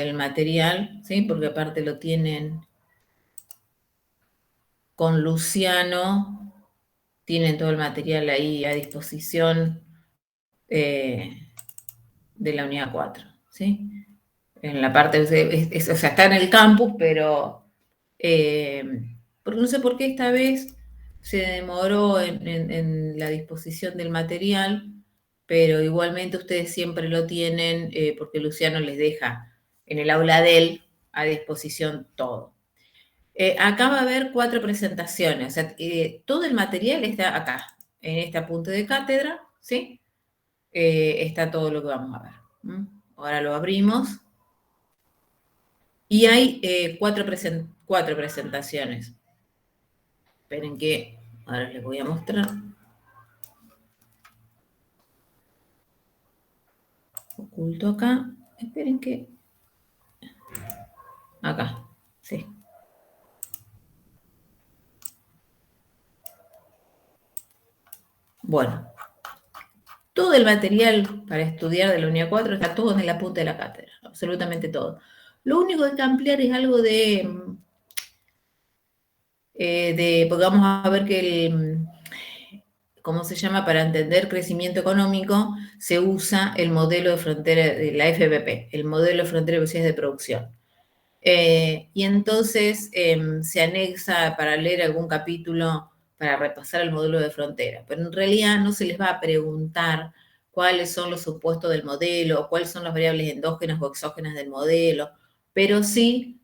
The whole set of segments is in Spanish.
el material, ¿sí? Porque aparte lo tienen con Luciano, tienen todo el material ahí a disposición de la unidad 4, ¿sí? En la parte, o sea, está en el campus, pero no sé por qué esta vez se demoró en la disposición del material, pero igualmente ustedes siempre lo tienen porque Luciano les deja en el aula de él a disposición todo. Acá va a haber 4 presentaciones, o sea, todo el material está acá, en este apunte de cátedra, ¿sí? Está todo lo que vamos a ver. Ahora lo abrimos. Y hay 4 presentaciones. Esperen que ahora les voy a mostrar. Oculto acá. Esperen que... Acá, sí. Bueno, todo el material para estudiar de la unidad 4 está todo en el apunte de la cátedra, absolutamente todo. Lo único que hay que ampliar es algo porque vamos a ver que ¿cómo se llama? Para entender crecimiento económico se usa el modelo de frontera de la FBP, el modelo de frontera de velocidades de producción. Y entonces se anexa para leer algún capítulo para repasar el modelo de frontera, pero en realidad no se les va a preguntar cuáles son los supuestos del modelo, o cuáles son las variables endógenas o exógenas del modelo, pero sí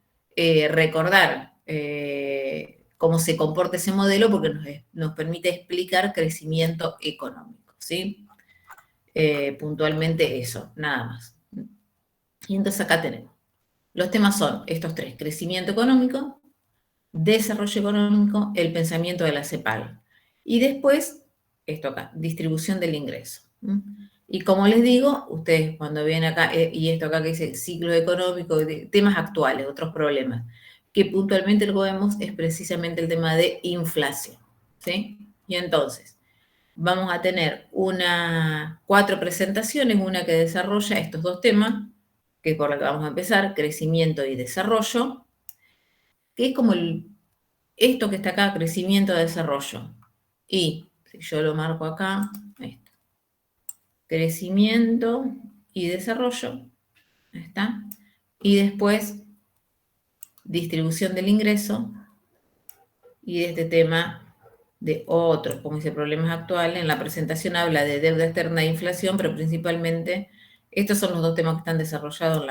recordar cómo se comporta ese modelo porque nos permite explicar crecimiento económico, ¿sí? Puntualmente eso, nada más. Y entonces acá tenemos. Los temas son estos 3, crecimiento económico, desarrollo económico, el pensamiento de la CEPAL. Y después, esto acá, distribución del ingreso. Y como les digo, ustedes cuando ven acá, y esto acá que dice ciclo económico, temas actuales, otros problemas, que puntualmente lo que vemos es precisamente el tema de inflación, ¿sí? Y entonces, vamos a tener 4 presentaciones, una que desarrolla estos 2 temas, que es por la que vamos a empezar, crecimiento y desarrollo, que es como esto que está acá, crecimiento y desarrollo. Y si yo lo marco acá, esto, crecimiento y desarrollo, ahí está. Y después, distribución del ingreso, y de este tema de otros, como dice, problemas actuales. En la presentación habla de deuda externa e inflación, pero principalmente estos son los 2 temas que están desarrollados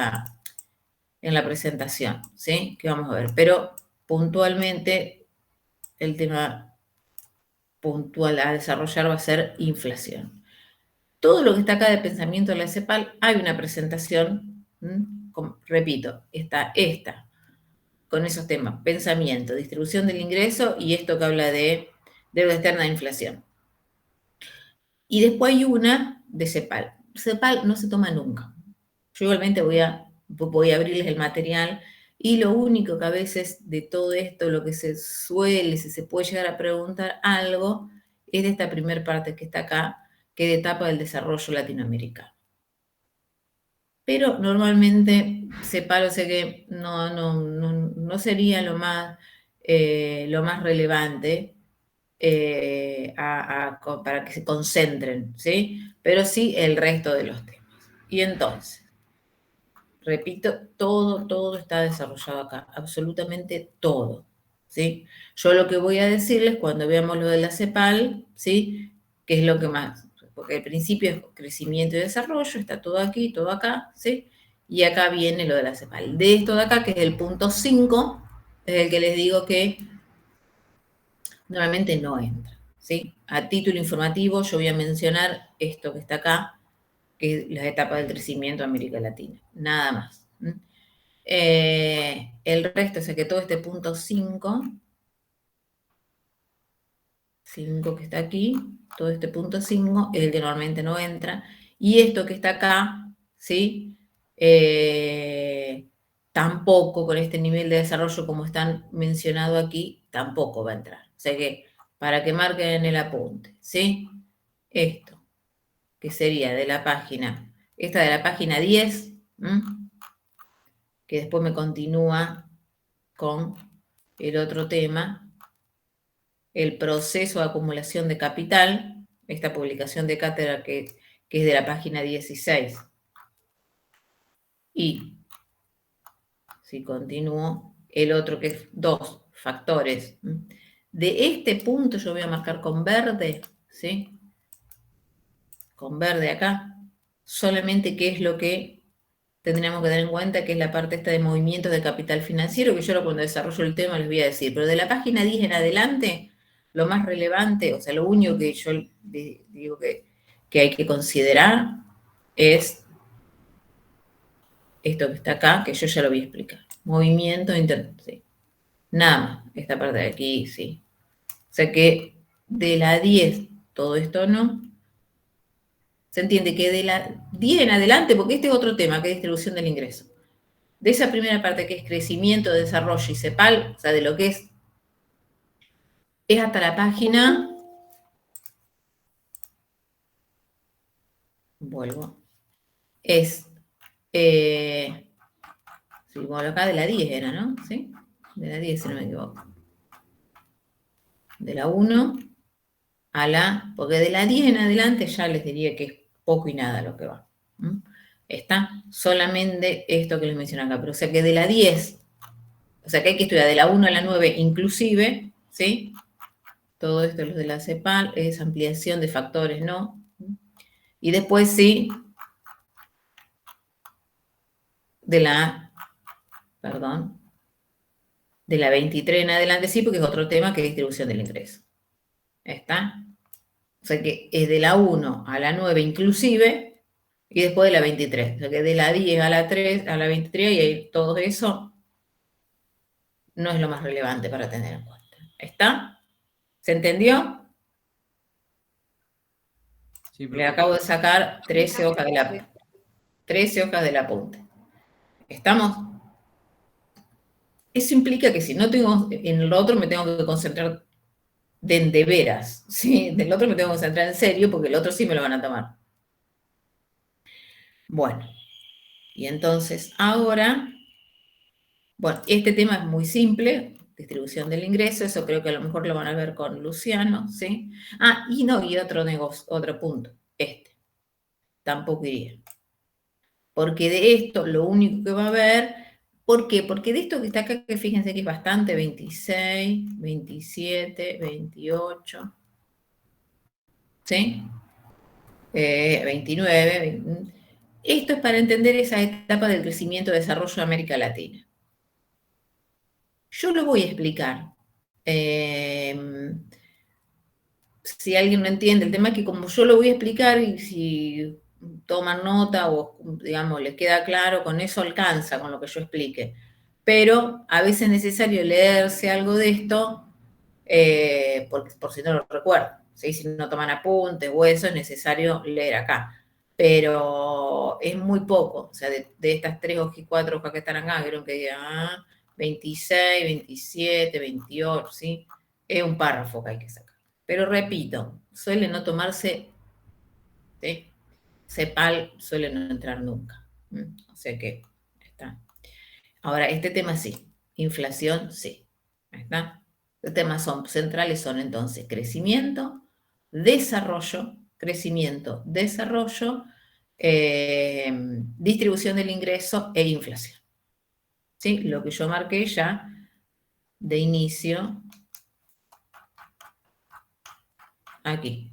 en la presentación, ¿sí? Que vamos a ver. Pero puntualmente, el tema puntual a desarrollar va a ser inflación. Todo lo que está acá de pensamiento de la CEPAL, hay una presentación, repito, está esta, con esos temas, pensamiento, distribución del ingreso y esto que habla de deuda externa de inflación. Y después hay una de CEPAL. CEPAL no se toma nunca. Yo igualmente voy a abrirles el material y lo único que a veces de todo esto, lo que se suele, si se puede llegar a preguntar algo, es de esta primera parte que está acá, que es de etapa del desarrollo latinoamericano. Pero normalmente CEPAL, o sea que no sería lo más relevante para que se concentren, ¿sí? Pero sí el resto de los temas. Y entonces, repito, todo está desarrollado acá, absolutamente todo, ¿sí? Yo lo que voy a decirles cuando veamos lo de la CEPAL, ¿sí? Que es lo que más, porque al principio es crecimiento y desarrollo, está todo aquí, todo acá, ¿sí? Y acá viene lo de la CEPAL. De esto de acá, que es el punto 5, es el que les digo que normalmente no entra, ¿sí? A título informativo yo voy a mencionar esto que está acá, que es las etapas del crecimiento de América Latina, nada más. El resto, o sea que todo este punto 5 que está aquí, todo este punto 5 es el que normalmente no entra, y esto que está acá, ¿sí? Tampoco con este nivel de desarrollo como están mencionado aquí, tampoco va a entrar. O sea que para que marquen en el apunte, ¿sí? Esto, que sería de la página, esta de la página 10, que después me continúa con el otro tema, el proceso de acumulación de capital, esta publicación de cátedra que es de la página 16. Y si continúo, el otro que es 2 factores. De este punto yo voy a marcar con verde, ¿sí? Con verde acá, solamente qué es lo que tendríamos que tener en cuenta, que es la parte esta de movimientos de capital financiero, que yo cuando desarrollo el tema les voy a decir, pero de la página 10 en adelante, lo más relevante, o sea, lo único que yo digo que hay que considerar es esto que está acá, que yo ya lo voy a explicar. Movimiento sí. Nada más, esta parte de aquí, sí. O sea que de la 10, todo esto no. Se entiende que de la 10 en adelante, porque este es otro tema, que es distribución del ingreso. De esa primera parte que es crecimiento, desarrollo y CEPAL, o sea, de lo que es hasta la página, vuelvo, es, sí, bueno, acá de la 10 era, ¿no? ¿Sí? De la 10, si no me equivoco. De la 1 a la, porque de la 10 en adelante ya les diría que es poco y nada lo que va. Está solamente esto que les mencioné acá, pero o sea que de la 10, o sea que hay que estudiar de la 1 a la 9 inclusive, ¿sí? Todo esto es de la CEPAL, es ampliación de factores, ¿no? Y después sí, de la, perdón, de la 23 en adelante sí, porque es otro tema que es distribución del ingreso. ¿Está? O sea que es de la 1 a la 9 inclusive, y después de la 23. O sea que de la 10 a la 3, a la 23, y ahí todo eso no es lo más relevante para tener en cuenta. ¿Está? ¿Se entendió? Sí, Le acabo de sacar 13 hojas del apunte. ¿Estamos? Eso implica que si no tengo, en el otro me tengo que concentrar de veras, ¿sí? Del otro me tengo que concentrar en serio porque el otro sí me lo van a tomar. Bueno, y entonces ahora, bueno, este tema es muy simple, distribución del ingreso, eso creo que a lo mejor lo van a ver con Luciano, ¿sí? Ah, y no, y otro negocio, otro punto, tampoco iría. Porque de esto lo único que va a haber, ¿por qué? Porque de esto que está acá, que fíjense que es bastante, 26, 27, 28, ¿sí? 29. Esto es para entender esa etapa del crecimiento y desarrollo de América Latina. Yo lo voy a explicar. Si alguien no entiende, el tema es que como yo lo voy a explicar y si toman nota o, digamos, les queda claro, con eso alcanza, con lo que yo explique. Pero a veces es necesario leerse algo de esto por si no lo recuerdan. ¿Sí? Si no toman apuntes o eso, es necesario leer acá. Pero es muy poco. O sea, de estas 3 hojas y 4 hojas que están acá, vieron que digan 26, 27, 28, ¿sí? Es un párrafo que hay que sacar. Pero repito, suele no tomarse, ¿sí? CEPAL suele no entrar nunca. O sea que está. Ahora, este tema sí. Inflación, sí. ¿Está? Los temas centrales son entonces crecimiento, desarrollo, distribución del ingreso e inflación. ¿Sí? Lo que yo marqué ya de inicio aquí.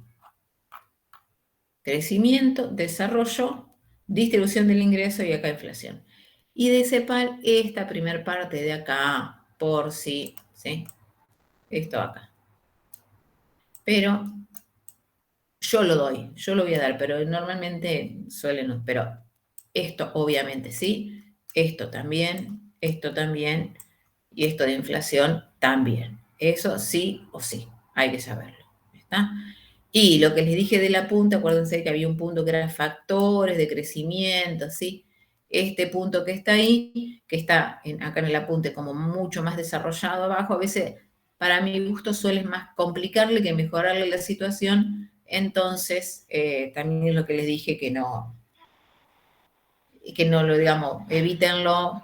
Crecimiento, desarrollo, distribución del ingreso y acá inflación. Y de CEPAL esta primera parte de acá, por sí, ¿sí? Esto acá. Pero yo lo doy, yo lo voy a dar, pero normalmente suelen no. Pero esto obviamente sí, esto también, y esto de inflación también. Eso sí o sí, hay que saberlo. ¿Está? Y lo que les dije de la punta, acuérdense que había un punto que era factores de crecimiento, ¿sí? Este punto que está ahí, que está acá en el apunte como mucho más desarrollado abajo, a veces para mi gusto suele más complicarle que mejorarle la situación, entonces también es lo que les dije que no lo, digamos, evítenlo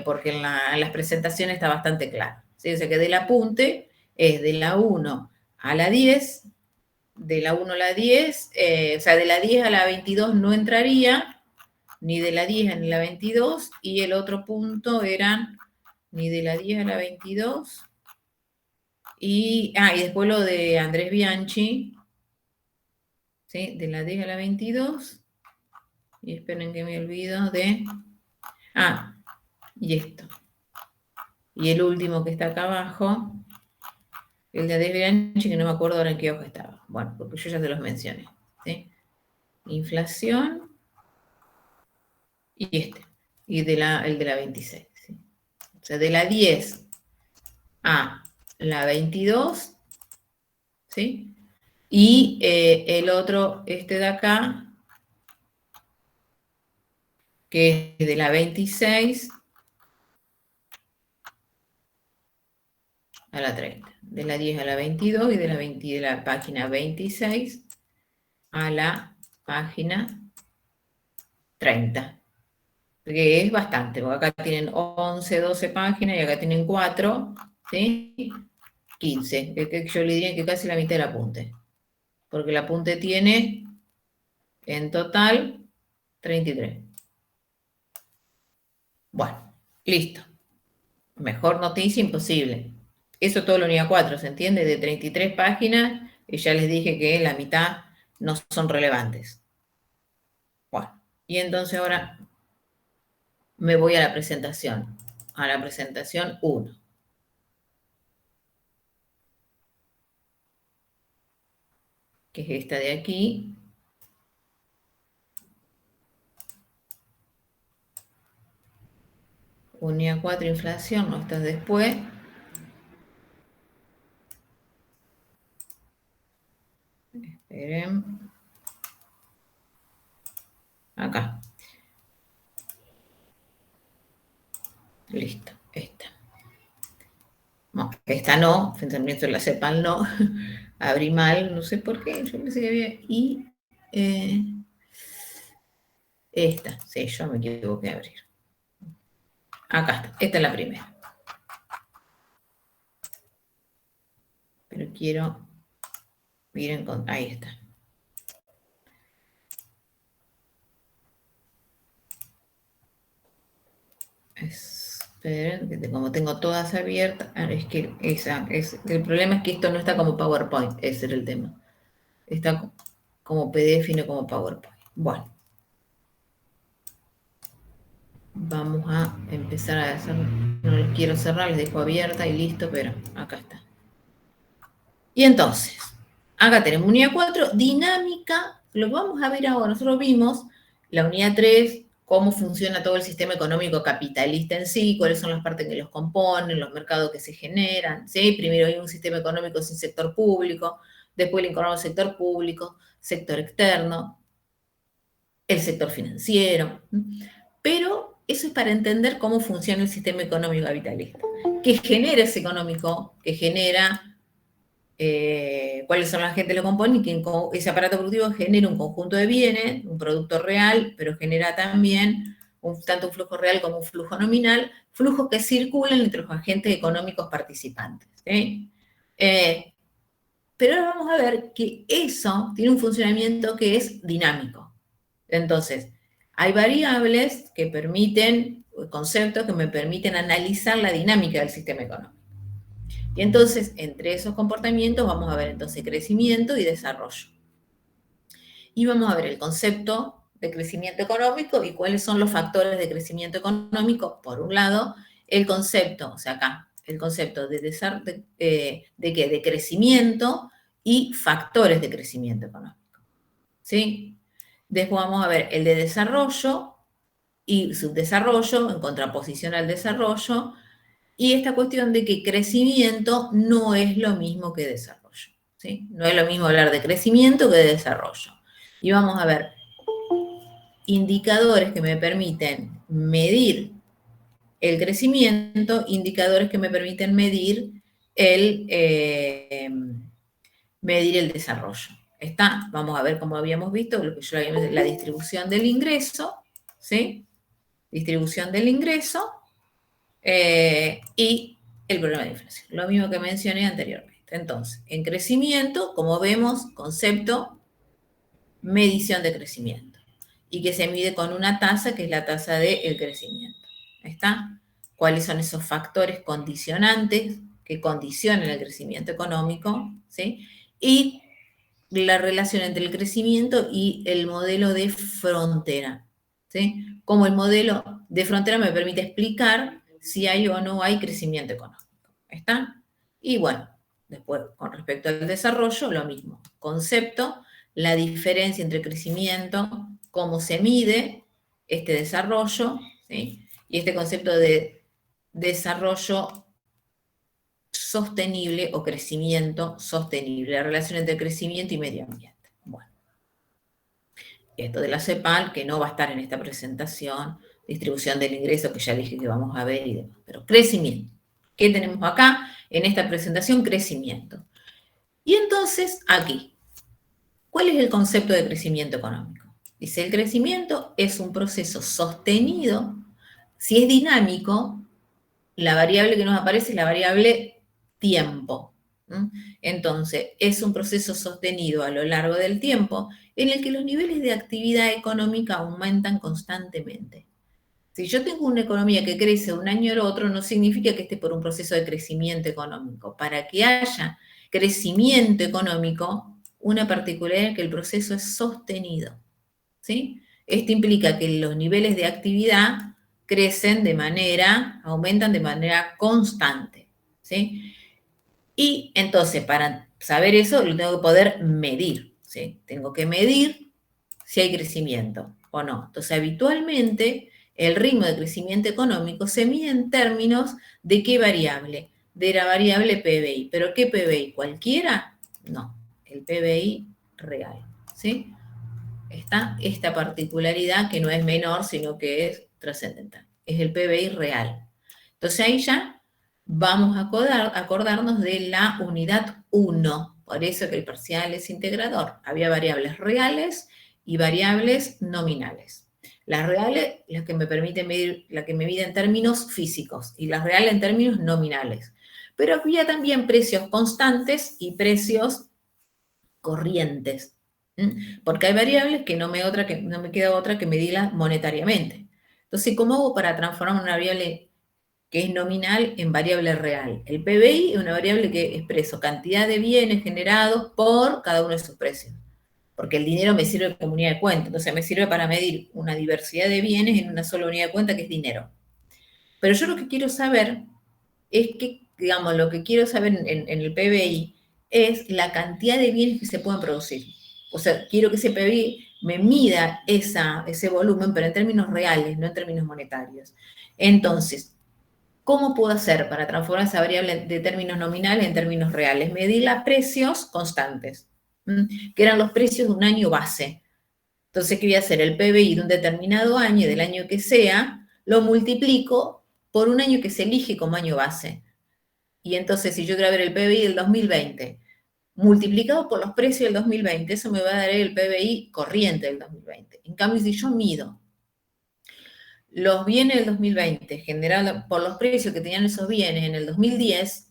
porque en las presentaciones está bastante claro. ¿Sí? O sea que del apunte es de la 1 a la 10, de la 1 a la 10, o sea, de la 10 a la 22 no entraría, ni de la 10 a la 22, y el otro punto eran ni de la 10 a la 22, y después lo de Andrés Bianchi, ¿sí? De la 10 a la 22, y esperen que me olvido de, y esto. Y el último que está acá abajo, el de Andrés Bianchi, que no me acuerdo ahora en qué hoja estaba. Bueno, porque yo ya se los mencioné. ¿Sí? Inflación y este. Y el de la 26. ¿Sí? O sea, de la 10 a la 22, ¿sí? Y el otro, este de acá, que es de la 26 a la 30. De la 10 a la 22 y de la página 26 a la página 30. Que es bastante, porque acá tienen 11, 12 páginas y acá tienen 4, ¿sí? 15, que yo le diría que casi la mitad del apunte, porque el apunte tiene en total 33. Bueno, listo. Mejor noticia imposible. Eso todo la unidad 4, ¿se entiende? De 33 páginas, y ya les dije que la mitad no son relevantes. Bueno, y entonces ahora me voy a la presentación 1. Que es esta de aquí. Unidad 4, inflación, no estás después. Esperen. Acá. Listo, esta. No, esta no, pensamiento de la CEPAL no. Abrí mal, no sé por qué, yo pensé que había. Y esta, sí, yo me equivoqué de abrir. Acá está, esta es la primera. Pero quiero ir ahí está. Esperen, que como tengo todas abiertas, es que el problema es que esto no está como PowerPoint, ese era el tema. Está como PDF y no como PowerPoint. Bueno, vamos a empezar a hacer, no les quiero cerrar, les dejo abierta y listo, pero acá está. Y entonces, acá tenemos unidad 4, dinámica, lo que vamos a ver ahora, nosotros vimos la unidad 3, cómo funciona todo el sistema económico capitalista en sí, cuáles son las partes que los componen, los mercados que se generan, ¿sí? Primero hay un sistema económico sin sector público, después le incorporamos sector público, sector externo, el sector financiero, pero eso es para entender cómo funciona el sistema económico capitalista. ¿Qué genera ese económico? ¿Qué genera cuáles son las gente que lo componen y que ese aparato productivo genera un conjunto de bienes, un producto real, pero genera también tanto un flujo real como un flujo nominal, flujos que circulan entre los agentes económicos participantes. ¿Sí? Pero ahora vamos a ver que eso tiene un funcionamiento que es dinámico. Entonces, hay variables que permiten, conceptos que me permiten analizar la dinámica del sistema económico. Y entonces, entre esos comportamientos vamos a ver entonces crecimiento y desarrollo. Y vamos a ver el concepto de crecimiento económico y cuáles son los factores de crecimiento económico. Por un lado, el concepto, o sea, acá, el concepto de crecimiento y factores de crecimiento económico. ¿Sí? Después vamos a ver el de desarrollo y subdesarrollo en contraposición al desarrollo. Y esta cuestión de que crecimiento no es lo mismo que desarrollo. ¿Sí? No es lo mismo hablar de crecimiento que de desarrollo. Y vamos a ver indicadores que me permiten medir el crecimiento, indicadores que me permiten medir medir el desarrollo. Vamos a ver cómo habíamos visto, lo que la distribución del ingreso, ¿sí? Distribución del ingreso. y el problema de inflación. Lo mismo que mencioné anteriormente. Entonces, en crecimiento, como vemos, concepto, medición de crecimiento. Y que se mide con una tasa, que es la tasa del crecimiento. ¿Está? ¿Cuáles son esos factores condicionantes que condicionan el crecimiento económico? ¿Sí? Y la relación entre el crecimiento y el modelo de frontera. ¿Sí? Como el modelo de frontera me permite explicar si hay o no hay crecimiento económico. ¿Está? Y bueno, después, con respecto al desarrollo, lo mismo. Concepto, la diferencia entre crecimiento, cómo se mide este desarrollo, ¿sí? Y este concepto de desarrollo sostenible o crecimiento sostenible, la relación entre crecimiento y medio ambiente. Bueno, esto de la CEPAL, que no va a estar en esta presentación, distribución del ingreso, que ya dije que vamos a ver y demás, pero crecimiento. ¿Qué tenemos acá? En esta presentación, crecimiento. Y entonces, aquí, ¿cuál es el concepto de crecimiento económico? Dice, el crecimiento es un proceso sostenido. Si es dinámico, la variable que nos aparece es la variable tiempo. Entonces, es un proceso sostenido a lo largo del tiempo en el que los niveles de actividad económica aumentan constantemente. Si yo tengo una economía que crece de un año al otro, no significa que esté por un proceso de crecimiento económico. Para que haya crecimiento económico, una particularidad es que el proceso es sostenido. ¿Sí? Esto implica que los niveles de actividad aumentan de manera constante. ¿Sí? Y entonces, para saber eso, lo tengo que poder medir. ¿Sí? Tengo que medir si hay crecimiento o no. Entonces, habitualmente, el ritmo de crecimiento económico se mide en términos de qué variable, de la variable PBI. ¿Pero qué PBI? ¿Cualquiera? No, el PBI real. ¿Sí? Está esta particularidad que no es menor, sino que es trascendental. Es el PBI real. Entonces ahí ya vamos a acordarnos de la unidad 1. Por eso que el parcial es integrador. Había variables reales y variables nominales. Las reales, las que me permiten medir, la que me mide en términos físicos, y las reales en términos nominales. Pero había también precios constantes y precios corrientes. Porque hay variables que no me queda otra que medirlas monetariamente. Entonces, ¿cómo hago para transformar una variable que es nominal en variable real? El PBI es una variable que expreso cantidad de bienes generados por cada uno de sus precios. Porque el dinero me sirve como unidad de cuenta. Entonces, me sirve para medir una diversidad de bienes en una sola unidad de cuenta, que es dinero. Pero yo lo que quiero saber es que, digamos, lo que quiero saber en el PBI es la cantidad de bienes que se pueden producir. O sea, quiero que ese PBI me mida ese volumen, pero en términos reales, no en términos monetarios. Entonces, ¿cómo puedo hacer para transformar esa variable de términos nominales en términos reales? Medir los precios constantes, que eran los precios de un año base. Entonces, ¿qué voy a hacer? El PBI de un determinado año, del año que sea, lo multiplico por un año que se elige como año base. Y entonces, si yo quiero ver el PBI del 2020, multiplicado por los precios del 2020, eso me va a dar el PBI corriente del 2020. En cambio, si yo mido los bienes del 2020 generados por los precios que tenían esos bienes en el 2010,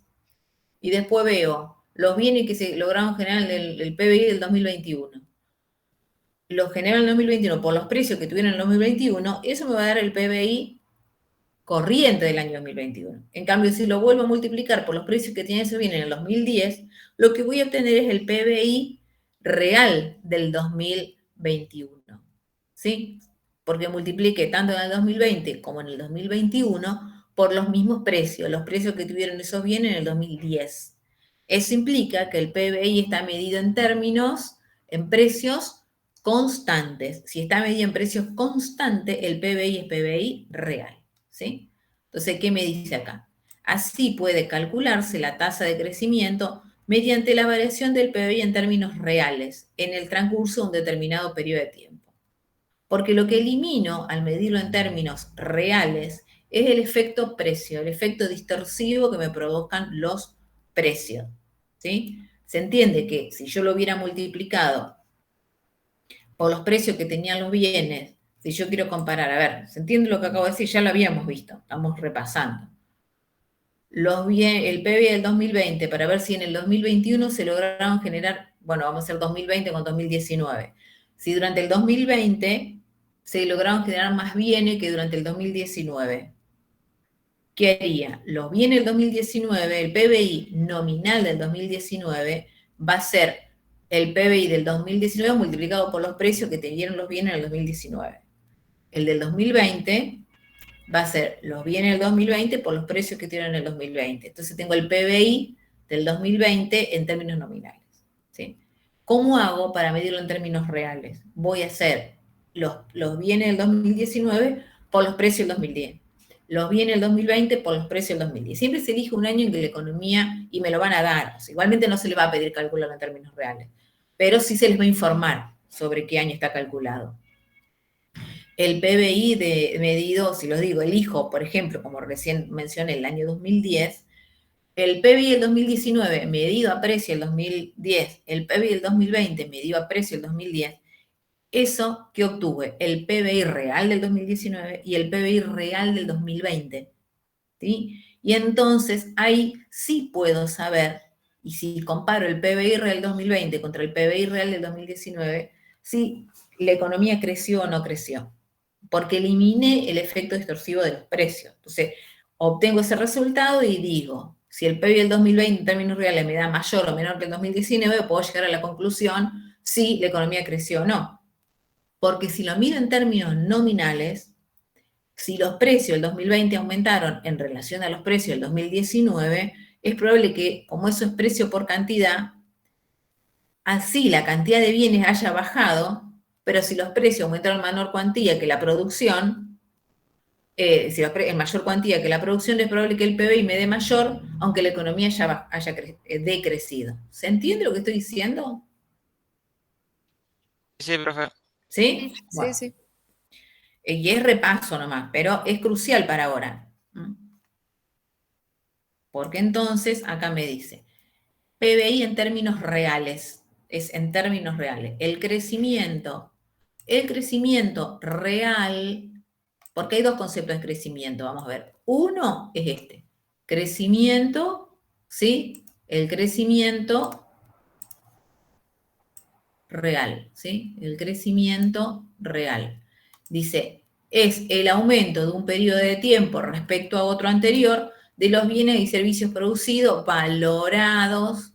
y después veo los bienes que se lograron generar el PBI del 2021, los genero en el 2021 por los precios que tuvieron en el 2021, eso me va a dar el PBI corriente del año 2021. En cambio, si lo vuelvo a multiplicar por los precios que tiene ese bien en el 2010, lo que voy a obtener es el PBI real del 2021. ¿Sí? Porque multiplique tanto en el 2020 como en el 2021 por los mismos precios, los precios que tuvieron esos bienes en el 2010. Eso implica que el PBI está medido en términos, en precios constantes. Si está medido en precios constantes, el PBI es PBI real. ¿Sí? Entonces, ¿qué me dice acá? Así puede calcularse la tasa de crecimiento mediante la variación del PBI en términos reales en el transcurso de un determinado periodo de tiempo. Porque lo que elimino al medirlo en términos reales es el efecto precio, el efecto distorsivo que me provocan los precios. ¿Sí? Se entiende que si yo lo hubiera multiplicado por los precios que tenían los bienes, si yo quiero comparar, a ver, ¿se entiende lo que acabo de decir? Ya lo habíamos visto, estamos repasando. el PBI del 2020 para ver si en el 2021 se lograron generar, bueno, vamos a hacer 2020 con 2019. Si durante el 2020 se lograron generar más bienes que durante el 2019. ¿Qué haría? Los bienes del 2019, el PBI nominal del 2019 va a ser el PBI del 2019 multiplicado por los precios que te dieron los bienes en el 2019. El del 2020 va a ser los bienes del 2020 por los precios que tienen en el 2020. Entonces tengo el PBI del 2020 en términos nominales. ¿Sí? ¿Cómo hago para medirlo en términos reales? Voy a hacer los bienes del 2019 por los precios del 2010. Los bienes del 2020 por los precios del 2010. Siempre se elige un año en que la economía, y me lo van a dar, o sea, igualmente no se le va a pedir calcularlo en términos reales, pero sí se les va a informar sobre qué año está calculado. El PBI medido, si lo digo, elijo, por ejemplo, como recién mencioné, el año 2010, el PBI del 2019 medido a precio del 2010, el PBI del 2020 medido a precio del 2010, eso que obtuve, el PBI real del 2019 y el PBI real del 2020. ¿Sí? Y entonces ahí sí puedo saber, y si comparo el PBI real del 2020 contra el PBI real del 2019, si la economía creció o no creció, porque eliminé el efecto distorsivo de los precios. Entonces, obtengo ese resultado y digo, si el PBI del 2020 en términos reales me da mayor o menor que el 2019, puedo llegar a la conclusión si la economía creció o no. Porque si lo mido en términos nominales, si los precios del 2020 aumentaron en relación a los precios del 2019, es probable que, como eso es precio por cantidad, así la cantidad de bienes haya bajado, pero si los precios aumentaron en menor cuantía que la producción, si en mayor cuantía que la producción, es probable que el PBI me dé mayor, aunque la economía haya decrecido. ¿Se entiende lo que estoy diciendo? Sí, profe. ¿Sí? Sí, Bueno. sí. Y es repaso nomás, pero es crucial para ahora. Porque entonces acá me dice, PBI en términos reales, es en términos reales. El crecimiento real, porque hay dos conceptos de crecimiento, vamos a ver. Uno es este, crecimiento, ¿sí? El crecimiento real, ¿sí? El crecimiento real. Dice, es el aumento de un periodo de tiempo respecto a otro anterior de los bienes y servicios producidos valorados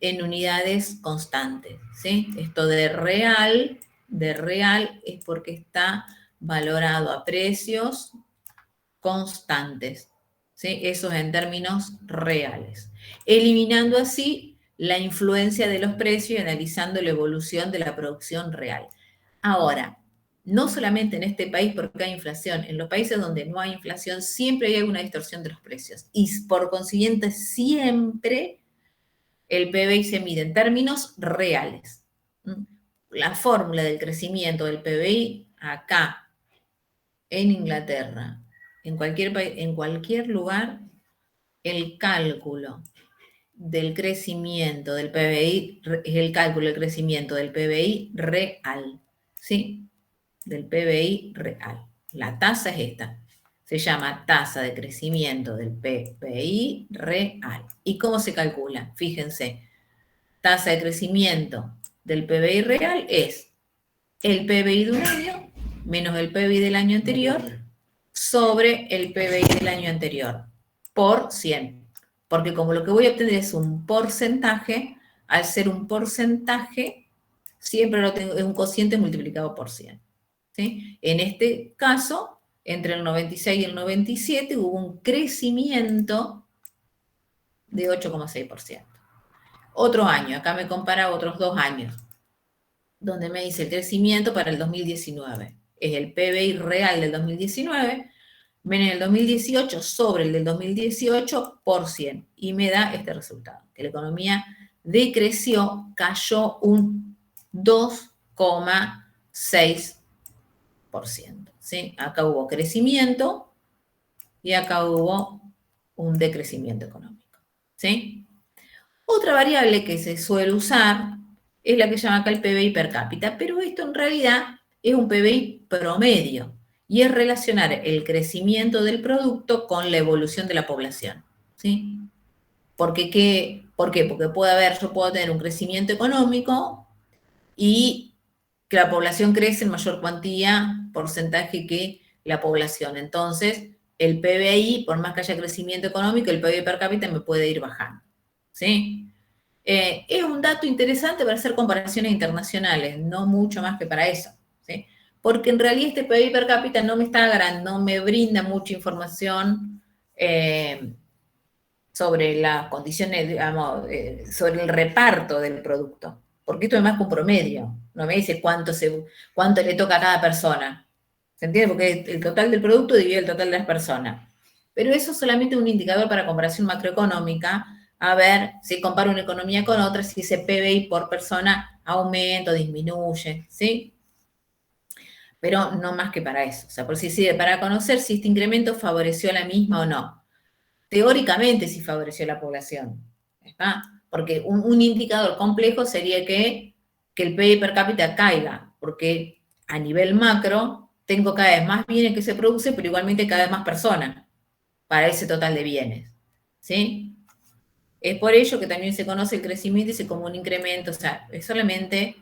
en unidades constantes, ¿sí? Esto de real es porque está valorado a precios constantes, ¿sí? Eso es en términos reales. Eliminando así la influencia de los precios y analizando la evolución de la producción real. Ahora, no solamente en este país porque hay inflación, en los países donde no hay inflación siempre hay alguna distorsión de los precios y por consiguiente siempre el PBI se mide en términos reales. La fórmula del crecimiento del PBI acá, en Inglaterra, en cualquier lugar, el cálculo del crecimiento del PBI es el cálculo del crecimiento del PBI real, ¿sí? Del PBI real. La tasa es esta. Se llama tasa de crecimiento del PBI real. ¿Y cómo se calcula? Fíjense, tasa de crecimiento del PBI real es el PBI de un año menos el PBI del año anterior sobre el PBI del año anterior por 100. Porque como lo que voy a obtener es un porcentaje, al ser un porcentaje, siempre lo tengo, es un cociente multiplicado por 100. ¿Sí? En este caso, entre el 96 y el 97 hubo un crecimiento de 8,6%. Otro año, acá me compara otros 2 años, donde me dice el crecimiento para el 2019. Es el PBI real del 2019 menos el 2018 sobre el del 2018 por 100. Y me da este resultado, que la economía decreció, cayó un 2,6%. ¿Sí? Acá hubo crecimiento y acá hubo un decrecimiento económico. ¿Sí? Otra variable que se suele usar es la que se llama acá el PBI per cápita, pero esto en realidad es un PBI promedio y es relacionar el crecimiento del producto con la evolución de la población. ¿sí? ¿Por qué? Porque yo puedo tener un crecimiento económico y que la población crece en mayor cuantía, porcentaje que la población. Entonces, el PBI, por más que haya crecimiento económico, el PBI per cápita me puede ir bajando, ¿sí? Es un dato interesante para hacer comparaciones internacionales, no mucho más que para eso, ¿sí? Porque en realidad este PIB per cápita no me brinda mucha información sobre las condiciones, digamos, sobre el reparto del producto, porque esto es más que un promedio, no me dice cuánto le toca a cada persona, ¿se entiende? Porque el total del producto divide el total de las personas. Pero eso es solamente un indicador para comparación macroeconómica, a ver si comparo una economía con otra, si ese PBI por persona aumenta o disminuye, ¿sí? Pero no más que para eso. O sea, por si sirve para conocer si este incremento favoreció a la misma o no. Teóricamente sí favoreció a la población, ¿está? Porque un indicador complejo sería que el PIB per cápita caiga, porque a nivel macro tengo cada vez más bienes que se producen, pero igualmente cada vez más personas para ese total de bienes, ¿sí? Es por ello que también se conoce el crecimiento índice como un incremento, o sea, es solamente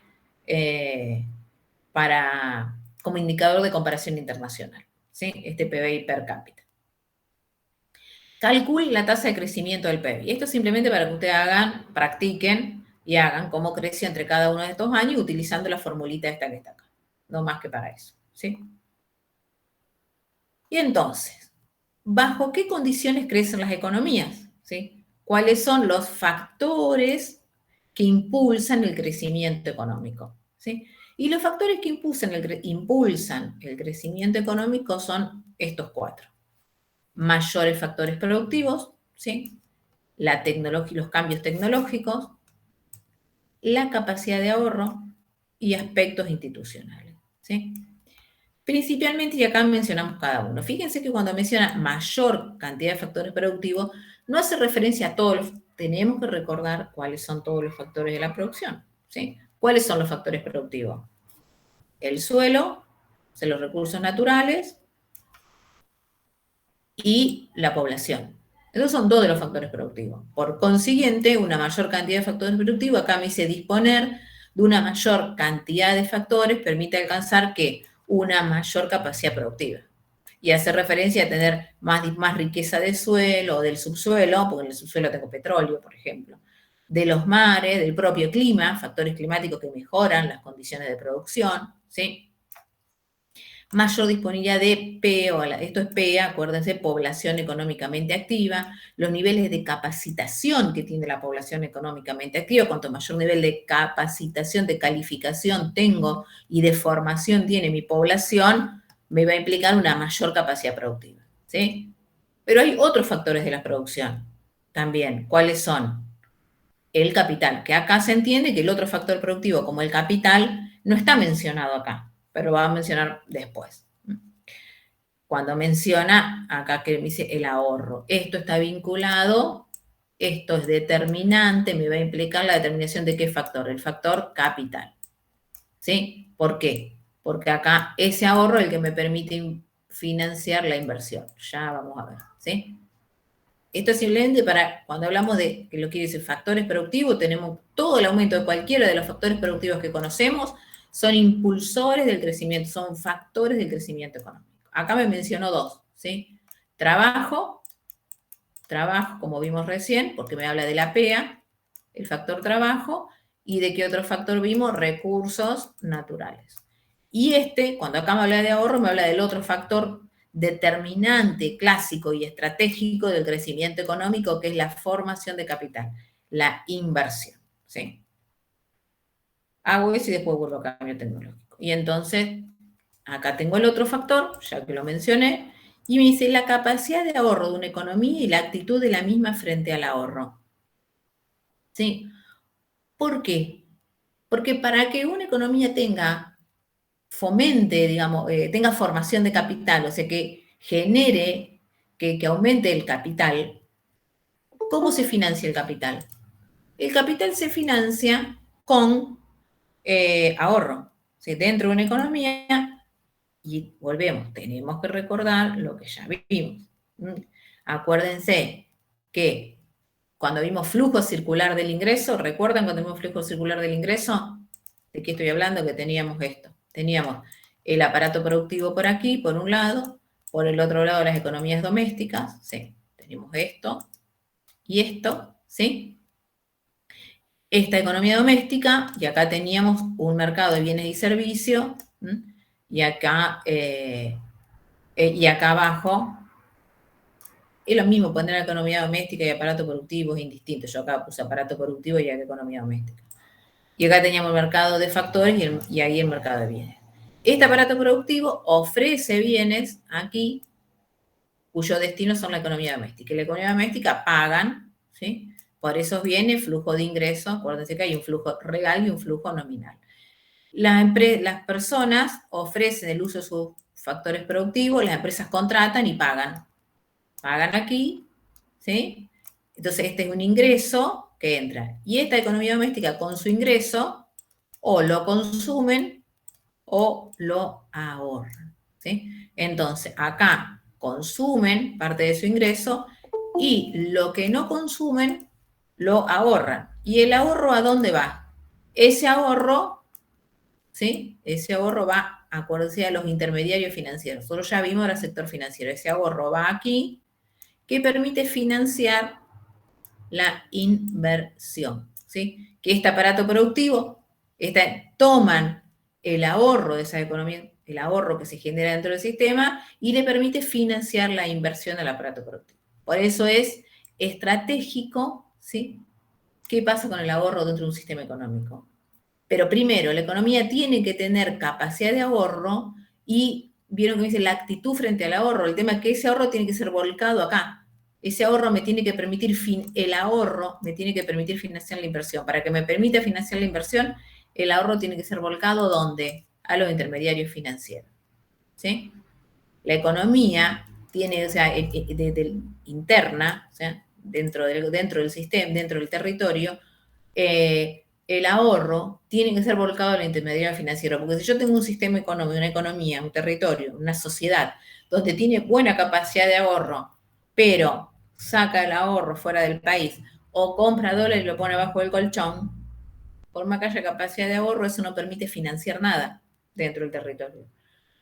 eh, como indicador de comparación internacional, ¿sí? Este PBI per cápita. Calcule la tasa de crecimiento del PIB. Y esto es simplemente para que ustedes practiquen y hagan cómo creció entre cada uno de estos años utilizando la formulita esta que está acá. No más que para eso, ¿sí? Y entonces, ¿bajo qué condiciones crecen las economías? ¿Sí? ¿Cuáles son los factores que impulsan el crecimiento económico? ¿Sí? Y los factores que impulsan el crecimiento económico son estos cuatro. Mayores factores productivos, ¿sí? Los cambios tecnológicos, la capacidad de ahorro y aspectos institucionales, ¿sí? Principalmente, y acá mencionamos cada uno. Fíjense que cuando menciona mayor cantidad de factores productivos, no hace referencia a todos tenemos que recordar cuáles son todos los factores de la producción, ¿sí? ¿Cuáles son los factores productivos? El suelo, los recursos naturales y la población. Esos son dos de los factores productivos. Por consiguiente, una mayor cantidad de factores productivos, acá me dice disponer de una mayor cantidad de factores permite alcanzar que una mayor capacidad productiva. Y hace referencia a tener más riqueza de suelo o del subsuelo, porque en el subsuelo tengo petróleo, por ejemplo, de los mares, del propio clima, factores climáticos que mejoran las condiciones de producción, ¿sí? Mayor disponibilidad de PEO, esto es PEA, acuérdense, población económicamente activa, los niveles de capacitación que tiene la población económicamente activa, cuanto mayor nivel de capacitación, de calificación tengo y de formación tiene mi población, me va a implicar una mayor capacidad productiva, ¿sí? Pero hay otros factores de la producción también. ¿Cuáles son? El capital, que acá se entiende que el otro factor productivo, como el capital, no está mencionado acá, pero va a mencionar después. Cuando menciona acá que me dice el ahorro, esto está vinculado, esto es determinante, me va a implicar la determinación de qué factor, el factor capital. ¿Sí? ¿Por qué? Porque acá ese ahorro es el que me permite financiar la inversión. Ya vamos a ver, ¿sí? Esto es simplemente para, cuando hablamos de, que lo quiere decir, factores productivos, tenemos todo el aumento de cualquiera de los factores productivos que conocemos, son impulsores del crecimiento, son factores del crecimiento económico. Acá me mencionó dos, ¿sí? Trabajo, como vimos recién, porque me habla de la PEA, el factor trabajo, y de qué otro factor vimos, recursos naturales. Y cuando acá me habla de ahorro, me habla del otro factor determinante, clásico y estratégico del crecimiento económico, que es la formación de capital, la inversión, ¿sí? Hago eso y después vuelvo a cambio tecnológico. Y entonces, acá tengo el otro factor, ya que lo mencioné, y me dice la capacidad de ahorro de una economía y la actitud de la misma frente al ahorro. ¿Sí? ¿Por qué? Porque para que una economía fomente, digamos, tenga formación de capital, o sea, que genere, que aumente el capital, ¿cómo se financia el capital? El capital se financia con ahorro. ¿Sí? Dentro de una economía, y volvemos, tenemos que recordar lo que ya vimos. Acuérdense, que cuando vimos flujo circular del ingreso, ¿recuerdan cuando vimos flujo circular del ingreso? ¿De qué estoy hablando? Que teníamos esto. Teníamos el aparato productivo por aquí, por un lado, por el otro lado las economías domésticas, ¿sí? Tenemos esto y esto, ¿sí? Esta economía doméstica, y acá teníamos un mercado de bienes y servicios, y acá abajo, es lo mismo, poner economía doméstica y aparato productivo es indistinto. Yo acá puse aparato productivo y acá economía doméstica. Y acá teníamos el mercado de factores y ahí el mercado de bienes. Este aparato productivo ofrece bienes aquí, cuyo destino son la economía doméstica. Y la economía doméstica pagan, ¿sí? Por esos bienes, flujo de ingresos, acuérdense que hay un flujo real y un flujo nominal. Las personas ofrecen el uso de sus factores productivos, las empresas contratan y pagan. Pagan aquí, ¿sí? Entonces, este es un ingreso que entra. Y esta economía doméstica, con su ingreso, o lo consumen o lo ahorran, ¿sí? Entonces, acá consumen parte de su ingreso y lo que no consumen lo ahorran. ¿Y el ahorro a dónde va? Ese ahorro, ¿sí? Ese ahorro va, acuérdense, a los intermediarios financieros. Nosotros ya vimos el sector financiero. Ese ahorro va aquí, que permite financiar la inversión, ¿sí? Que este aparato productivo, toman el ahorro de esa economía, el ahorro que se genera dentro del sistema y le permite financiar la inversión del aparato productivo. Por eso es estratégico, ¿sí? ¿Qué pasa con el ahorro dentro de un sistema económico? Pero primero, la economía tiene que tener capacidad de ahorro y vieron que me dice la actitud frente al ahorro. El tema es que ese ahorro tiene que ser volcado acá. Ese ahorro me tiene que permitir, el ahorro me tiene que permitir financiar la inversión. Para que me permita financiar la inversión, el ahorro tiene que ser volcado ¿dónde? A los intermediarios financieros. ¿Sí? La economía tiene, o sea, interna, o sea, dentro del sistema, dentro del territorio, el ahorro tiene que ser volcado al intermediario financiero, porque si yo tengo un sistema económico, una economía, un territorio, una sociedad, donde tiene buena capacidad de ahorro, pero saca el ahorro fuera del país o compra dólares y lo pone abajo del colchón, por más que haya capacidad de ahorro, eso no permite financiar nada dentro del territorio.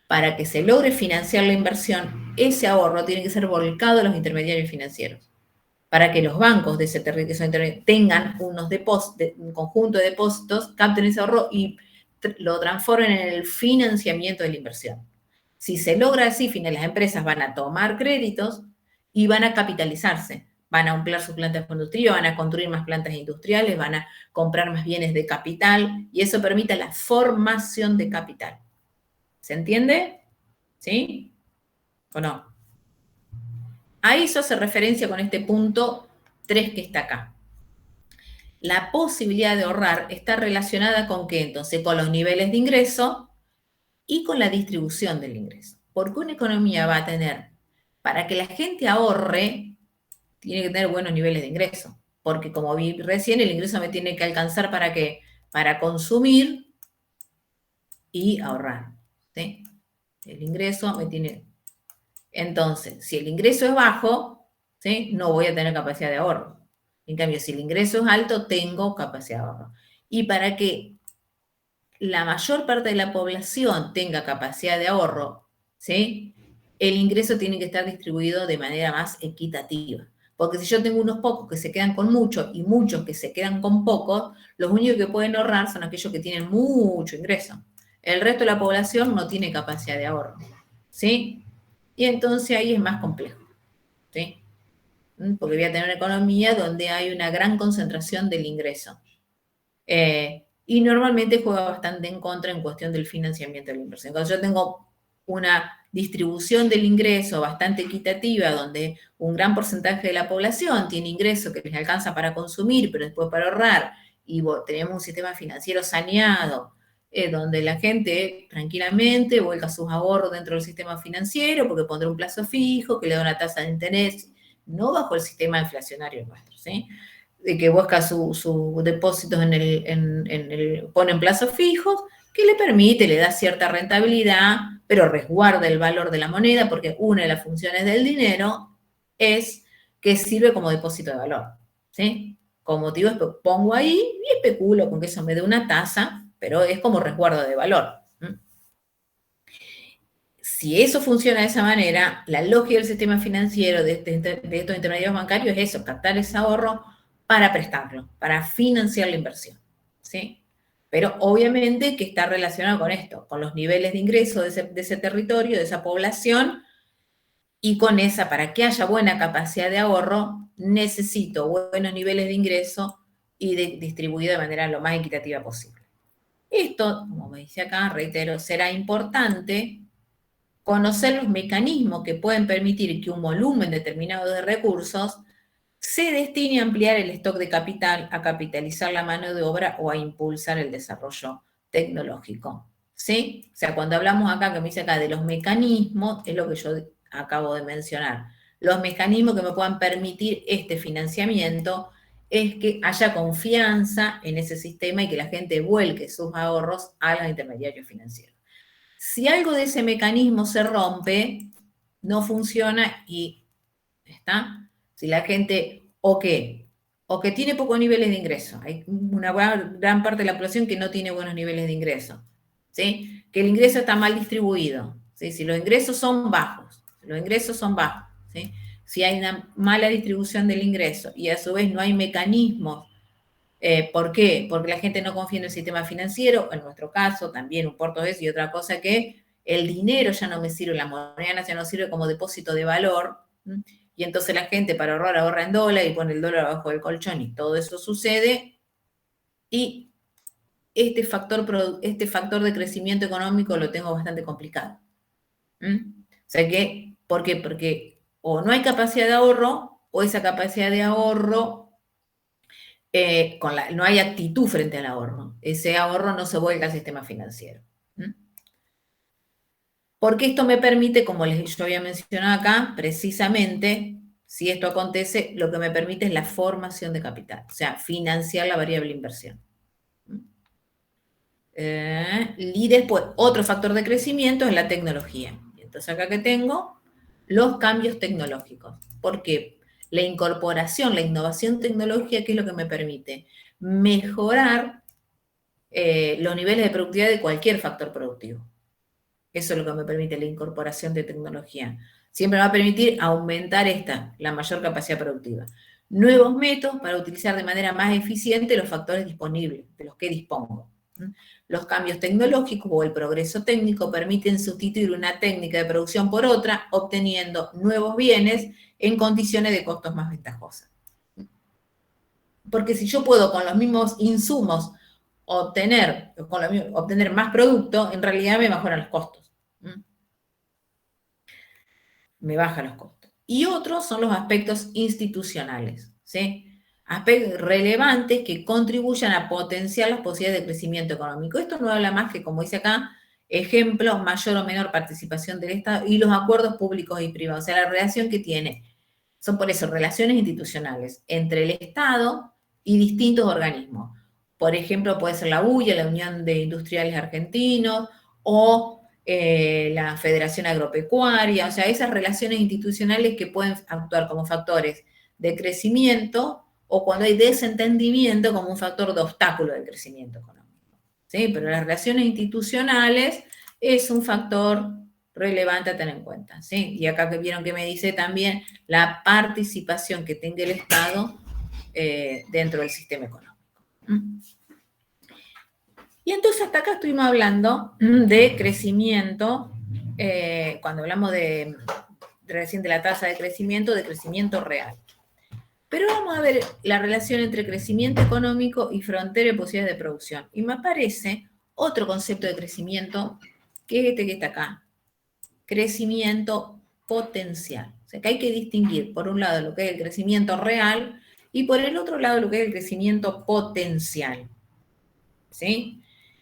Para que se logre financiar la inversión, ese ahorro tiene que ser volcado a los intermediarios financieros. Para que los bancos de ese territorio tengan un conjunto de depósitos, capten ese ahorro y lo transformen en el financiamiento de la inversión. Si se logra así, las empresas van a tomar créditos y van a capitalizarse. Van a ampliar sus plantas productivas, van a construir más plantas industriales, van a comprar más bienes de capital y eso permite la formación de capital. ¿Se entiende? ¿Sí? ¿O no? A eso hace referencia con este punto 3 que está acá. La posibilidad de ahorrar está relacionada con ¿qué? Entonces, con los niveles de ingreso y con la distribución del ingreso. Porque una economía va a tener, para que la gente ahorre, tiene que tener buenos niveles de ingreso. Porque como vi recién, el ingreso me tiene que alcanzar ¿para qué? Para consumir y ahorrar. ¿Sí? El ingreso me tiene... Entonces, si el ingreso es bajo, ¿sí? No voy a tener capacidad de ahorro. En cambio, si el ingreso es alto, tengo capacidad de ahorro. Y para que la mayor parte de la población tenga capacidad de ahorro, ¿sí? El ingreso tiene que estar distribuido de manera más equitativa. Porque si yo tengo unos pocos que se quedan con mucho y muchos que se quedan con poco, los únicos que pueden ahorrar son aquellos que tienen mucho ingreso. El resto de la población no tiene capacidad de ahorro, ¿sí? Y entonces ahí es más complejo, ¿sí? Porque voy a tener una economía donde hay una gran concentración del ingreso. Y normalmente juega bastante en contra en cuestión del financiamiento de la inversión. Cuando yo tengo una distribución del ingreso bastante equitativa, donde un gran porcentaje de la población tiene ingreso que les alcanza para consumir, pero después para ahorrar, y tenemos un sistema financiero saneado, donde la gente tranquilamente vuelca sus ahorros dentro del sistema financiero, porque pondrá un plazo fijo, que le da una tasa de interés, no bajo el sistema inflacionario nuestro, ¿sí? De que busca sus depósitos ponen plazos fijos, que le permite, le da cierta rentabilidad, pero resguarda el valor de la moneda, porque una de las funciones del dinero es que sirve como depósito de valor, ¿sí? Como motivo, pongo ahí y especulo con que eso me dé una tasa, pero es como resguardo de valor. Si eso funciona de esa manera, la lógica del sistema financiero de estos intermediarios bancarios es eso, captar ese ahorro para prestarlo, para financiar la inversión, ¿sí? Pero obviamente que está relacionado con esto, con los niveles de ingreso de ese territorio, de esa población, y con esa, para que haya buena capacidad de ahorro, necesito buenos niveles de ingreso y distribuido de manera lo más equitativa posible. Esto, como me dice acá, reitero, será importante conocer los mecanismos que pueden permitir que un volumen determinado de recursos se destine a ampliar el stock de capital, a capitalizar la mano de obra o a impulsar el desarrollo tecnológico. ¿Sí? O sea, cuando hablamos acá, que me dice acá de los mecanismos, es lo que yo acabo de mencionar. Los mecanismos que me puedan permitir este financiamiento es que haya confianza en ese sistema y que la gente vuelque sus ahorros a los intermediarios financieros. Si algo de ese mecanismo se rompe, no funciona y ¿está? Si la gente o que tiene pocos niveles de ingreso, hay una gran parte de la población que no tiene buenos niveles de ingreso, ¿sí? Que el ingreso está mal distribuido, ¿sí? Si los ingresos son bajos, ¿sí? Si hay una mala distribución del ingreso y a su vez no hay mecanismos. ¿Por qué? Porque la gente no confía en el sistema financiero, en nuestro caso también un portugués y otra cosa que el dinero ya no me sirve, la moneda ya no sirve como depósito de valor, y entonces la gente para ahorrar ahorra en dólar y pone el dólar abajo del colchón y todo eso sucede, y este factor de crecimiento económico lo tengo bastante complicado. O sea que, ¿por qué? Porque o no hay capacidad de ahorro, o esa capacidad de ahorro no hay actitud frente al ahorro. Ese ahorro no se vuelca al sistema financiero. Porque esto me permite, como yo había mencionado acá, precisamente, si esto acontece, lo que me permite es la formación de capital, o sea, financiar la variable inversión. Y después, otro factor de crecimiento es la tecnología. Entonces acá que tengo los cambios tecnológicos. ¿Por qué? La incorporación, la innovación tecnológica, ¿qué es lo que me permite? Mejorar los niveles de productividad de cualquier factor productivo. Eso es lo que me permite la incorporación de tecnología. Siempre me va a permitir aumentar la mayor capacidad productiva. Nuevos métodos para utilizar de manera más eficiente los factores disponibles, de los que dispongo. Los cambios tecnológicos o el progreso técnico permiten sustituir una técnica de producción por otra, obteniendo nuevos bienes en condiciones de costos más ventajosas. Porque si yo puedo con los mismos insumos obtener más producto, en realidad me mejoran los costos. Me baja los costos. Y otros son los aspectos institucionales, ¿sí? Aspectos relevantes que contribuyan a potenciar las posibilidades de crecimiento económico. Esto no habla más que, como dice acá, ejemplos, mayor o menor participación del Estado y los acuerdos públicos y privados. O sea, la relación que tiene, son por eso relaciones institucionales entre el Estado y distintos organismos. Por ejemplo, puede ser la UIA, la Unión de Industriales Argentinos, o la Federación Agropecuaria, o sea, esas relaciones institucionales que pueden actuar como factores de crecimiento o cuando hay desentendimiento como un factor de obstáculo del crecimiento económico. ¿Sí? Pero las relaciones institucionales es un factor relevante a tener en cuenta. ¿Sí? Y acá que vieron que me dice también la participación que tenga el Estado dentro del sistema económico. Y entonces hasta acá estuvimos hablando de crecimiento, cuando hablamos recién de la tasa de crecimiento real. Pero vamos a ver la relación entre crecimiento económico y frontera de posibilidades de producción. Y me aparece otro concepto de crecimiento, que es este que está acá. Crecimiento potencial. O sea que hay que distinguir, por un lado, lo que es el crecimiento real y por el otro lado, lo que es el crecimiento potencial. ¿Sí?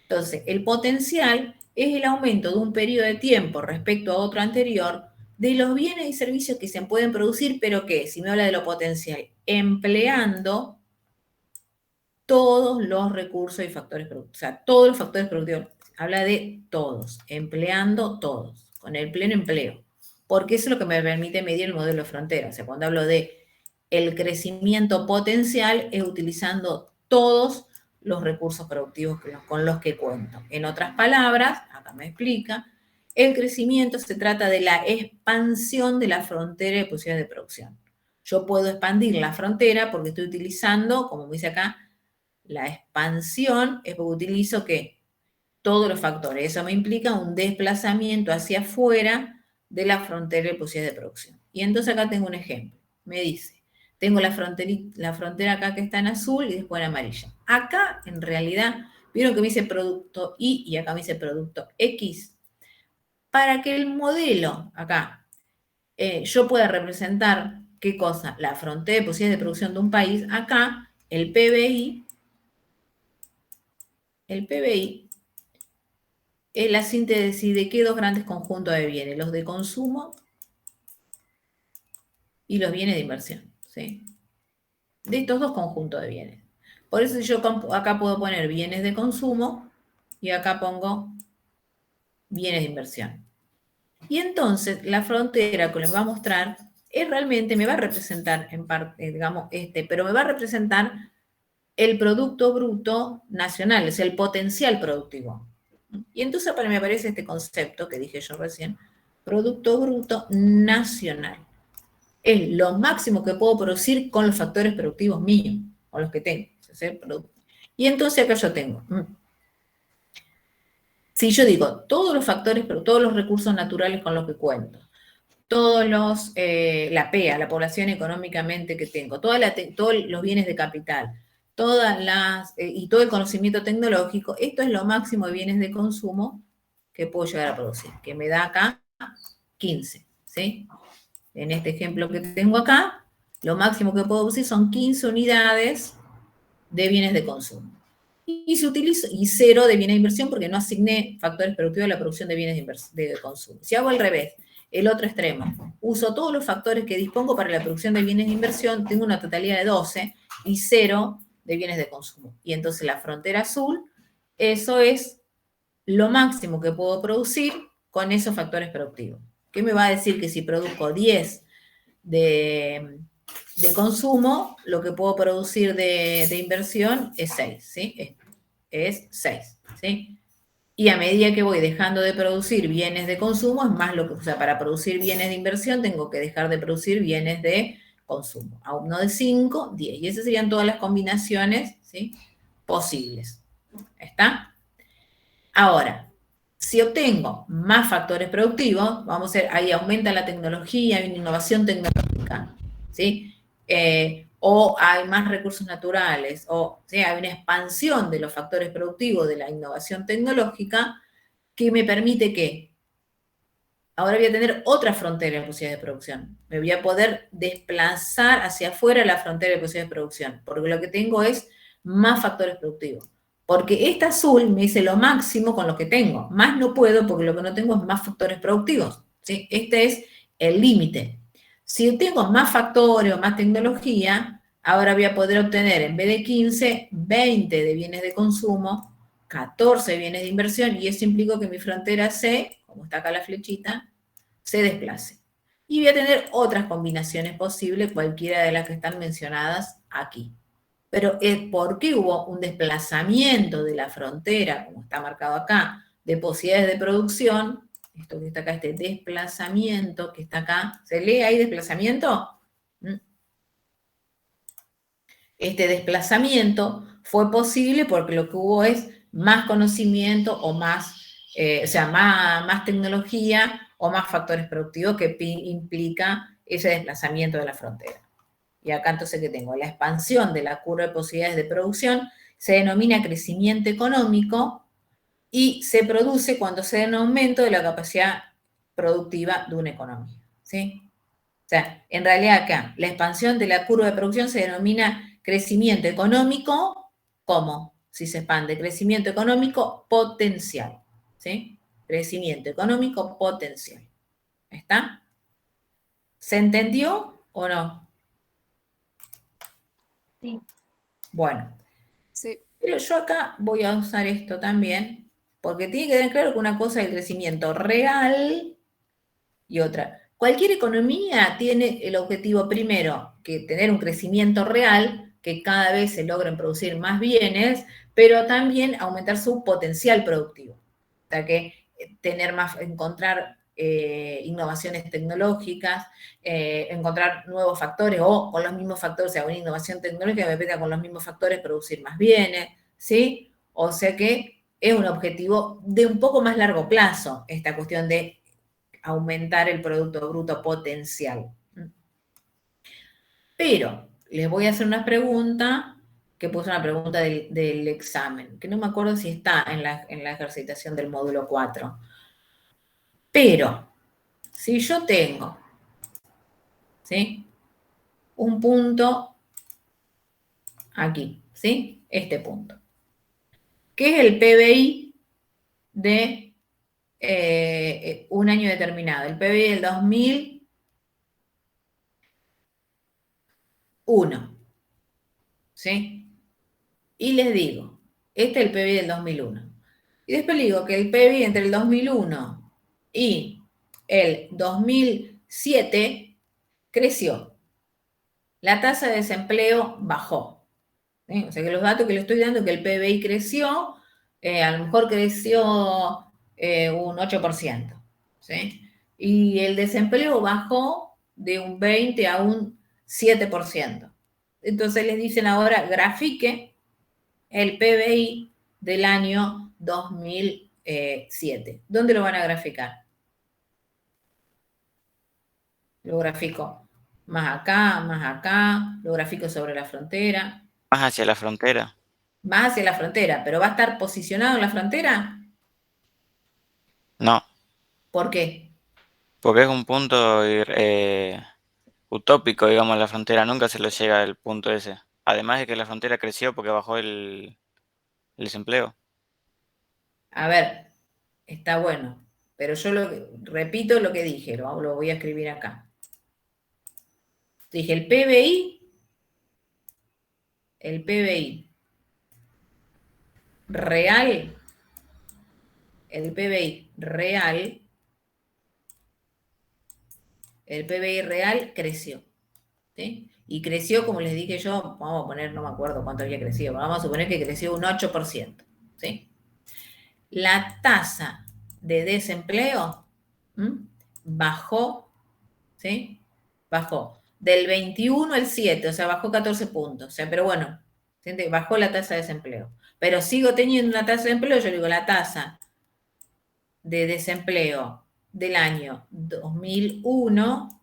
Entonces, el potencial es el aumento de un periodo de tiempo respecto a otro anterior de los bienes y servicios que se pueden producir, pero que, si me habla de lo potencial, empleando todos los recursos y factores productivos, o sea, todos los factores productivos, habla de todos, empleando todos, con el pleno empleo, porque eso es lo que me permite medir el modelo de frontera. O sea, cuando hablo de el crecimiento potencial es utilizando todos los recursos productivos con los que cuento. En otras palabras, acá me explica, el crecimiento se trata de la expansión de la frontera de posibilidades de producción. Yo puedo expandir la frontera porque estoy utilizando, como me dice acá, la expansión es porque utilizo ¿qué? Todos los factores. Eso me implica un desplazamiento hacia afuera de la frontera de posibilidades de producción. Y entonces acá tengo un ejemplo. Me dice, tengo la frontera acá que está en azul y después en amarilla. Acá, en realidad, vieron que me dice producto Y y acá me dice producto X. Para que el modelo, acá, yo pueda representar, ¿qué cosa? La frontera de posibilidades de producción de un país. Acá, el PBI es la síntesis de qué dos grandes conjuntos de bienes, los de consumo y los bienes de inversión, ¿sí? De estos dos conjuntos de bienes. Por eso yo acá puedo poner bienes de consumo y acá pongo bienes de inversión. Y entonces la frontera que les va a mostrar es realmente, me va a representar en parte, digamos, pero me va a representar el Producto Bruto Nacional, es el potencial productivo. Y entonces para mí me aparece este concepto que dije yo recién, Producto Bruto Nacional. Es lo máximo que puedo producir con los factores productivos míos, con los que tengo. Y entonces acá yo tengo, si yo digo todos los factores, pero todos los recursos naturales con los que cuento, todos los, la PEA, la población económicamente que tengo, todos los bienes de capital, y todo el conocimiento tecnológico, esto es lo máximo de bienes de consumo que puedo llegar a producir, que me da acá 15, ¿sí? En este ejemplo que tengo acá, lo máximo que puedo producir son 15 unidades de bienes de consumo. Y se utiliza, y 0 de bienes de inversión porque no asigné factores productivos a la producción de bienes de consumo. Si hago al revés, el otro extremo, uso todos los factores que dispongo para la producción de bienes de inversión, tengo una totalidad de 12 y 0 de bienes de consumo. Y entonces la frontera azul, eso es lo máximo que puedo producir con esos factores productivos. ¿Qué me va a decir? Que si produzco 10 de consumo, lo que puedo producir de inversión es 6, ¿sí? Es 6, ¿sí? Y a medida que voy dejando de producir bienes de consumo, es más lo que, o sea, para producir bienes de inversión tengo que dejar de producir bienes de consumo. A uno de 5, 10. Y esas serían todas las combinaciones, ¿sí? Posibles. ¿Está? Ahora, si obtengo más factores productivos, vamos a ver, ahí aumenta la tecnología, hay una innovación tecnológica, ¿sí? O hay más recursos naturales, o ¿sí? Hay una expansión de los factores productivos de la innovación tecnológica que me permite que ahora voy a tener otra frontera de posibilidades de producción. Me voy a poder desplazar hacia afuera la frontera de posibilidades de producción, porque lo que tengo es más factores productivos. Porque esta azul me dice lo máximo con lo que tengo. Más no puedo porque lo que no tengo es más factores productivos, ¿sí? Este es el límite. Si tengo más factores o más tecnología, ahora voy a poder obtener en vez de 15, 20 de bienes de consumo, 14 de bienes de inversión, y eso implica que mi frontera C, como está acá la flechita, se desplace. Y voy a tener otras combinaciones posibles, cualquiera de las que están mencionadas aquí. Pero ¿por qué hubo un desplazamiento de la frontera, como está marcado acá, de posibilidades de producción? Esto que está acá, este desplazamiento que está acá, ¿se lee ahí desplazamiento? Este desplazamiento fue posible porque lo que hubo es más conocimiento o más, o sea, más tecnología o más factores productivos que implica ese desplazamiento de la frontera. Y acá entonces, ¿qué tengo? La expansión de la curva de posibilidades de producción se denomina crecimiento económico y se produce cuando se da un aumento de la capacidad productiva de una economía, ¿sí? O sea, en realidad acá, la expansión de la curva de producción se denomina crecimiento económico, ¿cómo? Si se expande, crecimiento económico potencial, ¿sí? Crecimiento económico potencial. ¿Está? ¿Se entendió o no? Sí. Bueno. Sí. Pero yo acá voy a usar esto también, porque tiene que tener claro que una cosa es el crecimiento real y otra. Cualquier economía tiene el objetivo primero que tener un crecimiento real, que cada vez se logren producir más bienes, pero también aumentar su potencial productivo. O sea que tener más, encontrar innovaciones tecnológicas, encontrar nuevos factores o con los mismos factores, o sea, una innovación tecnológica me permita con los mismos factores producir más bienes, ¿sí? O sea que es un objetivo de un poco más largo plazo, esta cuestión de aumentar el Producto Bruto potencial. Pero les voy a hacer una pregunta, que puse una pregunta del examen, que no me acuerdo si está en la ejercitación del módulo 4. Pero, si yo tengo, ¿sí?, un punto aquí, ¿sí?, este punto, que es el PBI de un año determinado, el PBI del 2001, ¿sí? Y les digo, este es el PBI del 2001. Y después les digo que el PBI entre el 2001 y el 2007 creció. La tasa de desempleo bajó. ¿Sí? O sea que los datos que le estoy dando es que el PBI creció, a lo mejor creció un 8%. ¿Sí? Y el desempleo bajó de un 20 a un 7%. Entonces les dicen ahora, grafique el PBI del año 2007. ¿Dónde lo van a graficar? Lo grafico más acá, lo grafico sobre la frontera. Más hacia la frontera. Más hacia la frontera, pero ¿va a estar posicionado en la frontera? No, ¿Por qué? porque es un punto utópico, digamos, la frontera. Nunca se lo llega al punto ese. Además de que la frontera creció porque bajó el desempleo. A ver, está bueno, pero yo repito lo que dije, lo voy a escribir acá. Dije el PBI real, el PBI real, el PBI real creció. ¿Sí? Y creció, como les dije yo, vamos a poner, no me acuerdo cuánto había crecido, vamos a suponer que creció un 8%. ¿Sí? La tasa de desempleo bajó, ¿sí? Bajó del 21 al 7, o sea, bajó 14 puntos. O sea, pero bueno, bajó la tasa de desempleo. Pero sigo teniendo una tasa de empleo, yo digo, la tasa de desempleo del año 2001,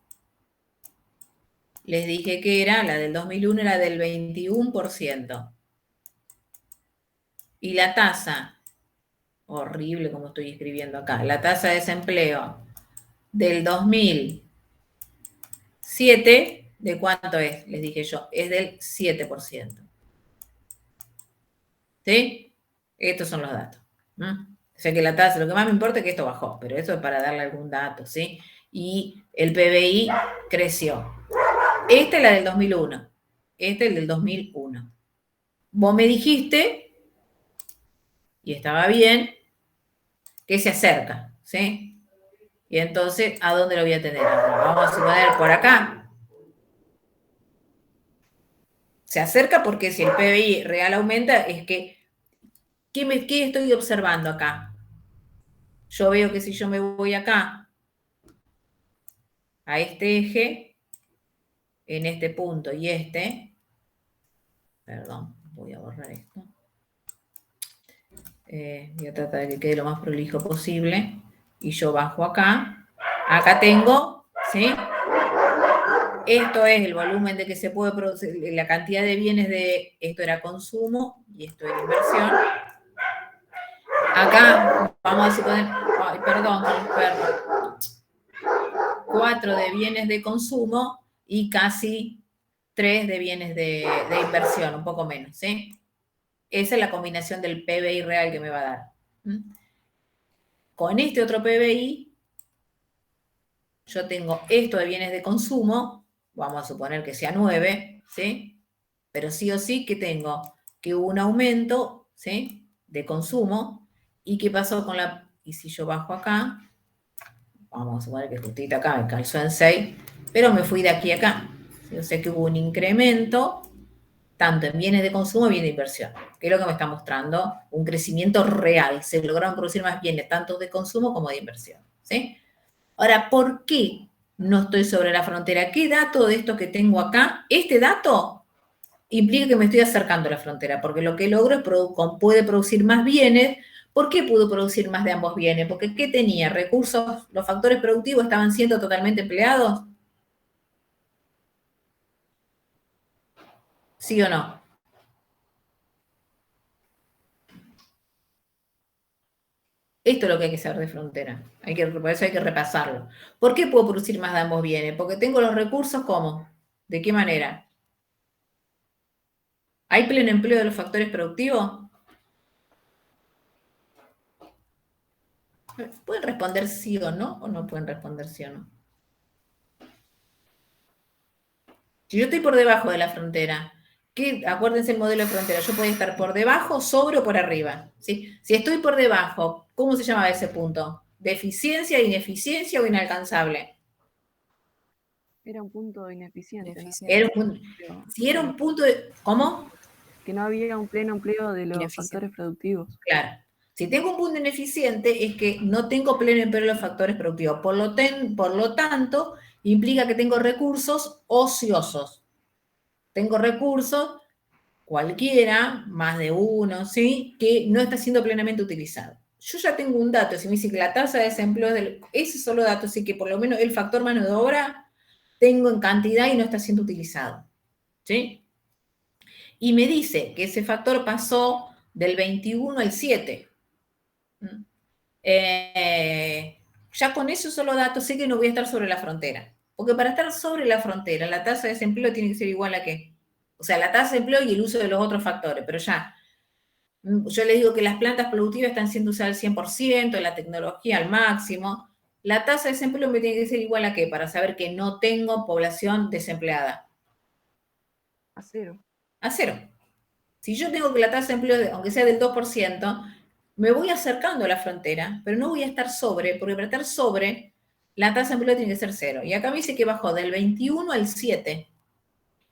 les dije que era, la del 2001 era del 21%. Y la tasa, horrible como estoy escribiendo acá, la tasa de desempleo del 2007, ¿de cuánto es? Les dije yo, es del 7%. ¿Sí? Estos son los datos. O sea que la tasa, lo que más me importa es que esto bajó, pero eso es para darle algún dato, ¿sí? Y el PBI creció. Esta es la del 2001. Este es el del 2001. Vos me dijiste, y estaba bien, que se acerca, ¿sí? Y entonces, ¿a dónde lo voy a tener? Vamos a suponer por acá. Se acerca porque si el PBI real aumenta, es que, ¿qué estoy observando acá? Yo veo que si yo me voy acá, a este eje, en este punto y perdón, voy a borrar esto. Voy a tratar de que quede lo más prolijo posible. Y yo bajo acá. Acá tengo, ¿sí? Esto es el volumen de que se puede producir, la cantidad de bienes de, esto era consumo y esto era inversión. Acá vamos a suponer, ay, perdón, 4 de bienes de consumo y casi 3 de bienes de inversión, un poco menos, ¿sí? Esa es la combinación del PBI real que me va a dar. Con este otro PBI, yo tengo esto de bienes de consumo, vamos a suponer que sea 9, ¿sí? Pero sí o sí que tengo que hubo un aumento, ¿sí?, de consumo. ¿Y qué pasó con la...? Y si yo bajo acá, vamos a suponer que justito acá me calzó en 6, pero me fui de aquí a acá. Yo sé que hubo un incremento tanto en bienes de consumo y bienes de inversión, que es lo que me está mostrando un crecimiento real. Se lograron producir más bienes tanto de consumo como de inversión. ¿Sí? Ahora, ¿por qué no estoy sobre la frontera? ¿Qué dato de esto que tengo acá? Este dato implica que me estoy acercando a la frontera, porque lo que logro es puede producir más bienes. ¿Por qué pudo producir más de ambos bienes? Porque ¿qué tenía? Recursos, los factores productivos estaban siendo totalmente empleados. ¿Sí o no? Esto es lo que hay que saber de frontera. Por eso hay que repasarlo. ¿Por qué puedo producir más de ambos bienes? Porque tengo los recursos, ¿cómo? ¿De qué manera? ¿Hay pleno empleo de los factores productivos? ¿Pueden responder sí o no pueden responder sí o no? Si yo estoy por debajo de la frontera, acuérdense el modelo de frontera, yo puedo estar por debajo, sobre o por arriba. ¿Sí? Si estoy por debajo, ¿cómo se llama ese punto? ¿Deficiencia, ineficiencia o inalcanzable? Era un punto ineficiente, ¿no? Era si era un punto de... ¿Cómo? Que no había un pleno empleo de los factores productivos. Claro. Si tengo un punto ineficiente es que no tengo pleno empleo de los factores productivos. Por lo tanto, implica que tengo recursos ociosos. Tengo recursos, cualquiera, más de uno, ¿sí? Que no está siendo plenamente utilizado. Yo ya tengo un dato, si me dice que la tasa de desempleo es ese solo dato, sí que por lo menos el factor mano de obra tengo en cantidad y no está siendo utilizado. ¿Sí? Y me dice que ese factor pasó del 21 al 7. Ya con esos solo datos sé que no voy a estar sobre la frontera. Porque para estar sobre la frontera, la tasa de desempleo tiene que ser igual a qué. O sea, la tasa de empleo y el uso de los otros factores. Pero ya, yo les digo que las plantas productivas están siendo usadas al 100%, la tecnología al máximo. La tasa de desempleo me tiene que ser igual a qué, para saber que no tengo población desempleada. A cero. A cero. Si yo tengo que la tasa de empleo, aunque sea del 2%, me voy acercando a la frontera, pero no voy a estar sobre, porque para estar sobre, la tasa de empleo tiene que ser cero. Y acá me dice que bajó del 21 al 7.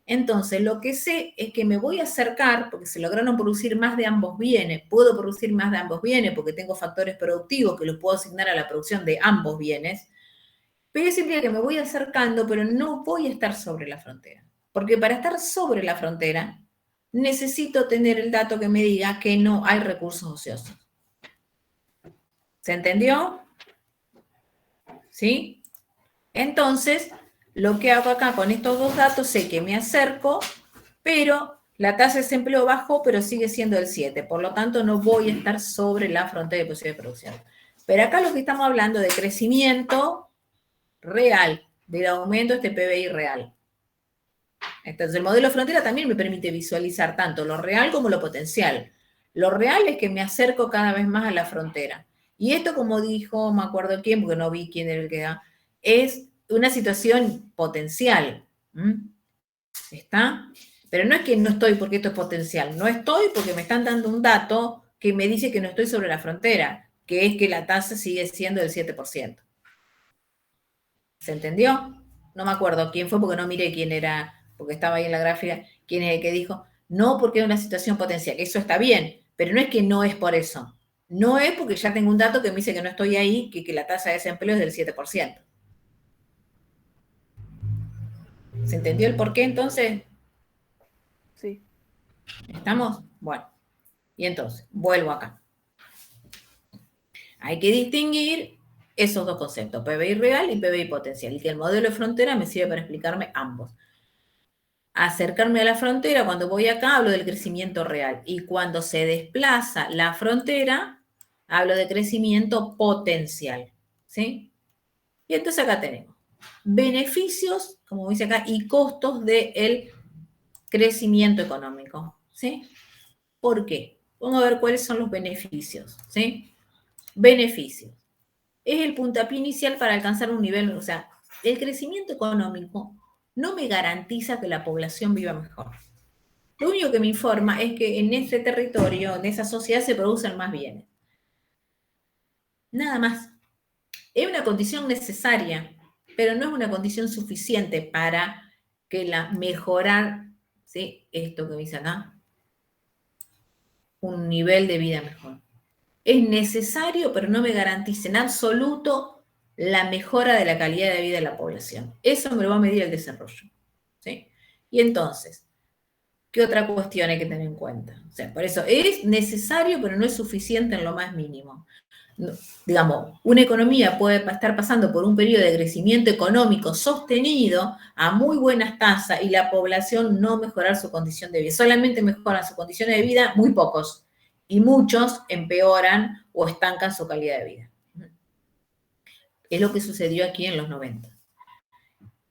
Entonces, lo que sé es que me voy a acercar, porque se lograron producir más de ambos bienes, puedo producir más de ambos bienes, porque tengo factores productivos que los puedo asignar a la producción de ambos bienes, pero eso implica que me voy acercando, pero no voy a estar sobre la frontera. Porque para estar sobre la frontera, necesito tener el dato que me diga que no hay recursos ociosos. ¿Se entendió? ¿Sí? Entonces, lo que hago acá con estos dos datos, sé que me acerco, pero la tasa de desempleo bajó, pero sigue siendo el 7. Por lo tanto, no voy a estar sobre la frontera de posibilidad de producción. Pero acá lo que estamos hablando de crecimiento real, del aumento de este PBI real. Entonces, el modelo de frontera también me permite visualizar tanto lo real como lo potencial. Lo real es que me acerco cada vez más a la frontera. Y esto, como dijo, me acuerdo quién, porque no vi quién era el que da, es una situación potencial. ¿Está? Pero no es que no estoy porque esto es potencial. No estoy porque me están dando un dato que me dice que no estoy sobre la frontera, que es que la tasa sigue siendo del 7%. ¿Se entendió? No me acuerdo quién fue porque no miré quién era, porque estaba ahí en la gráfica, quién es el que dijo, no porque es una situación potencial, eso está bien, pero no es que no es por eso. No es porque ya tengo un dato que me dice que no estoy ahí, que la tasa de desempleo es del 7%. ¿Se entendió el por qué entonces? Sí. ¿Estamos? Bueno. Y entonces, vuelvo acá. Hay que distinguir esos dos conceptos, PBI real y PBI potencial, y que el modelo de frontera me sirve para explicarme ambos. Acercarme a la frontera, cuando voy acá, hablo del crecimiento real. Y cuando se desplaza la frontera, hablo de crecimiento potencial. ¿Sí? Y entonces acá tenemos beneficios, como dice acá, y costos del crecimiento económico. ¿Sí? ¿Por qué? Vamos a ver cuáles son los beneficios. ¿Sí? Beneficios. Es el puntapié inicial para alcanzar un nivel, o sea, el crecimiento económico no me garantiza que la población viva mejor. Lo único que me informa es que en ese territorio, en esa sociedad, se producen más bienes. Nada más. Es una condición necesaria, pero no es una condición suficiente para que mejorar, ¿sí? Esto que me dice acá, un nivel de vida mejor. Es necesario, pero no me garantiza en absoluto la mejora de la calidad de vida de la población. Eso me lo va a medir el desarrollo, ¿sí? Y entonces, ¿qué otra cuestión hay que tener en cuenta? O sea, por eso es necesario, pero no es suficiente en lo más mínimo. No, digamos, una economía puede estar pasando por un periodo de crecimiento económico sostenido a muy buenas tasas y la población no mejorar su condición de vida. Solamente mejoran su condición de vida muy pocos y muchos empeoran o estancan su calidad de vida. Es lo que sucedió aquí en los 90.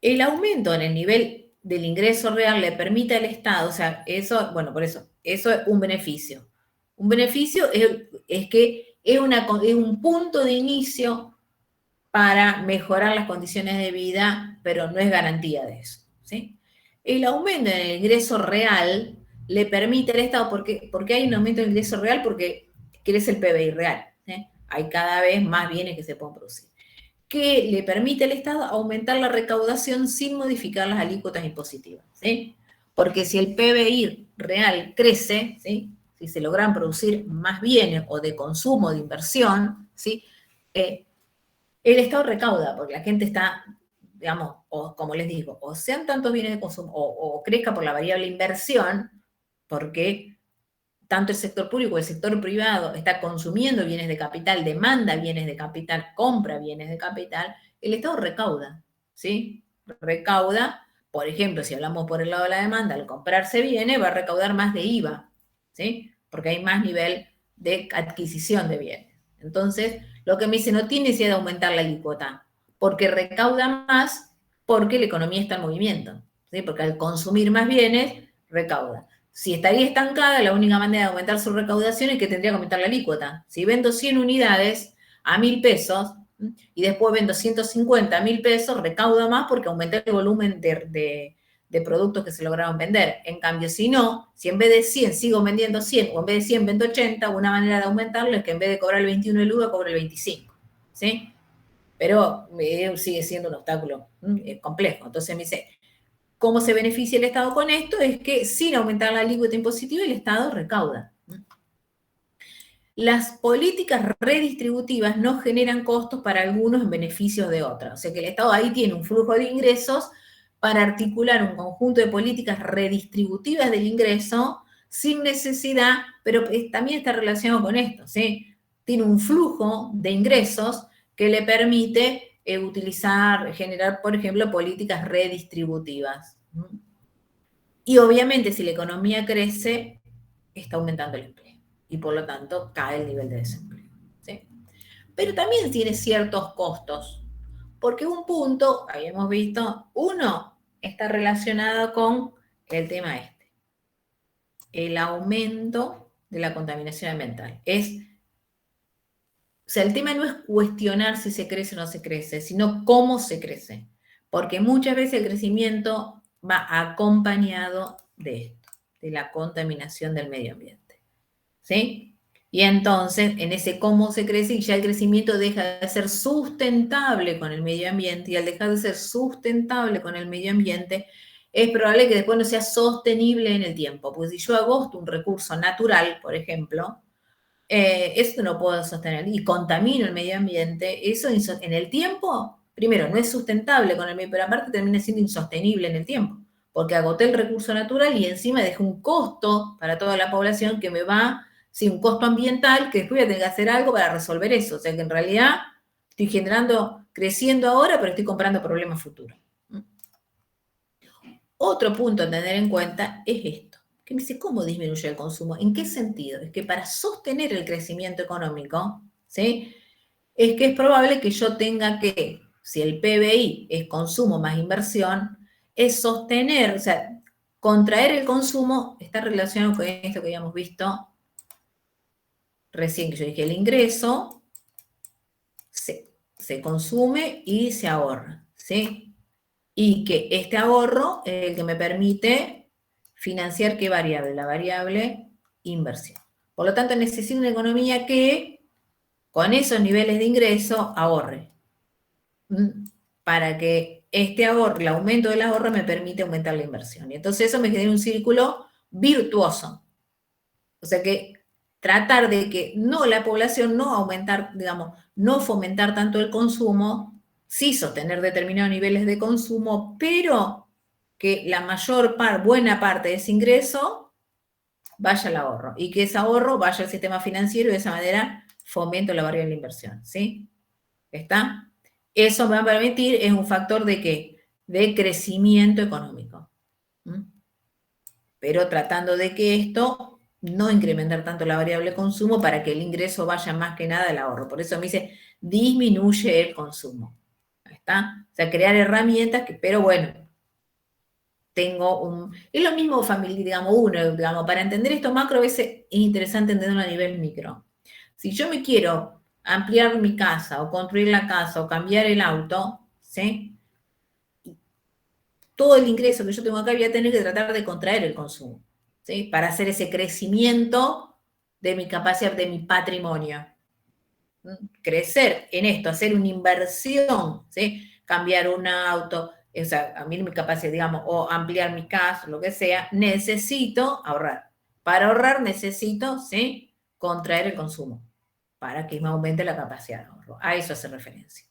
El aumento en el nivel del ingreso real le permite al Estado, o sea, eso, bueno, por eso, eso es un beneficio. Un beneficio es que es un punto de inicio para mejorar las condiciones de vida, pero no es garantía de eso, ¿sí? El aumento en el ingreso real le permite al Estado, ¿por qué hay un aumento en el ingreso real? Porque crece el PBI real, ¿sí? Hay cada vez más bienes que se pueden producir, que le permite al Estado aumentar la recaudación sin modificar las alícuotas impositivas, ¿sí? Porque si el PBI real crece, ¿sí? Si se logran producir más bienes o de consumo, de inversión, ¿sí? El Estado recauda, porque la gente está, digamos, o como les digo, o sean tantos bienes de consumo, o crezca por la variable inversión, porque tanto el sector público como el sector privado está consumiendo bienes de capital, demanda bienes de capital, compra bienes de capital, el Estado recauda, ¿sí? Recauda, por ejemplo, si hablamos por el lado de la demanda, al comprarse bienes va a recaudar más de IVA, ¿sí? Porque hay más nivel de adquisición de bienes. Entonces, lo que me dice, no tiene necesidad de aumentar la alícuota, porque recauda más porque la economía está en movimiento, ¿sí? Porque al consumir más bienes, recauda. Si estaría estancada, la única manera de aumentar su recaudación es que tendría que aumentar la alícuota. Si vendo 100 unidades a 1.000 pesos y después vendo 150 a 1.000 pesos, recauda más porque aumenté el volumen de productos que se lograron vender. En cambio, si no, si en vez de 100 sigo vendiendo 100 o en vez de 100 vendo 80, una manera de aumentarlo es que en vez de cobrar el 21 el IVA, cobre el 25. ¿Sí? Pero sigue siendo un obstáculo complejo. Entonces me dice, ¿cómo se beneficia el Estado con esto? Es que sin aumentar la alícuota impositiva, el Estado recauda. Las políticas redistributivas no generan costos para algunos en beneficio de otros. O sea que el Estado ahí tiene un flujo de ingresos para articular un conjunto de políticas redistributivas del ingreso sin necesidad, pero también está relacionado con esto, ¿sí? Tiene un flujo de ingresos que le permite generar, por ejemplo, políticas redistributivas. Y obviamente si la economía crece, está aumentando el empleo y por lo tanto cae el nivel de desempleo, ¿sí? Pero también tiene ciertos costos, porque un punto, habíamos visto, uno está relacionado con el tema el aumento de la contaminación ambiental. O sea, el tema no es cuestionar si se crece o no se crece, sino cómo se crece, porque muchas veces el crecimiento va acompañado de esto, de la contaminación del medio ambiente, ¿sí? Y entonces, en ese cómo se crece, y ya el crecimiento deja de ser sustentable con el medio ambiente, y al dejar de ser sustentable con el medio ambiente, es probable que después no sea sostenible en el tiempo, porque si yo agosto un recurso natural, por ejemplo, esto no puedo sostener y contamino el medio ambiente, eso en el tiempo, primero, no es sustentable con el medio, pero aparte termina siendo insostenible en el tiempo, porque agoté el recurso natural y encima dejé un costo para toda la población que me va, sí, un costo ambiental que después voy a tener que hacer algo para resolver eso, o sea que en realidad estoy creciendo ahora, pero estoy comprando problemas futuros. Otro punto a tener en cuenta es esto, que me dice, ¿cómo disminuye el consumo? ¿En qué sentido? Es que para sostener el crecimiento económico, ¿sí? Es que es probable que yo tenga que, si el PBI es consumo más inversión, es sostener, o sea, contraer el consumo está relacionado con esto que habíamos visto recién, que yo dije, el ingreso se consume y se ahorra, ¿sí? Y que este ahorro es el que me permite financiar qué variable, la variable inversión. Por lo tanto, necesito una economía que con esos niveles de ingreso ahorre, para que este ahorro, el aumento del ahorro me permite aumentar la inversión. Y entonces eso me genera un círculo virtuoso. O sea que tratar de que no la población no aumentar, digamos, no fomentar tanto el consumo, sí sostener determinados niveles de consumo, pero que la buena parte de ese ingreso vaya al ahorro y que ese ahorro vaya al sistema financiero y de esa manera fomento la variable de la inversión, ¿sí? ¿Está? Eso me va a permitir, es un factor de ¿qué? De crecimiento económico. Pero tratando de que esto no incrementar tanto la variable de consumo para que el ingreso vaya más que nada al ahorro. Por eso me dice, disminuye el consumo. Ahí está. O sea, crear herramientas que, pero bueno, es lo mismo digamos, para entender esto macro a veces es interesante entenderlo a nivel micro. Si yo me quiero ampliar mi casa o construir la casa o cambiar el auto, ¿sí? Todo el ingreso que yo tengo acá voy a tener que tratar de contraer el consumo, ¿sí? Para hacer ese crecimiento de mi capacidad, de mi patrimonio. Crecer en esto, hacer una inversión, ¿sí? Cambiar un auto, o sea, a mí mi capacidad, digamos, o ampliar mi casa, lo que sea, necesito ahorrar. Para ahorrar necesito, ¿sí? Contraer el consumo, para que me aumente la capacidad de ahorro. A eso hace referencia.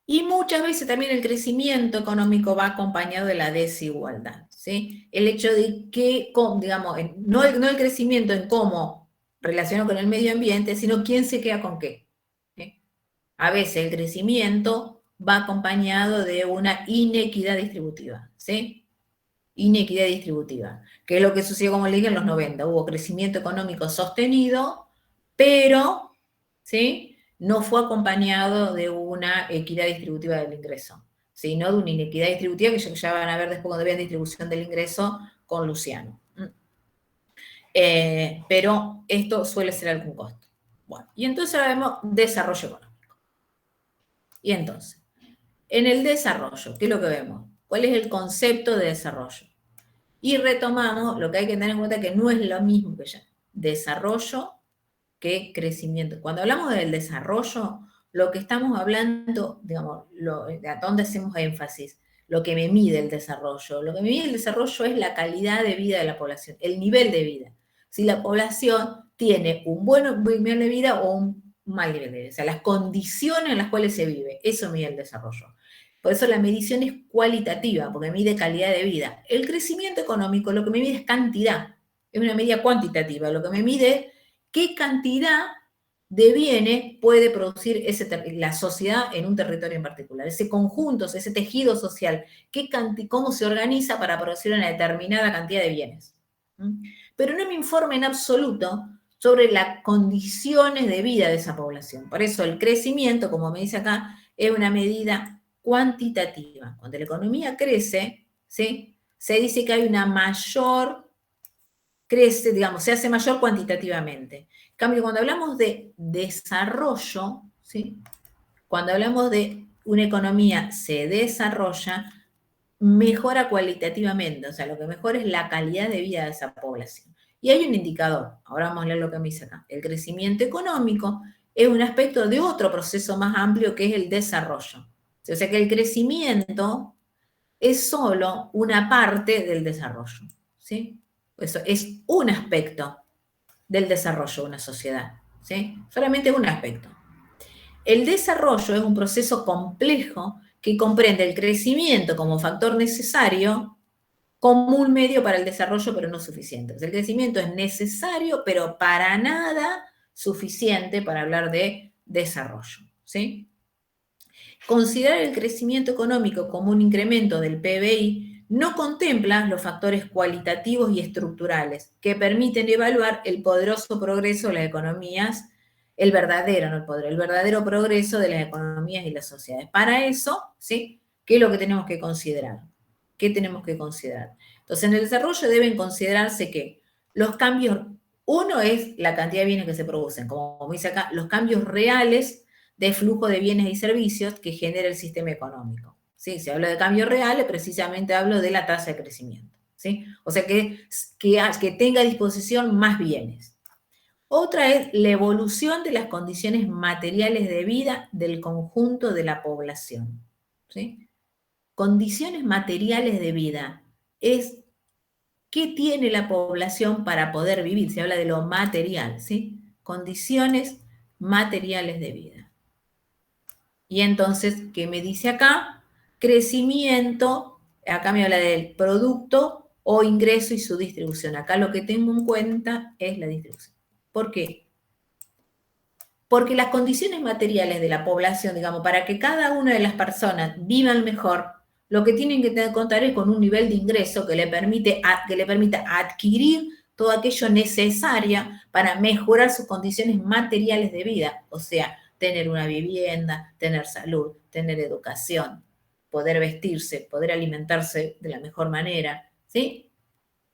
Y muchas veces también el crecimiento económico va acompañado de la desigualdad, ¿sí? El hecho de que, digamos, no el crecimiento en cómo relaciono con el medio ambiente, sino quién se queda con qué. ¿Sí? A veces el crecimiento va acompañado de una inequidad distributiva, ¿sí? Inequidad distributiva, que es lo que sucedió, como le dije, en los 90. Hubo crecimiento económico sostenido, pero, ¿sí? No fue acompañado de una equidad distributiva del ingreso, sino de una inequidad distributiva que ya van a ver después cuando vean distribución del ingreso con Luciano. Pero esto suele ser algún costo. Bueno, y entonces ahora vemos desarrollo económico. Y entonces, en el desarrollo, ¿qué es lo que vemos? ¿Cuál es el concepto de desarrollo? Y retomamos lo que hay que tener en cuenta que no es lo mismo que ya desarrollo que crecimiento. Cuando hablamos del desarrollo, lo que estamos hablando, digamos, a dónde hacemos énfasis, lo que me mide el desarrollo. Lo que me mide el desarrollo es la calidad de vida de la población, el nivel de vida. Si la población tiene un buen nivel de vida o un mal nivel de vida, o sea, las condiciones en las cuales se vive, eso mide el desarrollo. Por eso la medición es cualitativa, porque mide calidad de vida. El crecimiento económico lo que me mide es cantidad, es una medida cuantitativa, lo que me mide qué cantidad de bienes puede producir la sociedad en un territorio en particular, ese conjunto, ese tejido social, cómo se organiza para producir una determinada cantidad de bienes. Pero no me informa en absoluto sobre las condiciones de vida de esa población. Por eso el crecimiento, como me dice acá, es una medida cuantitativa. Cuando la economía crece, ¿sí? Se dice que hay una mayor crece, digamos, se hace mayor cuantitativamente. En cambio, cuando hablamos de desarrollo, ¿sí? Cuando hablamos de una economía se desarrolla, mejora cualitativamente, o sea, lo que mejora es la calidad de vida de esa población. Y hay un indicador, ahora vamos a leer lo que me dice acá. El crecimiento económico es un aspecto de otro proceso más amplio que es el desarrollo. O sea que el crecimiento es solo una parte del desarrollo, ¿sí? Eso es un aspecto del desarrollo de una sociedad, ¿sí? Solamente un aspecto. El desarrollo es un proceso complejo que comprende el crecimiento como factor necesario como un medio para el desarrollo, pero no suficiente. El crecimiento es necesario, pero para nada suficiente para hablar de desarrollo, ¿sí? Considerar el crecimiento económico como un incremento del PBI no contempla los factores cualitativos y estructurales que permiten evaluar el poderoso progreso de las economías, el verdadero progreso de las economías y las sociedades. Para eso, ¿sí? ¿Qué es lo que tenemos que considerar? ¿Qué tenemos que considerar? Entonces, en el desarrollo deben considerarse que los cambios, uno es la cantidad de bienes que se producen, como dice acá, los cambios reales de flujo de bienes y servicios que genera el sistema económico. ¿Sí? Si hablo de cambios reales, precisamente hablo de la tasa de crecimiento. ¿Sí? O sea, que tenga a disposición más bienes. Otra es la evolución de las condiciones materiales de vida del conjunto de la población. ¿Sí? Condiciones materiales de vida es qué tiene la población para poder vivir. Se habla de lo material, ¿sí? Condiciones materiales de vida. Y entonces, ¿qué me dice acá? Crecimiento, acá me habla del producto o ingreso y su distribución. Acá lo que tengo en cuenta es la distribución. ¿Por qué? Porque las condiciones materiales de la población, digamos, para que cada una de las personas vivan mejor, lo que tienen que contar es con un nivel de ingreso que le permita adquirir todo aquello necesario para mejorar sus condiciones materiales de vida, o sea, tener una vivienda, tener salud, tener educación, poder vestirse, poder alimentarse de la mejor manera, ¿sí?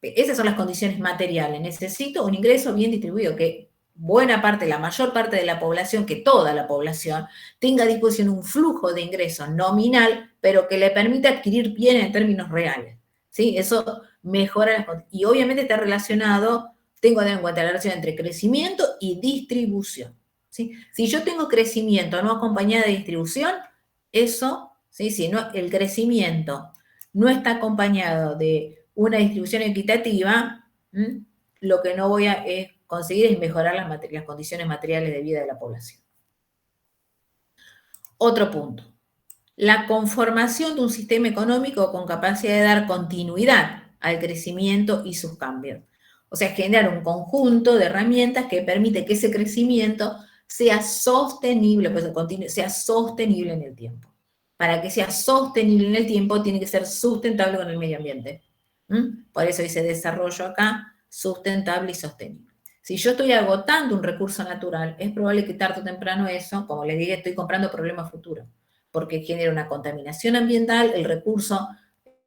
Esas son las condiciones materiales. Necesito un ingreso bien distribuido, que buena parte, la mayor parte de la población, que toda la población, tenga a disposición un flujo de ingreso nominal, pero que le permita adquirir bien en términos reales. ¿Sí? Eso mejora las condiciones. Y obviamente está relacionado, tengo que tener en cuenta la relación entre crecimiento y distribución. ¿Sí? Si yo tengo crecimiento no acompañado de distribución, eso, ¿sí? Si no, el crecimiento no está acompañado de una distribución equitativa, lo que no voy a conseguir es mejorar las condiciones materiales de vida de la población. Otro punto, la conformación de un sistema económico con capacidad de dar continuidad al crecimiento y sus cambios. O sea, generar un conjunto de herramientas que permite que ese crecimiento sea sostenible, sea sostenible en el tiempo. Para que sea sostenible en el tiempo, tiene que ser sustentable con el medio ambiente. Por eso dice desarrollo acá, sustentable y sostenible. Si yo estoy agotando un recurso natural, es probable que tarde o temprano eso, como les dije, estoy comprando problemas futuros, porque genera una contaminación ambiental, el recurso,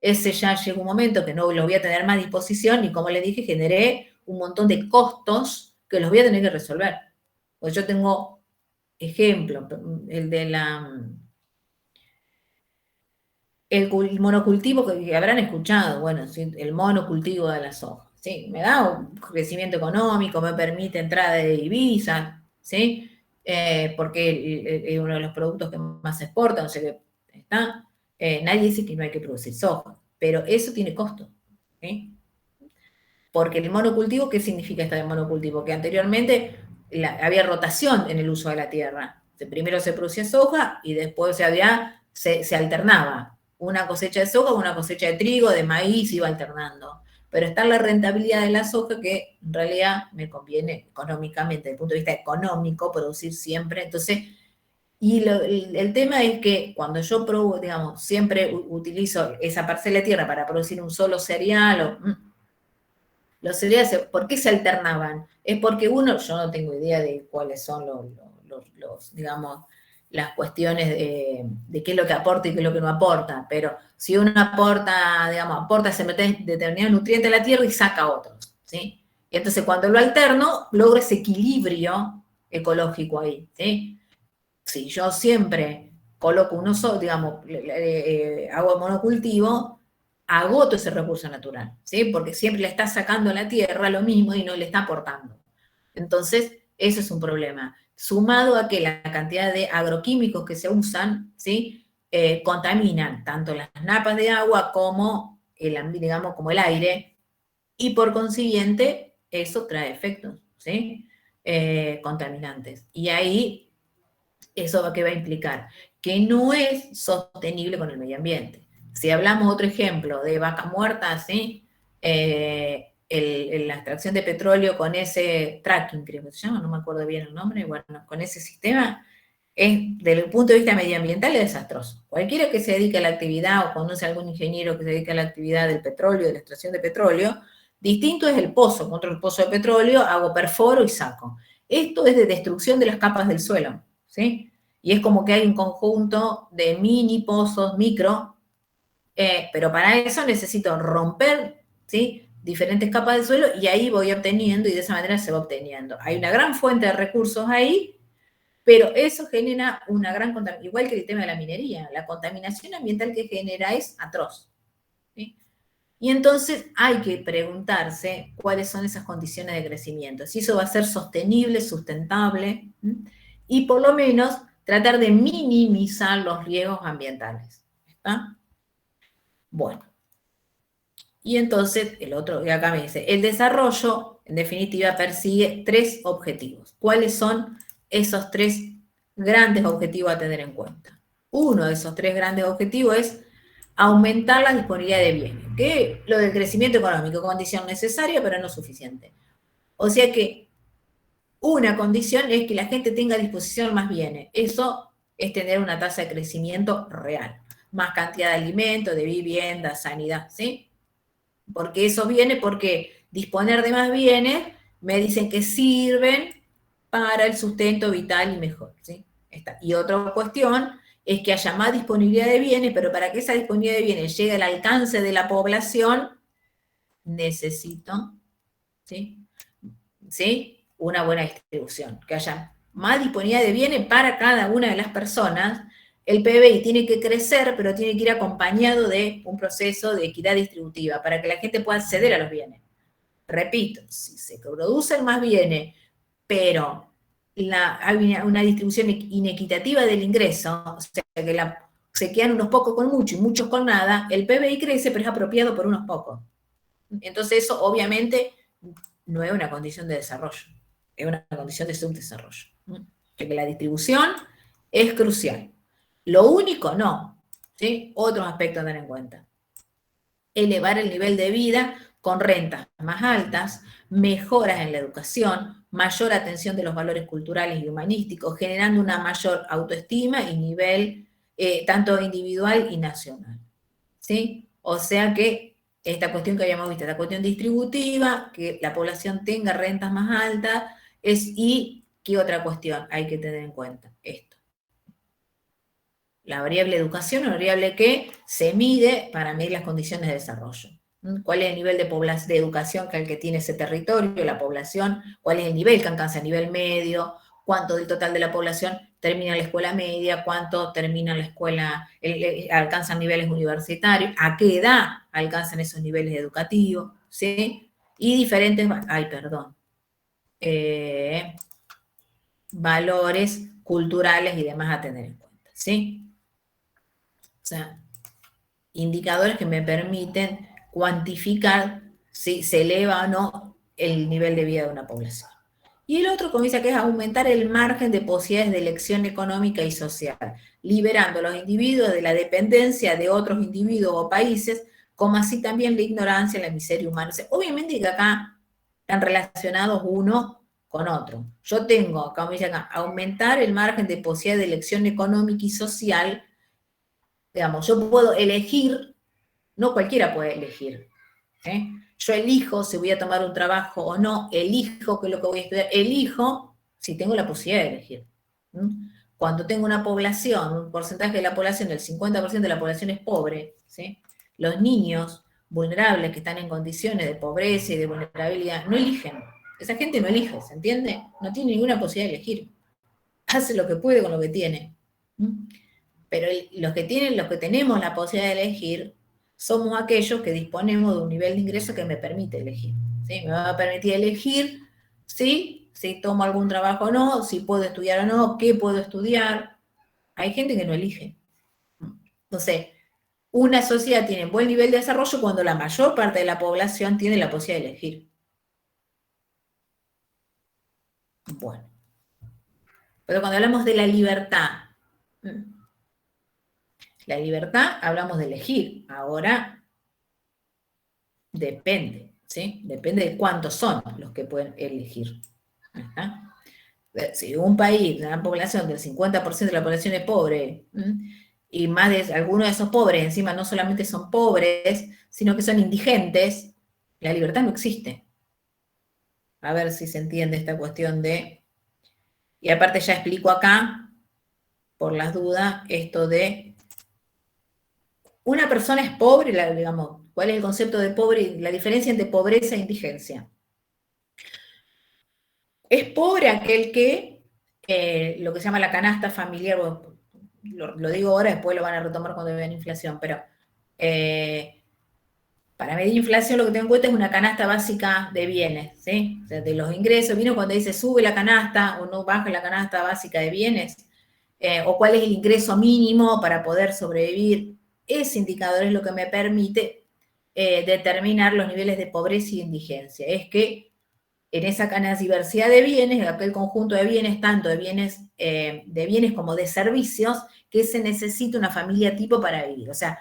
ese ya llega un momento que no lo voy a tener más a disposición y como les dije, generé un montón de costos que los voy a tener que resolver. Pues yo tengo ejemplo, el de el monocultivo que habrán escuchado, bueno, ¿sí? El monocultivo de la soja, ¿sí? Me da un crecimiento económico, me permite entrada de divisas, ¿sí? Porque es uno de los productos que más se exportan, o sea que está. Nadie dice que no hay que producir soja, pero eso tiene costo, ¿sí? Porque el monocultivo, ¿qué significa esto de monocultivo? Que anteriormente había rotación en el uso de la tierra. Primero se producía soja y después se alternaba. Una cosecha de soja, una cosecha de trigo, de maíz, iba alternando. Pero está la rentabilidad de la soja que en realidad me conviene económicamente, desde el punto de vista económico, producir siempre. Entonces, el tema es que cuando yo digamos, siempre utilizo esa parcela de tierra para producir un solo cereal los cereales, ¿por qué se alternaban? Es porque yo no tengo idea de cuáles son digamos, las cuestiones de qué es lo que aporta y qué es lo que no aporta, pero si uno aporta, digamos, aporta determinados nutrientes a la tierra y saca otros, ¿sí? Y entonces cuando lo alterno, logro ese equilibrio ecológico ahí, ¿sí? Si yo siempre coloco uno solo, digamos, hago monocultivo, agoto ese recurso natural, ¿sí? Porque siempre le está sacando a la tierra lo mismo y no le está aportando. Entonces, eso es un problema. Sumado a que la cantidad de agroquímicos que se usan, ¿sí? Contaminan tanto las napas de agua como digamos, como el aire, y por consiguiente, eso trae efectos, ¿sí? Contaminantes. Y ahí ¿eso qué va a implicar? Que no es sostenible con el medio ambiente. Si hablamos otro ejemplo de vaca muerta, ¿sí? La extracción de petróleo con ese tracking, creo que se llama, no me acuerdo bien el nombre, bueno, con ese sistema, desde el punto de vista medioambiental es desastroso. Cualquiera que se dedique a la actividad o conoce a algún ingeniero que se dedique a la actividad del petróleo, de la extracción de petróleo, distinto es el pozo. Encuentro el pozo de petróleo, hago perforo y saco. Esto es de destrucción de las capas del suelo, ¿sí? Y es como que hay un conjunto de mini pozos, micro, pero para eso necesito romper, ¿sí? Diferentes capas del suelo y ahí voy obteniendo y de esa manera se va obteniendo. Hay una gran fuente de recursos ahí, pero eso genera una gran contaminación, igual que el tema de la minería. La contaminación ambiental que genera es atroz, ¿sí? Y entonces hay que preguntarse cuáles son esas condiciones de crecimiento, si eso va a ser sostenible, sustentable, y por lo menos tratar de minimizar los riesgos ambientales. ¿Está? Bueno. Y entonces, el otro, y acá me dice, el desarrollo, en definitiva, persigue 3 objetivos. ¿Cuáles son esos 3 grandes objetivos a tener en cuenta? Uno de esos 3 grandes objetivos es aumentar la disponibilidad de bienes, que lo del crecimiento económico, condición necesaria, pero no suficiente. O sea que una condición es que la gente tenga a disposición más bienes. Eso es tener una tasa de crecimiento real. Más cantidad de alimentos, de vivienda, sanidad, ¿sí? Porque eso viene porque disponer de más bienes me dicen que sirven para el sustento vital y mejor, ¿sí? Y otra cuestión es que haya más disponibilidad de bienes, pero para que esa disponibilidad de bienes llegue al alcance de la población, necesito, ¿sí? ¿Sí? Una buena distribución, que haya más disponibilidad de bienes para cada una de las personas. El PBI tiene que crecer, pero tiene que ir acompañado de un proceso de equidad distributiva para que la gente pueda acceder a los bienes. Repito, si se producen más bienes, pero hay una distribución inequitativa del ingreso, o sea, que se quedan unos pocos con mucho y muchos con nada, el PBI crece, pero es apropiado por unos pocos. Entonces eso obviamente no es una condición de desarrollo, es una condición de subdesarrollo. Porque la distribución es crucial. Lo único no, ¿sí? Otros aspectos a tener en cuenta. Elevar el nivel de vida con rentas más altas, mejoras en la educación, mayor atención de los valores culturales y humanísticos, generando una mayor autoestima y nivel tanto individual y nacional. ¿Sí? O sea que esta cuestión que habíamos visto, esta cuestión distributiva, que la población tenga rentas más altas, y ¿qué otra cuestión hay que tener en cuenta? Esto. La variable educación, una variable que se mide para medir las condiciones de desarrollo. ¿Cuál es el nivel de educación que tiene ese territorio, la población? ¿Cuál es el nivel que alcanza? ¿El nivel medio? ¿Cuánto del total de la población termina la escuela media? ¿Cuánto termina la escuela, alcanzan niveles universitarios? ¿A qué edad alcanzan esos niveles educativos? ¿Sí? Y diferentes, valores culturales y demás a tener en cuenta. ¿Sí? O sea, indicadores que me permiten cuantificar si se eleva o no el nivel de vida de una población. Y el otro, como dice, que es aumentar el margen de posibilidades de elección económica y social, liberando a los individuos de la dependencia de otros individuos o países, como así también la ignorancia, la miseria humana. O sea, obviamente que acá están relacionados uno con otro. Yo tengo, como dice acá, aumentar el margen de posibilidades de elección económica y social. Digamos, yo puedo elegir, no cualquiera puede elegir. ¿Sí? Yo elijo si voy a tomar un trabajo o no, elijo qué es lo que voy a estudiar, elijo si tengo la posibilidad de elegir. Cuando tengo una población, un porcentaje de la población, el 50% de la población es pobre, ¿sí? Los niños vulnerables que están en condiciones de pobreza y de vulnerabilidad no eligen. Esa gente no elige, ¿se entiende? No tiene ninguna posibilidad de elegir. Hace lo que puede con lo que tiene. Pero los que tenemos la posibilidad de elegir, somos aquellos que disponemos de un nivel de ingreso que me permite elegir. ¿Sí? Me va a permitir elegir, ¿sí? Si tomo algún trabajo o no, si puedo estudiar o no, qué puedo estudiar. Hay gente que no elige. Entonces, una sociedad tiene buen nivel de desarrollo cuando la mayor parte de la población tiene la posibilidad de elegir. Bueno. Pero cuando hablamos de la libertad, hablamos de elegir. Ahora, depende, ¿sí? Depende de cuántos son los que pueden elegir. ¿Está? Si un país, una población del 50% de la población es pobre, y más de algunos de esos pobres encima no solamente son pobres, sino que son indigentes, la libertad no existe. A ver si se entiende esta cuestión de... Y aparte ya explico acá, por las dudas, esto de... Una persona es pobre, digamos, ¿cuál es el concepto de pobre? La diferencia entre pobreza e indigencia. Es pobre aquel que, lo que se llama la canasta familiar, lo digo ahora, después lo van a retomar cuando vean inflación, pero Para medir inflación lo que tengo en cuenta es una canasta básica de bienes, ¿sí? O sea, de los ingresos. ¿Vino cuando dice sube la canasta o no baja la canasta básica de bienes? O cuál es el ingreso mínimo para poder sobrevivir. Ese indicador es lo que me permite determinar los niveles de pobreza y indigencia. Es que en esa diversidad de bienes, aquel conjunto de bienes, tanto de bienes como de servicios, que se necesita una familia tipo para vivir. O sea,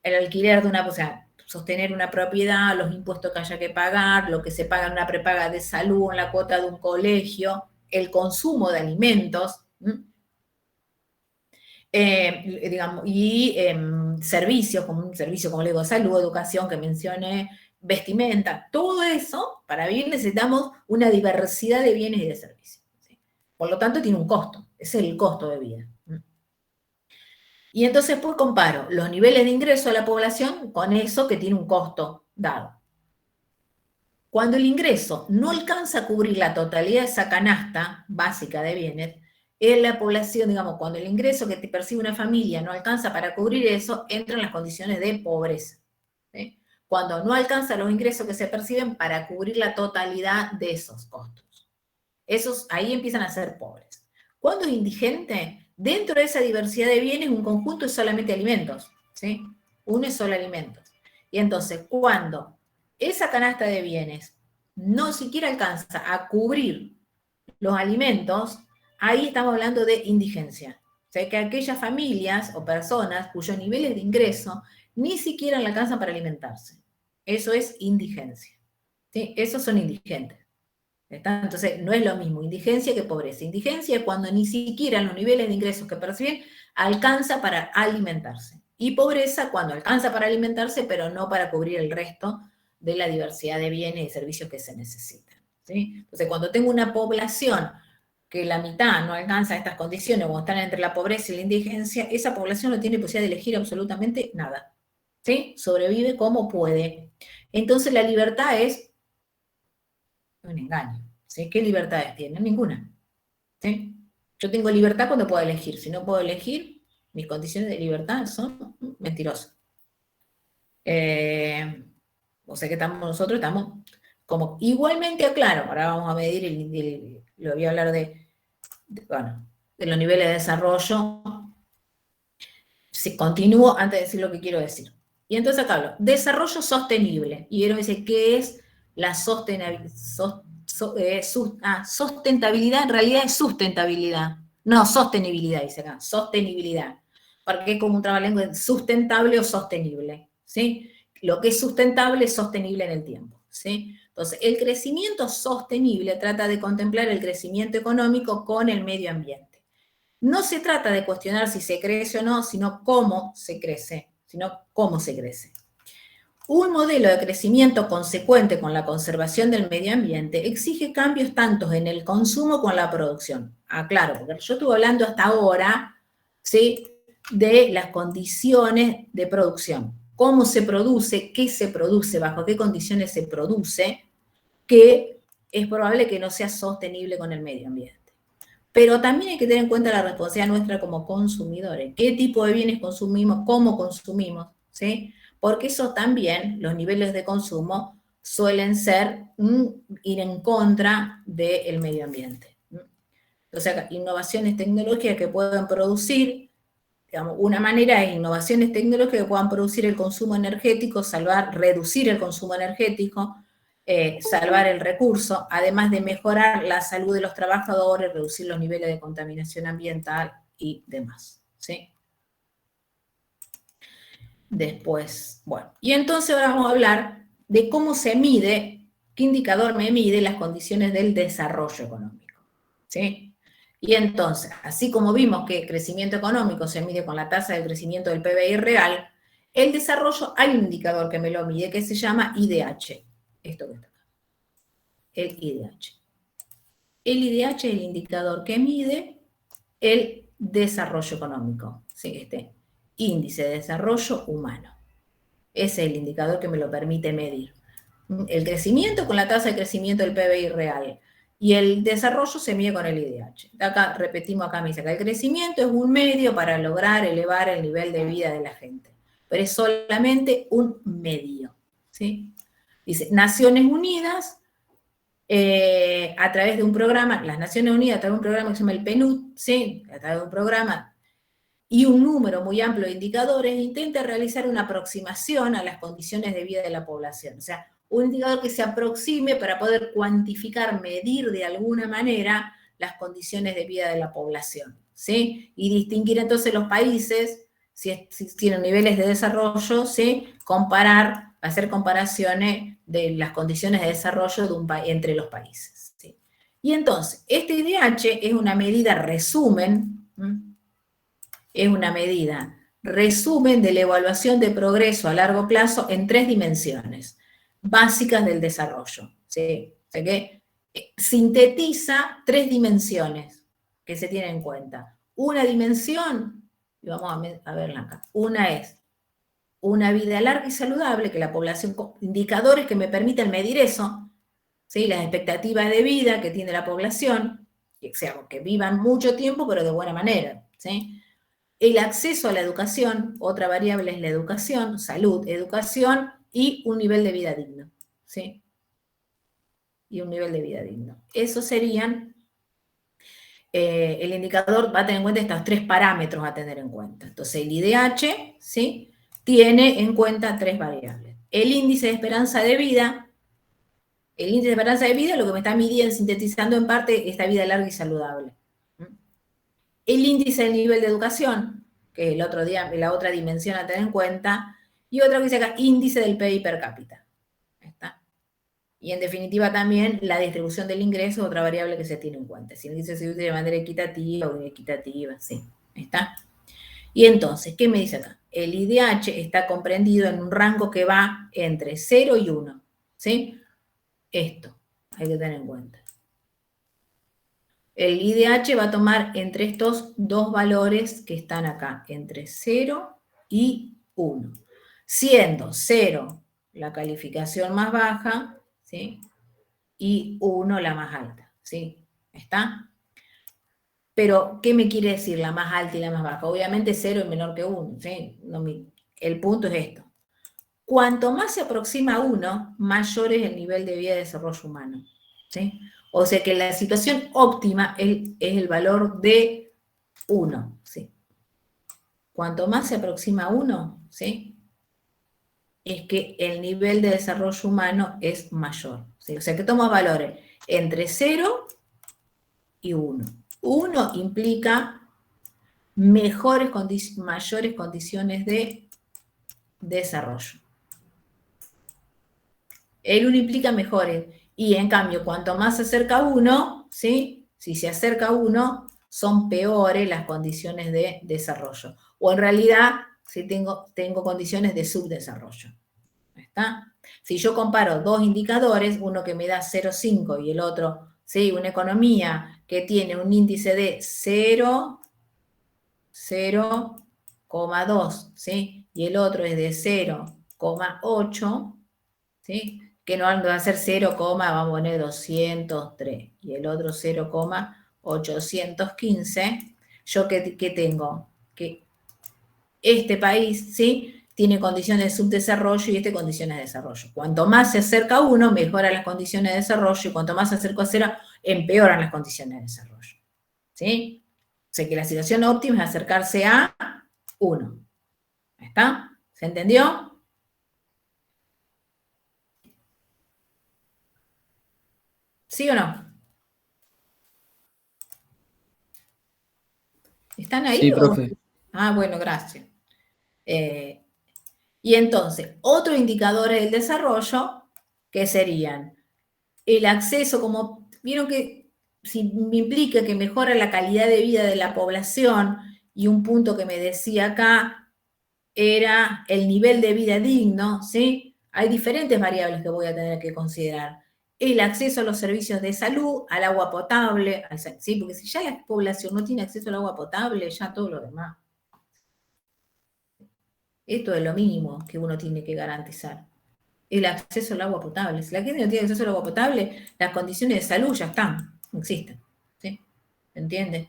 el alquiler de una, o sea, sostener una propiedad, los impuestos que haya que pagar, lo que se paga en una prepaga de salud, en la cuota de un colegio, el consumo de alimentos, digamos, y servicios, como un servicio, como le digo, salud, educación, que mencioné, vestimenta, todo eso, para vivir necesitamos una diversidad de bienes y de servicios, ¿sí? Por lo tanto, tiene un costo, ese es el costo de vida. Y entonces, pues comparo los niveles de ingreso de la población con eso que tiene un costo dado. Cuando el ingreso no alcanza a cubrir la totalidad de esa canasta básica de bienes, en la población, digamos, cuando el ingreso que te percibe una familia no alcanza para cubrir eso, entran las condiciones de pobreza, ¿sí? Cuando no alcanza los ingresos que se perciben para cubrir la totalidad de esos costos. Esos ahí empiezan a ser pobres. ¿Cuándo es indigente? Dentro de esa diversidad de bienes, un conjunto es solamente alimentos, ¿sí? Uno es solo alimentos. Y entonces, cuando esa canasta de bienes no siquiera alcanza a cubrir los alimentos, ahí estamos hablando de indigencia. O sea, que aquellas familias o personas cuyos niveles de ingreso ni siquiera le alcanzan para alimentarse. Eso es indigencia, ¿sí? Esos son indigentes. Entonces, no es lo mismo indigencia que pobreza. Indigencia es cuando ni siquiera los niveles de ingresos que perciben alcanza para alimentarse. Y pobreza cuando alcanza para alimentarse, pero no para cubrir el resto de la diversidad de bienes y servicios que se necesitan, ¿sí? Entonces, cuando tengo una población que la mitad no alcanza estas condiciones, o están entre la pobreza y la indigencia, esa población no tiene posibilidad de elegir absolutamente nada, ¿sí? Sobrevive como puede. Entonces, la libertad es un engaño, ¿sí? ¿Qué libertades tiene? Ninguna, ¿sí? Yo tengo libertad cuando puedo elegir. Si no puedo elegir, mis condiciones de libertad son mentirosas. O sea que nosotros estamos como igualmente, aclaro, ahora vamos a medir, lo voy a hablar de los niveles de desarrollo. Si continúo antes de decir lo que quiero decir. Y entonces acá hablo, desarrollo sostenible. Y él me dice, ¿qué es la sostenibilidad? Sustentabilidad en realidad es sustentabilidad. No, sostenibilidad, dice acá, sostenibilidad. Porque es como un trabalengua sustentable o sostenible, ¿sí? Lo que es sustentable es sostenible en el tiempo, ¿sí? Entonces, el crecimiento sostenible trata de contemplar el crecimiento económico con el medio ambiente. No se trata de cuestionar si se crece o no, sino cómo se crece, Un modelo de crecimiento consecuente con la conservación del medio ambiente exige cambios tanto en el consumo como en la producción. Aclaro, porque yo estuve hablando hasta ahora, ¿sí?, de las condiciones de producción. Cómo se produce, qué se produce, bajo qué condiciones se produce, que es probable que no sea sostenible con el medio ambiente. Pero también hay que tener en cuenta la responsabilidad nuestra como consumidores. ¿Qué tipo de bienes consumimos? ¿Cómo consumimos? ¿Sí? Porque eso también, los niveles de consumo suelen ser ir en contra del medio ambiente. O sea, innovaciones tecnológicas que puedan producir, digamos, una manera es innovaciones tecnológicas que puedan producir el consumo energético, reducir el consumo energético, salvar el recurso, además de mejorar la salud de los trabajadores, reducir los niveles de contaminación ambiental y demás, ¿sí? Después, bueno, y entonces ahora vamos a hablar de cómo se mide, qué indicador me mide las condiciones del desarrollo económico, ¿sí? Y entonces, así como vimos que el crecimiento económico se mide con la tasa de crecimiento del PBI real, el desarrollo, hay un indicador que me lo mide que se llama IDH, esto que está acá, el IDH. El IDH es el indicador que mide el desarrollo económico, ¿sí? Este índice de desarrollo humano. Ese es el indicador que me lo permite medir. El crecimiento con la tasa de crecimiento del PBI real y el desarrollo se mide con el IDH. Acá repetimos, acá me dice que el crecimiento es un medio para lograr elevar el nivel de vida de la gente, pero es solamente un medio. ¿sí? Dice, Naciones Unidas, a través de un programa, las Naciones Unidas, a través de un programa que se llama el PNUD, ¿sí? A través de un programa y un número muy amplio de indicadores, intenta realizar una aproximación a las condiciones de vida de la población. O sea, un indicador que se aproxime para poder cuantificar, medir de alguna manera las condiciones de vida de la población, ¿sí? Y distinguir entonces los países, si tienen niveles de desarrollo, ¿sí? Hacer comparaciones de las condiciones de desarrollo entre los países, ¿sí? Y entonces, este IDH es una medida resumen, es una medida resumen de la evaluación de progreso a largo plazo en 3 dimensiones básicas del desarrollo, ¿sí? O sea que sintetiza 3 dimensiones que se tienen en cuenta. Una dimensión, y vamos a verla acá, una es una vida larga y saludable, que la población, indicadores que me permitan medir eso, ¿sí? Las expectativas de vida que tiene la población, que vivan mucho tiempo, pero de buena manera, ¿sí? El acceso a la educación, otra variable es la educación, salud, educación y un nivel de vida digno, ¿sí? Y un nivel de vida digno. Esos serían, el indicador va a tener en cuenta estos 3 parámetros a tener en cuenta. Entonces el IDH, ¿sí? Tiene en cuenta 3 variables. El índice de esperanza de vida, es lo que me está midiendo, sintetizando en parte esta vida larga y saludable. El índice del nivel de educación, que es la otra dimensión a tener en cuenta, y otra que dice acá, índice del PIB per cápita. ¿Está? Y en definitiva también la distribución del ingreso, otra variable que se tiene en cuenta. Si el índice se utiliza de manera equitativa o inequitativa, sí. ¿Está? Y entonces, ¿qué me dice acá? El IDH está comprendido en un rango que va entre 0 y 1. ¿Sí? Esto hay que tener en cuenta. El IDH va a tomar entre estos 2 valores que están acá, entre 0 y 1. Siendo 0 la calificación más baja, ¿sí? Y 1 la más alta, ¿sí? ¿Está? Pero, ¿qué me quiere decir la más alta y la más baja? Obviamente 0 es menor que 1, ¿sí? El punto es esto. Cuanto más se aproxima a 1, mayor es el nivel de vida de desarrollo humano, ¿sí? O sea que la situación óptima es el valor de 1, ¿sí? Cuanto más se aproxima a 1, ¿sí? Es que el nivel de desarrollo humano es mayor, ¿sí? O sea que toma valores entre 0 y 1. 1 implica mayores condiciones de desarrollo. El 1 implica mejores. Y en cambio, cuanto más se acerca a 1, ¿sí? Si se acerca a 1, son peores las condiciones de desarrollo. O en realidad, si tengo condiciones de subdesarrollo. ¿Está? Si yo comparo 2 indicadores, uno que me da 0,5 y el otro, ¿sí? Una economía que tiene un índice de 0,2, ¿sí? Y el otro es de 0,8, ¿sí? Que no va a ser 0, vamos a poner 203, y el otro 0,815, yo ¿qué tengo? Que este país, ¿sí? Tiene condiciones de subdesarrollo y este condiciones de desarrollo. Cuanto más se acerca a 1, mejora las condiciones de desarrollo, y cuanto más se acerca a 0, empeoran las condiciones de desarrollo, ¿sí? O sea que la situación óptima es acercarse a 1. ¿Está? ¿Se entendió? ¿Sí o no? ¿Están ahí? Sí, profe. Ah, bueno, gracias. Y entonces, otros indicadores del desarrollo, que serían el acceso, como vieron que si me implica que mejora la calidad de vida de la población, y un punto que me decía acá era el nivel de vida digno, ¿sí? Hay diferentes variables que voy a tener que considerar. El acceso a los servicios de salud, al agua potable, ¿sí? Porque si ya la población no tiene acceso al agua potable, ya todo lo demás. Esto es lo mínimo que uno tiene que garantizar. El acceso al agua potable. Si la gente no tiene acceso al agua potable, las condiciones de salud ya están, no existen. ¿Sí? ¿Entiendes?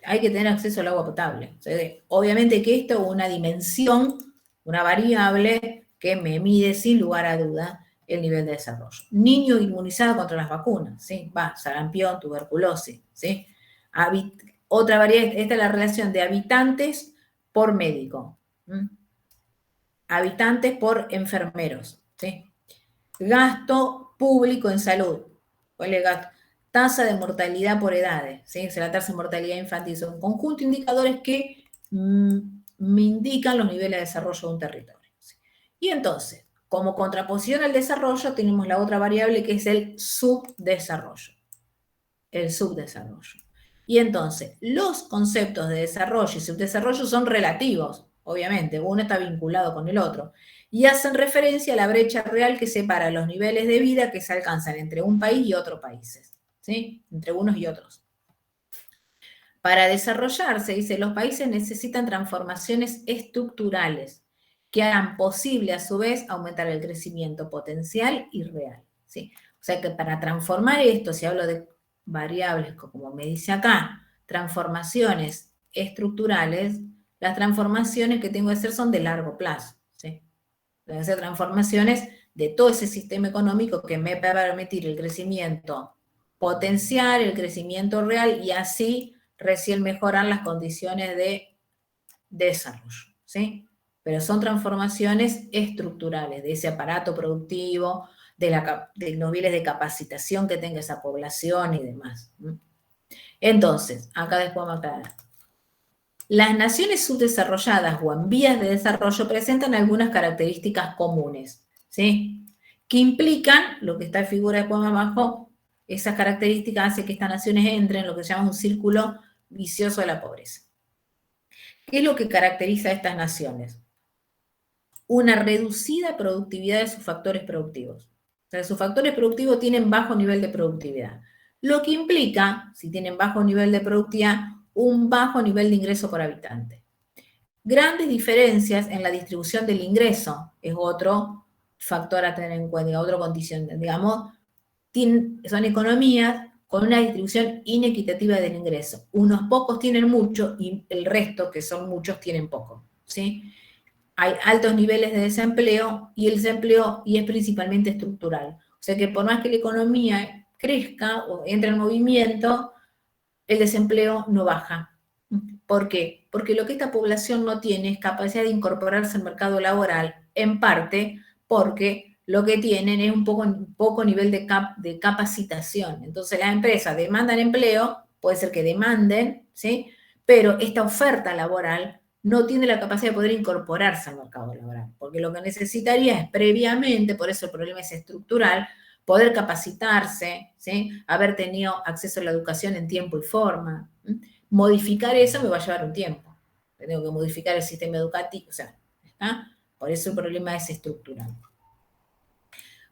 Hay que tener acceso al agua potable. O sea, obviamente que esto es una dimensión, una variable que me mide sin lugar a duda el nivel de desarrollo. Niño inmunizado contra las vacunas, ¿sí? Sarampión, tuberculosis, ¿sí? Otra variable, esta es la relación de habitantes por médico, habitantes por enfermeros, ¿sí? Gasto público en salud, tasa de mortalidad por edades, ¿sí? O sea, la tasa de mortalidad infantil son un conjunto de indicadores que me indican los niveles de desarrollo de un territorio, ¿sí? Y entonces, como contraposición al desarrollo, tenemos la otra variable que es el subdesarrollo. El subdesarrollo. Y entonces, los conceptos de desarrollo y subdesarrollo son relativos, obviamente, uno está vinculado con el otro, y hacen referencia a la brecha real que separa los niveles de vida que se alcanzan entre un país y otros países, ¿sí? Entre unos y otros. Para desarrollarse, dice, los países necesitan transformaciones estructurales que hagan posible, a su vez, aumentar el crecimiento potencial y real, ¿sí? O sea que para transformar esto, si hablo de variables, como me dice acá, transformaciones estructurales, las transformaciones que tengo que hacer son de largo plazo, ¿sí? Deben ser transformaciones de todo ese sistema económico que me va a permitir el crecimiento potencial, el crecimiento real, y así recién mejorar las condiciones de desarrollo, ¿sí? Pero son transformaciones estructurales de ese aparato productivo, de los niveles de capacitación que tenga esa población y demás. Entonces, acá después vamos a aclarar. Las naciones subdesarrolladas o en vías de desarrollo presentan algunas características comunes, ¿sí? Que implican, lo que está en figura de más abajo, esas características hacen que estas naciones entren en lo que se llama un círculo vicioso de la pobreza. ¿Qué es lo que caracteriza a estas naciones? Una reducida productividad de sus factores productivos. O sea, sus factores productivos tienen bajo nivel de productividad. Lo que implica, si tienen bajo nivel de productividad, un bajo nivel de ingreso por habitante. Grandes diferencias en la distribución del ingreso es otro factor a tener en cuenta, otra condición. Digamos, son economías con una distribución inequitativa del ingreso. Unos pocos tienen mucho y el resto, que son muchos, tienen poco, ¿sí? Hay altos niveles de desempleo y el desempleo es principalmente estructural. O sea que por más que la economía crezca o entre en movimiento, el desempleo no baja. ¿Por qué? Porque lo que esta población no tiene es capacidad de incorporarse al mercado laboral, en parte porque lo que tienen es un poco nivel de capacitación. Entonces las empresas demandan empleo, puede ser que demanden, ¿sí? Pero esta oferta laboral no tiene la capacidad de poder incorporarse al mercado laboral, porque lo que necesitaría es previamente, por eso el problema es estructural, poder capacitarse, ¿sí? Haber tenido acceso a la educación en tiempo y forma. Modificar eso me va a llevar un tiempo. Tengo que modificar el sistema educativo, o sea, ¿está? Por eso el problema es estructural.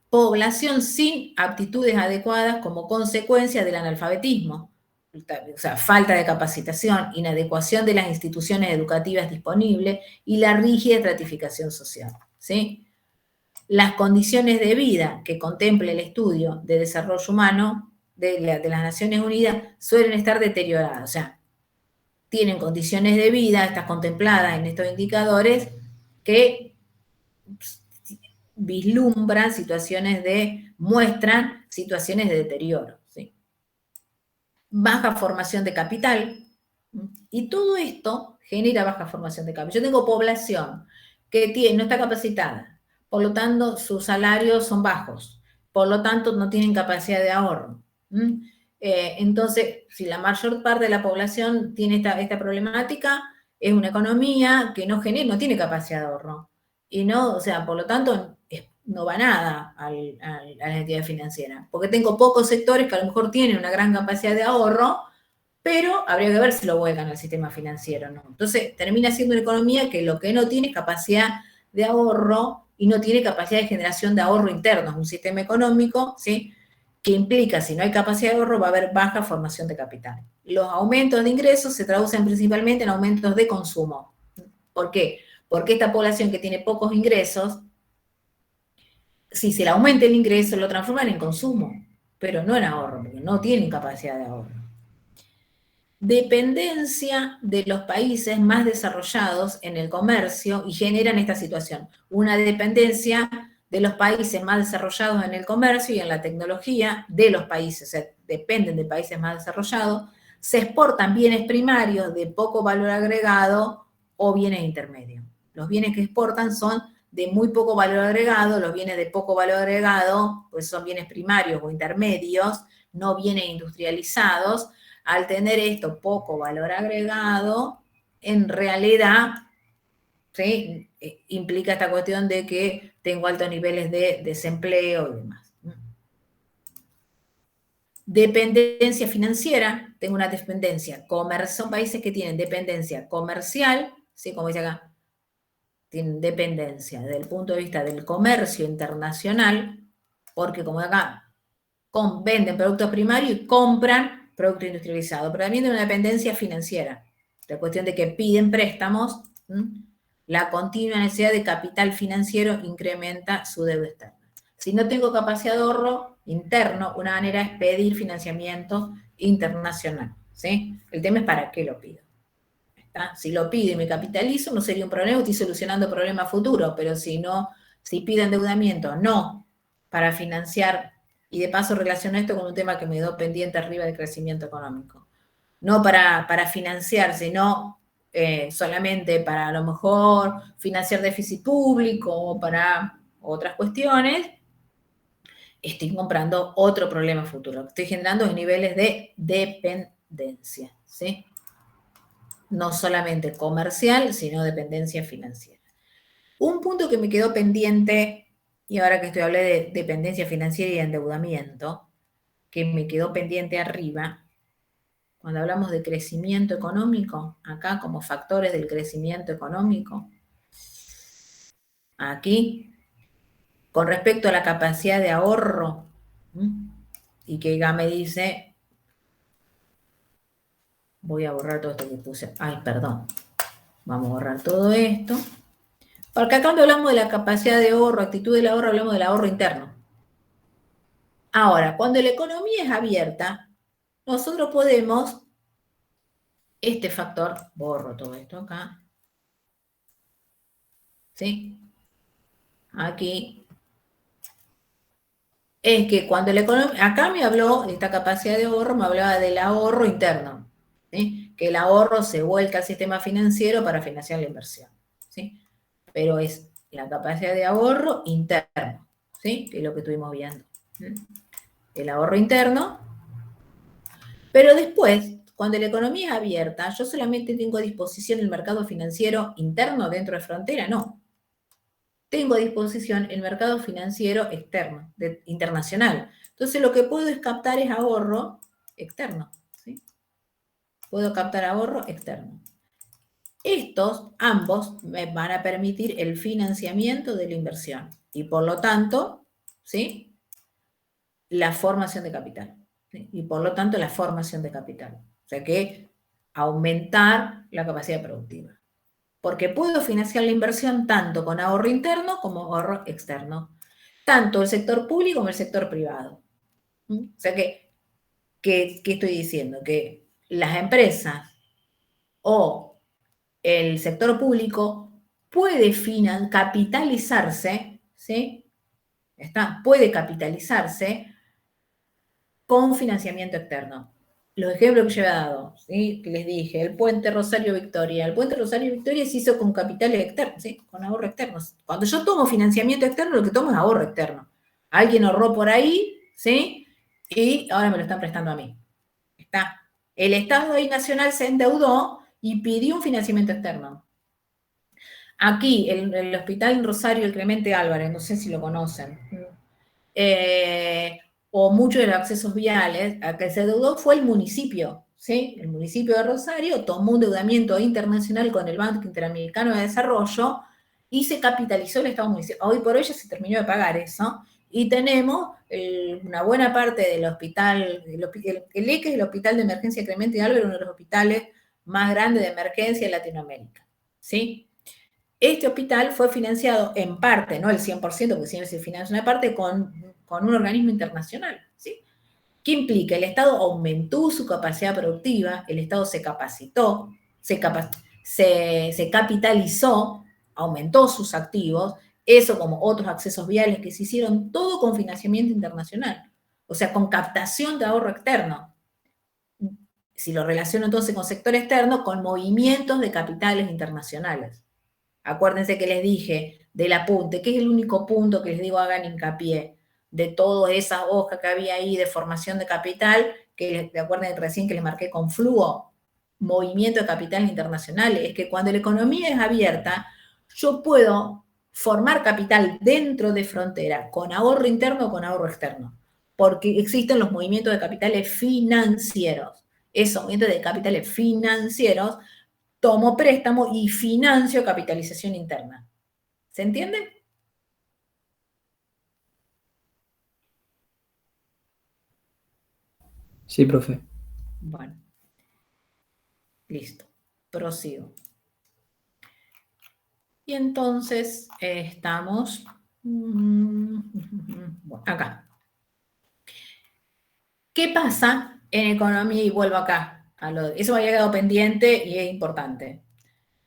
Población sin aptitudes adecuadas como consecuencia del analfabetismo, o sea, falta de capacitación, inadecuación de las instituciones educativas disponibles y la rígida estratificación social, ¿sí? Las condiciones de vida que contemple el estudio de desarrollo humano de las Naciones Unidas suelen estar deterioradas, o sea, tienen condiciones de vida, estas contempladas en estos indicadores, que vislumbran muestran situaciones de deterioro, ¿sí? Baja formación de capital, y todo esto genera baja formación de capital. Yo tengo población que no está capacitada, por lo tanto sus salarios son bajos, por lo tanto no tienen capacidad de ahorro. Entonces, si la mayor parte de la población tiene esta problemática, es una economía que no tiene capacidad de ahorro. Y no, o sea, por lo tanto, no va nada a la entidad financiera. Porque tengo pocos sectores que a lo mejor tienen una gran capacidad de ahorro, pero habría que ver si lo vuelcan al sistema financiero, ¿no? Entonces, termina siendo una economía que lo que no tiene es capacidad de ahorro y no tiene capacidad de generación de ahorro interno. Es un sistema económico, ¿sí?, que implica, si no hay capacidad de ahorro, va a haber baja formación de capital. Los aumentos de ingresos se traducen principalmente en aumentos de consumo. ¿Por qué? Porque esta población que tiene pocos ingresos, si se le aumenta el ingreso, lo transforman en consumo, pero no en ahorro, porque no tienen capacidad de ahorro. dependencia de los países más desarrollados en el comercio y generan esta situación. Una dependencia de los países más desarrollados en el comercio y en la tecnología de los países, o sea, dependen de países más desarrollados, se exportan bienes primarios de poco valor agregado o bienes intermedios. Los bienes que exportan son de muy poco valor agregado, los bienes de poco valor agregado, pues son bienes primarios o intermedios, no bienes industrializados. Al tener esto poco valor agregado, en realidad, ¿sí?, implica esta cuestión de que tengo altos niveles de desempleo y demás. Dependencia financiera, tengo una dependencia comercial, son países que tienen dependencia comercial, ¿sí?, como dice acá, tienen dependencia desde el punto de vista del comercio internacional, porque como acá venden productos primarios y compran producto industrializado, pero también tienen una dependencia financiera, la cuestión de que piden préstamos, la continua necesidad de capital financiero incrementa su deuda externa. Si no tengo capacidad de ahorro interno, una manera es pedir financiamiento internacional, ¿sí? El tema es para qué lo pido. ¿Está? Si lo pido y me capitalizo, no sería un problema, estoy solucionando problemas futuros, pero si pido endeudamiento, no para financiar, y de paso relaciono esto con un tema que me quedó pendiente arriba del crecimiento económico, no para financiar, sino solamente para a lo mejor financiar déficit público o para otras cuestiones, estoy comprando otro problema futuro. Estoy generando niveles de dependencia, ¿sí? No solamente comercial, sino dependencia financiera. Un punto que me quedó pendiente, y ahora que hablé de dependencia financiera y endeudamiento, que me quedó pendiente arriba, cuando hablamos de crecimiento económico, acá como factores del crecimiento económico, aquí, con respecto a la capacidad de ahorro, y que ya me dice, voy a borrar todo esto que puse, ay, perdón, vamos a borrar todo esto, porque acá cuando hablamos de la capacidad de ahorro, actitud del ahorro, hablamos del ahorro interno. Ahora, cuando la economía es abierta, nosotros podemos, este factor, borro todo esto acá, ¿sí? Aquí, es que cuando la economía, acá me habló de esta capacidad de ahorro, me hablaba del ahorro interno, ¿sí? Que el ahorro se vuelca al sistema financiero para financiar la inversión, ¿sí? Pero es la capacidad de ahorro interno, ¿sí? Que es lo que estuvimos viendo. El ahorro interno, pero después, cuando la economía es abierta, yo solamente tengo a disposición el mercado financiero interno dentro de frontera, no. Tengo a disposición el mercado financiero externo, internacional. Entonces lo que puedo es captar es ahorro externo, ¿sí? Puedo captar ahorro externo. Estos, ambos, me van a permitir el financiamiento de la inversión y por lo tanto, ¿sí?, la formación de capital. ¿Sí? Y por lo tanto la formación de capital. O sea que aumentar la capacidad productiva. Porque puedo financiar la inversión tanto con ahorro interno como ahorro externo. Tanto el sector público como el sector privado. O sea que, ¿qué estoy diciendo? Que las empresas o el sector público puede capitalizarse, ¿sí? Puede capitalizarse con financiamiento externo. Los ejemplos que yo he dado, ¿sí?, que les dije, el puente Rosario-Victoria. El puente Rosario-Victoria se hizo con capital externo, ¿sí?, con ahorro externo. Cuando yo tomo financiamiento externo, lo que tomo es ahorro externo. Alguien ahorró por ahí, ¿sí?, y ahora me lo están prestando a mí. Está. El Estado ahí nacional se endeudó y pidió un financiamiento externo. Aquí, el hospital en Rosario, el Clemente Álvarez, no sé si lo conocen, o muchos de los accesos viales, a que se endeudó fue el municipio, ¿sí? El municipio de Rosario tomó un endeudamiento internacional con el Banco Interamericano de Desarrollo y se capitalizó el Estado municipal. Hoy por hoy ya se terminó de pagar eso y tenemos una buena parte del hospital, el ECE es el Hospital de Emergencia Clemente Álvarez, uno de los hospitales más grandes de emergencia en Latinoamérica, ¿sí? Este hospital fue financiado en parte, no el 100%, porque siempre se financia una parte, con un organismo internacional, ¿sí? ¿Qué implica? El Estado aumentó su capacidad productiva, el Estado se capacitó, se capitalizó, aumentó sus activos, eso como otros accesos viales que se hicieron, todo con financiamiento internacional, o sea, con captación de ahorro externo. Si lo relaciono entonces con sector externo, con movimientos de capitales internacionales. Acuérdense que les dije del apunte, que es el único punto que les digo hagan hincapié de todas esas hojas que había ahí de formación de capital, que acuérdense recién que les marqué con flujo, movimiento de capital internacional, es que cuando la economía es abierta, yo puedo formar capital dentro de frontera, con ahorro interno o con ahorro externo, porque existen los movimientos de capitales financieros. Esos movimientos de capitales financieros tomo préstamo y financio capitalización interna. ¿Se entiende? Sí, profe. Bueno, listo. Prosigo. Y entonces estamos acá. ¿Qué pasa en economía? Y vuelvo acá. Eso me había quedado pendiente y es importante.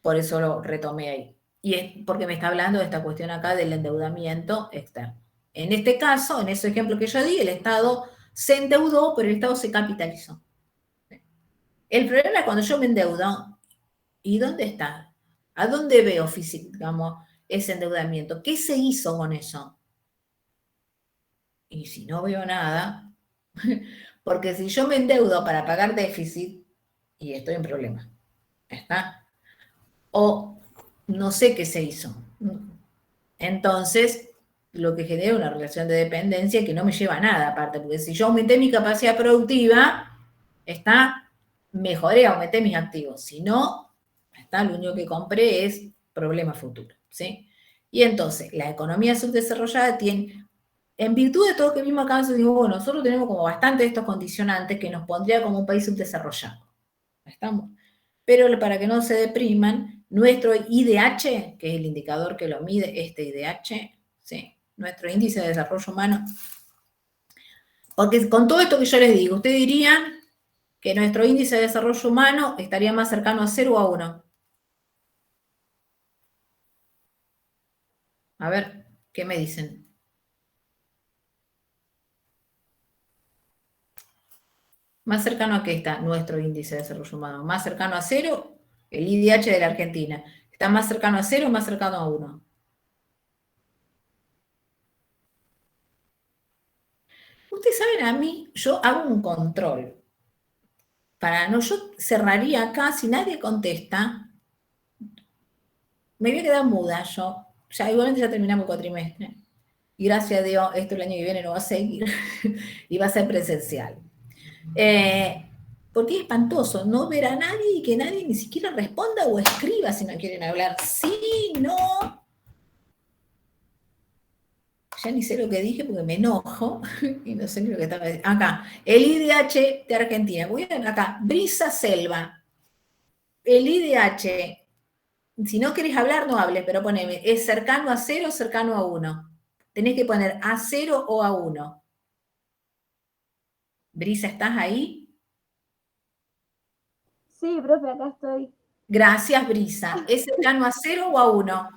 Por eso lo retomé ahí. Y es porque me está hablando de esta cuestión acá del endeudamiento externo. En este caso, en ese ejemplo que yo di, el Estado se endeudó, pero el Estado se capitalizó. El problema es cuando yo me endeudo, ¿y dónde está? ¿A dónde veo, digamos, ese endeudamiento? ¿Qué se hizo con eso? Y si no veo nada, porque si yo me endeudo para pagar déficit, y estoy en problema, ¿está? O no sé qué se hizo. Entonces, lo que genera una relación de dependencia que no me lleva a nada, aparte, porque si yo aumenté mi capacidad productiva, mejoré, aumenté mis activos. Si no, lo único que compré es problema futuro, ¿sí? Y entonces, la economía subdesarrollada tiene, en virtud de todo lo que mismo acá, digo, bueno, nosotros tenemos como bastante de estos condicionantes que nos pondría como un país subdesarrollado. ¿Estamos? Pero para que no se depriman, nuestro IDH, que es el indicador que lo mide, este IDH, ¿sí? Nuestro índice de desarrollo humano, porque con todo esto que yo les digo, ustedes dirían que nuestro índice de desarrollo humano estaría más cercano a 0 o a 1. A ver, ¿qué me dicen? ¿Más cercano a qué está nuestro índice de desarrollo humano? ¿Más cercano a 0? El IDH de la Argentina. ¿Está más cercano a 0 o más cercano a 1? Ustedes saben, a mí, yo hago un control. Yo cerraría acá, si nadie contesta, me voy a quedar muda yo. Ya, igualmente ya terminamos el cuatrimestre. Y gracias a Dios, esto el año que viene no va a seguir y va a ser presencial. Porque es espantoso no ver a nadie y que nadie ni siquiera responda o escriba si no quieren hablar. Sí, no. Ya ni sé lo que dije porque me enojo y no sé ni lo que estaba diciendo. Acá, el IDH de Argentina. Voy a ver acá, Brisa Selva. El IDH, si no querés hablar, no hables, pero poneme, ¿es cercano a 0 o cercano a 1? Tenés que poner a 0 o a 1. Brisa, ¿estás ahí? Sí, profe, acá estoy. Gracias, Brisa. ¿Es cercano a 0 o a 1?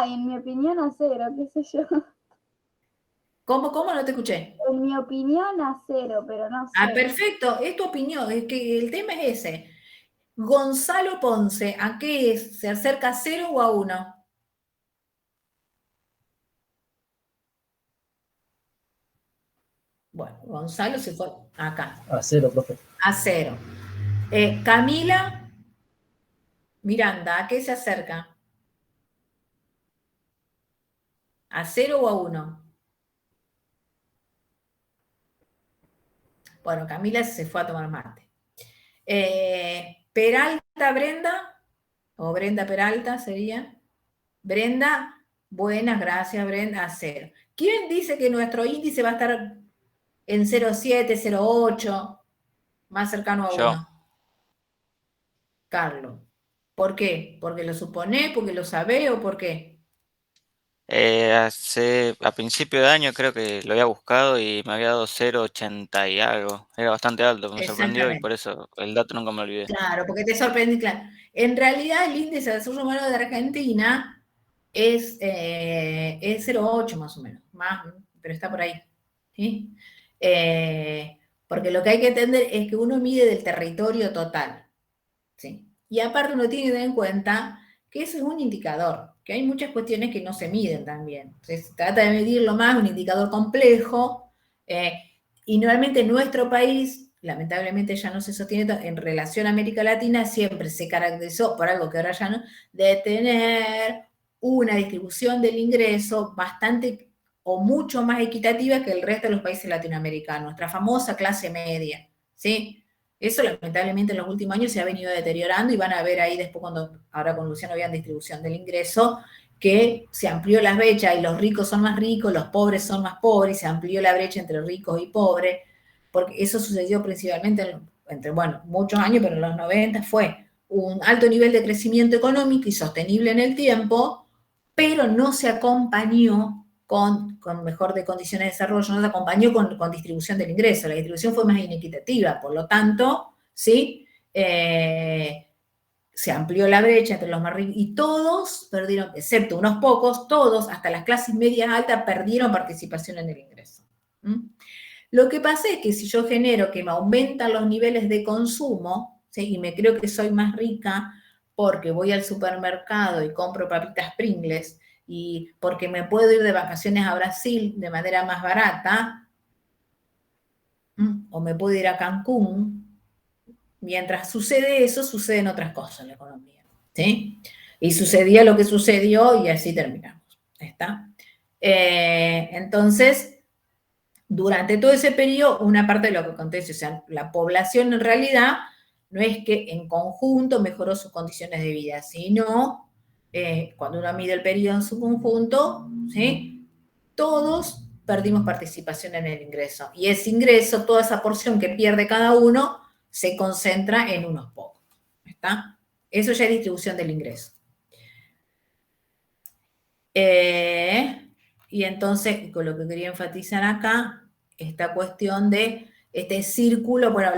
En mi opinión a 0, qué sé yo. ¿Cómo? No te escuché. En mi opinión a 0, pero no sé. Perfecto, es tu opinión, es que el tema es ese. Gonzalo Ponce, ¿a qué es? ¿Se acerca a 0 o a 1? Bueno, Gonzalo se fue acá. A 0, profe. A 0. Camila Miranda, ¿a qué se acerca? ¿A 0 o a 1? Bueno, Camila se fue a tomar mate. Peralta Brenda, o Brenda Peralta sería. Brenda, buenas, gracias Brenda, a 0. ¿Quién dice que nuestro índice va a estar en 0,7, 0,8, más cercano a 1? Yo. Carlos. ¿Por qué? ¿Porque lo supone, porque lo sabe o por qué? A principio de año creo que lo había buscado y me había dado 0,80 y algo. Era bastante alto, me sorprendió y Exactamente. por eso el dato nunca me olvidé. Claro, porque te sorprende, claro. En realidad el índice de desarrollo humano de Argentina es 0,8 más o menos, más, pero está por ahí. ¿Sí? Porque lo que hay que entender es que uno mide del territorio total. ¿Sí? Y aparte uno tiene que tener en cuenta que eso es un indicador, que hay muchas cuestiones que no se miden también. Entonces, se trata de medirlo más, un indicador complejo, y normalmente en nuestro país, lamentablemente ya no se sostiene, en relación a América Latina, siempre se caracterizó, por algo que ahora ya no, de tener una distribución del ingreso bastante o mucho más equitativa que el resto de los países latinoamericanos, nuestra famosa clase media, ¿sí? Eso lamentablemente en los últimos años se ha venido deteriorando y van a ver ahí después cuando ahora con Luciano vean distribución del ingreso, que se amplió la brecha y los ricos son más ricos, los pobres son más pobres, y se amplió la brecha entre ricos y pobres, porque eso sucedió principalmente entre, bueno, muchos años, pero en los 90 fue un alto nivel de crecimiento económico y sostenible en el tiempo, pero no se acompañó con mejor de condiciones de desarrollo, no se acompañó con distribución del ingreso, la distribución fue más inequitativa, por lo tanto, ¿sí? Se amplió la brecha entre los más ricos y todos perdieron, excepto unos pocos, todos, hasta las clases medias altas, perdieron participación en el ingreso. ¿Mm? Lo que pasa es que si yo genero que me aumentan los niveles de consumo, ¿sí? Y me creo que soy más rica porque voy al supermercado y compro papitas Pringles, y porque me puedo ir de vacaciones a Brasil de manera más barata, o me puedo ir a Cancún, mientras sucede eso, suceden otras cosas en la economía, ¿sí? Y sucedía lo que sucedió y así terminamos, ¿está? Entonces, durante todo ese periodo, una parte de lo que acontece, o sea, la población en realidad no es que en conjunto mejoró sus condiciones de vida, sino cuando uno mide el periodo en su conjunto, ¿sí? Todos perdimos participación en el ingreso. Y ese ingreso, toda esa porción que pierde cada uno, se concentra en unos pocos. ¿Está? Eso ya es distribución del ingreso. Y entonces, con lo que quería enfatizar acá, esta cuestión de este círculo, bueno,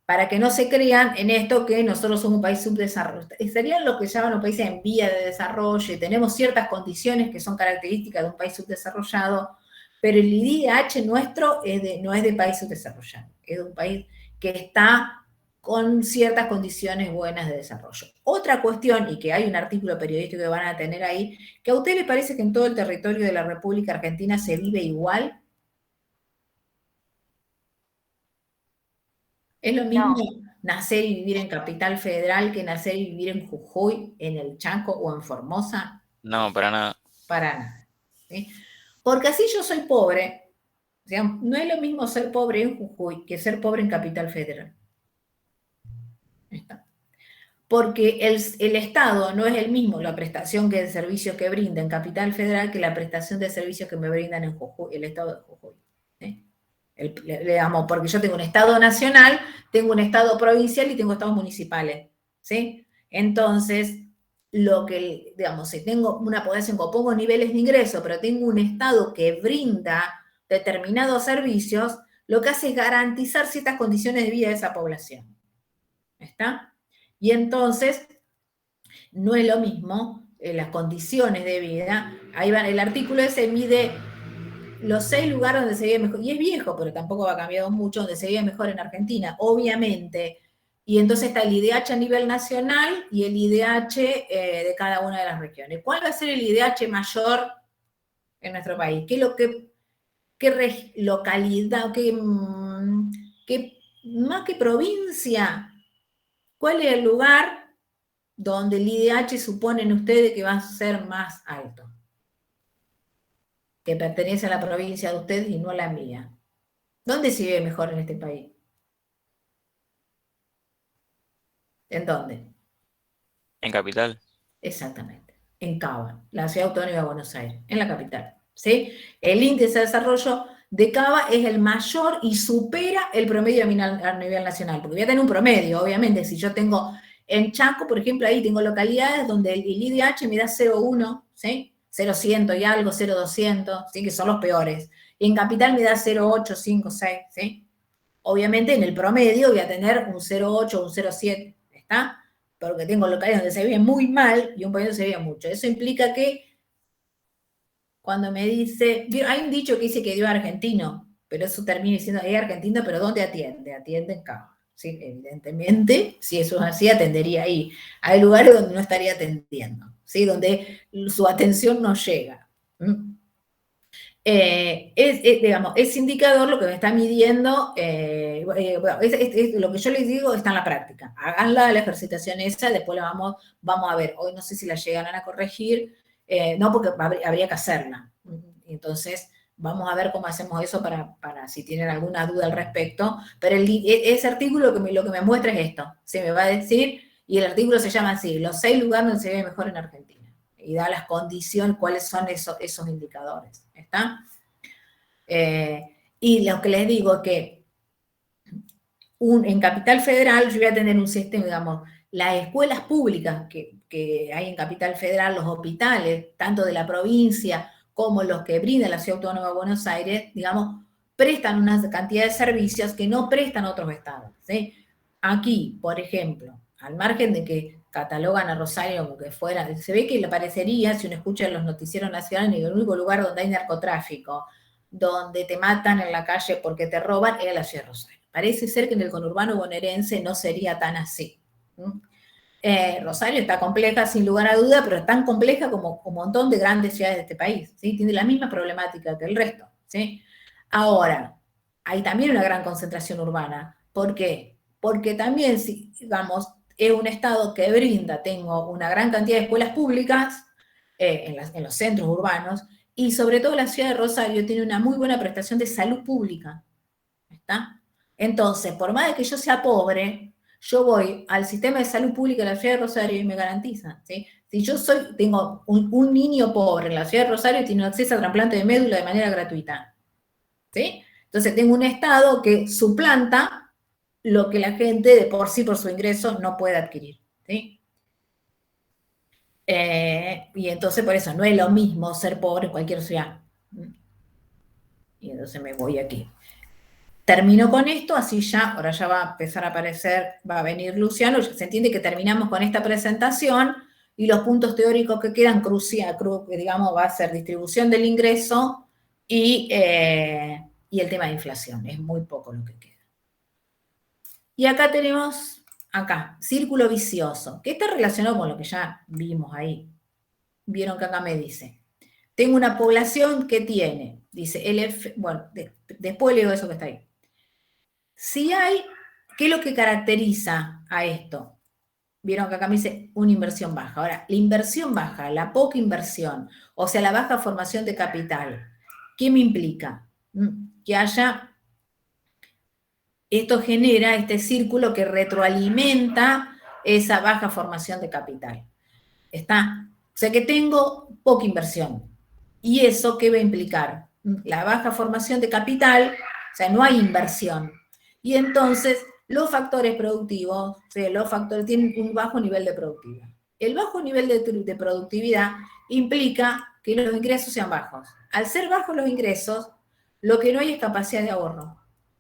para que no se crean en esto que nosotros somos un país subdesarrollado. Serían lo que llaman los países en vía de desarrollo y tenemos ciertas condiciones que son características de un país subdesarrollado, pero el IDH nuestro no es de país subdesarrollado, es de un país que está con ciertas condiciones buenas de desarrollo. Otra cuestión, y que hay un artículo periodístico que van a tener ahí, que a usted le parece que en todo el territorio de la República Argentina se vive igual. ¿Es lo mismo nacer y vivir en Capital Federal que nacer y vivir en Jujuy, en el Chaco o en Formosa? No, para nada. Para nada. ¿Sí? Porque así yo soy pobre. O sea, no es lo mismo ser pobre en Jujuy que ser pobre en Capital Federal. ¿Está? Porque el Estado no es el mismo la prestación de servicios que brinda en Capital Federal que la prestación de servicios que me brindan en Jujuy, el Estado de Jujuy. ¿Sí? Digamos, porque yo tengo un Estado nacional, tengo un Estado provincial y tengo estados municipales. ¿Sí? Entonces, digamos, si tengo una población con pocos niveles de ingreso, pero tengo un Estado que brinda determinados servicios, lo que hace es garantizar ciertas condiciones de vida de esa población. ¿Está? Y entonces, no es lo mismo las condiciones de vida. Ahí va, el artículo ese mide los 6 lugares donde se vive mejor, y es viejo, pero tampoco ha cambiado mucho, donde se vive mejor en Argentina, obviamente. Y entonces está el IDH a nivel nacional y el IDH de cada una de las regiones. ¿Cuál va a ser el IDH mayor en nuestro país? ¿Qué localidad, más que provincia? ¿Cuál es el lugar donde el IDH suponen ustedes que va a ser más alto? Que pertenece a la provincia de ustedes y no a la mía. ¿Dónde se vive mejor en este país? ¿En dónde? En Capital. Exactamente. En Cava, la ciudad autónoma de Buenos Aires, en la capital. ¿Sí? El índice de desarrollo de Cava es el mayor y supera el promedio a nivel nacional, porque voy a tener un promedio, obviamente, si yo tengo en Chaco, por ejemplo, ahí tengo localidades donde el IDH me da 0,1, ¿sí? 0,100 y algo, 0,200, ¿sí? Que son los peores. Y en capital me da 0,8, 5, 6, ¿sí? Obviamente en el promedio voy a tener un 0,8 o un 0,7, ¿está? Porque tengo locales donde se ve muy mal y un país donde se ve mucho. Eso implica que cuando me dice, hay un dicho que dice que dio argentino, pero eso termina diciendo, es argentino, pero ¿dónde atiende? Atiende en Cava. Sí, evidentemente, si eso es así, atendería ahí. Hay lugares donde no estaría atendiendo, ¿sí? Donde su atención no llega. Digamos, ese indicador lo que me está midiendo, bueno, lo que yo les digo está en la práctica. Háganla, la ejercitación esa, después la vamos a ver. Hoy no sé si la llegarán a corregir, no, porque habría que hacerla. Entonces, vamos a ver cómo hacemos eso para si tienen alguna duda al respecto. Pero ese artículo lo que me muestra es esto. Se me va a decir, y el artículo se llama así, los 6 lugares donde se ve mejor en Argentina. Y da las condiciones, cuáles son esos indicadores. ¿Está? Y lo que les digo es que en Capital Federal yo voy a tener un sistema, digamos, las escuelas públicas que hay en Capital Federal, los hospitales, tanto de la provincia como los que brinda la Ciudad Autónoma de Buenos Aires, digamos, prestan una cantidad de servicios que no prestan otros estados, ¿sí? Aquí, por ejemplo, al margen de que catalogan a Rosario como que fuera, se ve que le parecería, si uno escucha los noticieros nacionales, el único lugar donde hay narcotráfico, donde te matan en la calle porque te roban, es la ciudad de Rosario. Parece ser que en el conurbano bonaerense no sería tan así. Rosario está compleja sin lugar a duda, pero es tan compleja como un montón de grandes ciudades de este país, ¿sí? Tiene la misma problemática que el resto, ¿sí? Ahora, hay también una gran concentración urbana. ¿Por qué? Porque también, digamos, es un estado que brinda, tengo una gran cantidad de escuelas públicas en los centros urbanos, y sobre todo la ciudad de Rosario tiene una muy buena prestación de salud pública, ¿está? Entonces, por más de que yo sea pobre, yo voy al sistema de salud pública de la ciudad de Rosario y me garantiza, ¿sí? Si yo tengo un niño pobre en la ciudad de Rosario, tiene acceso a trasplante de médula de manera gratuita, ¿sí? Entonces tengo un estado que suplanta lo que la gente de por sí, por su ingreso, no puede adquirir, ¿sí? Y entonces por eso no es lo mismo ser pobre en cualquier ciudad. Y entonces me voy aquí. Termino con esto, así ya, ahora ya va a empezar a aparecer, va a venir Luciano, se entiende que terminamos con esta presentación y los puntos teóricos que quedan digamos, va a ser distribución del ingreso y el tema de inflación, es muy poco lo que queda. Y acá tenemos, círculo vicioso, que está relacionado con lo que ya vimos ahí. Vieron que acá me dice, tengo una población que tiene, dice, bueno, después leo eso que está ahí. Si hay, ¿qué es lo que caracteriza a esto? Vieron que acá me dice una inversión baja. Ahora, la inversión baja, la poca inversión, o sea, la baja formación de capital, ¿qué me implica? Que haya, esto genera este círculo que retroalimenta esa baja formación de capital. ¿Está? O sea que tengo poca inversión. ¿Y eso qué va a implicar? La baja formación de capital, o sea, no hay inversión. Y entonces los factores productivos, o sea, los factores tienen un bajo nivel de productividad. El bajo nivel de productividad implica que los ingresos sean bajos. Al ser bajos los ingresos, lo que no hay es capacidad de ahorro.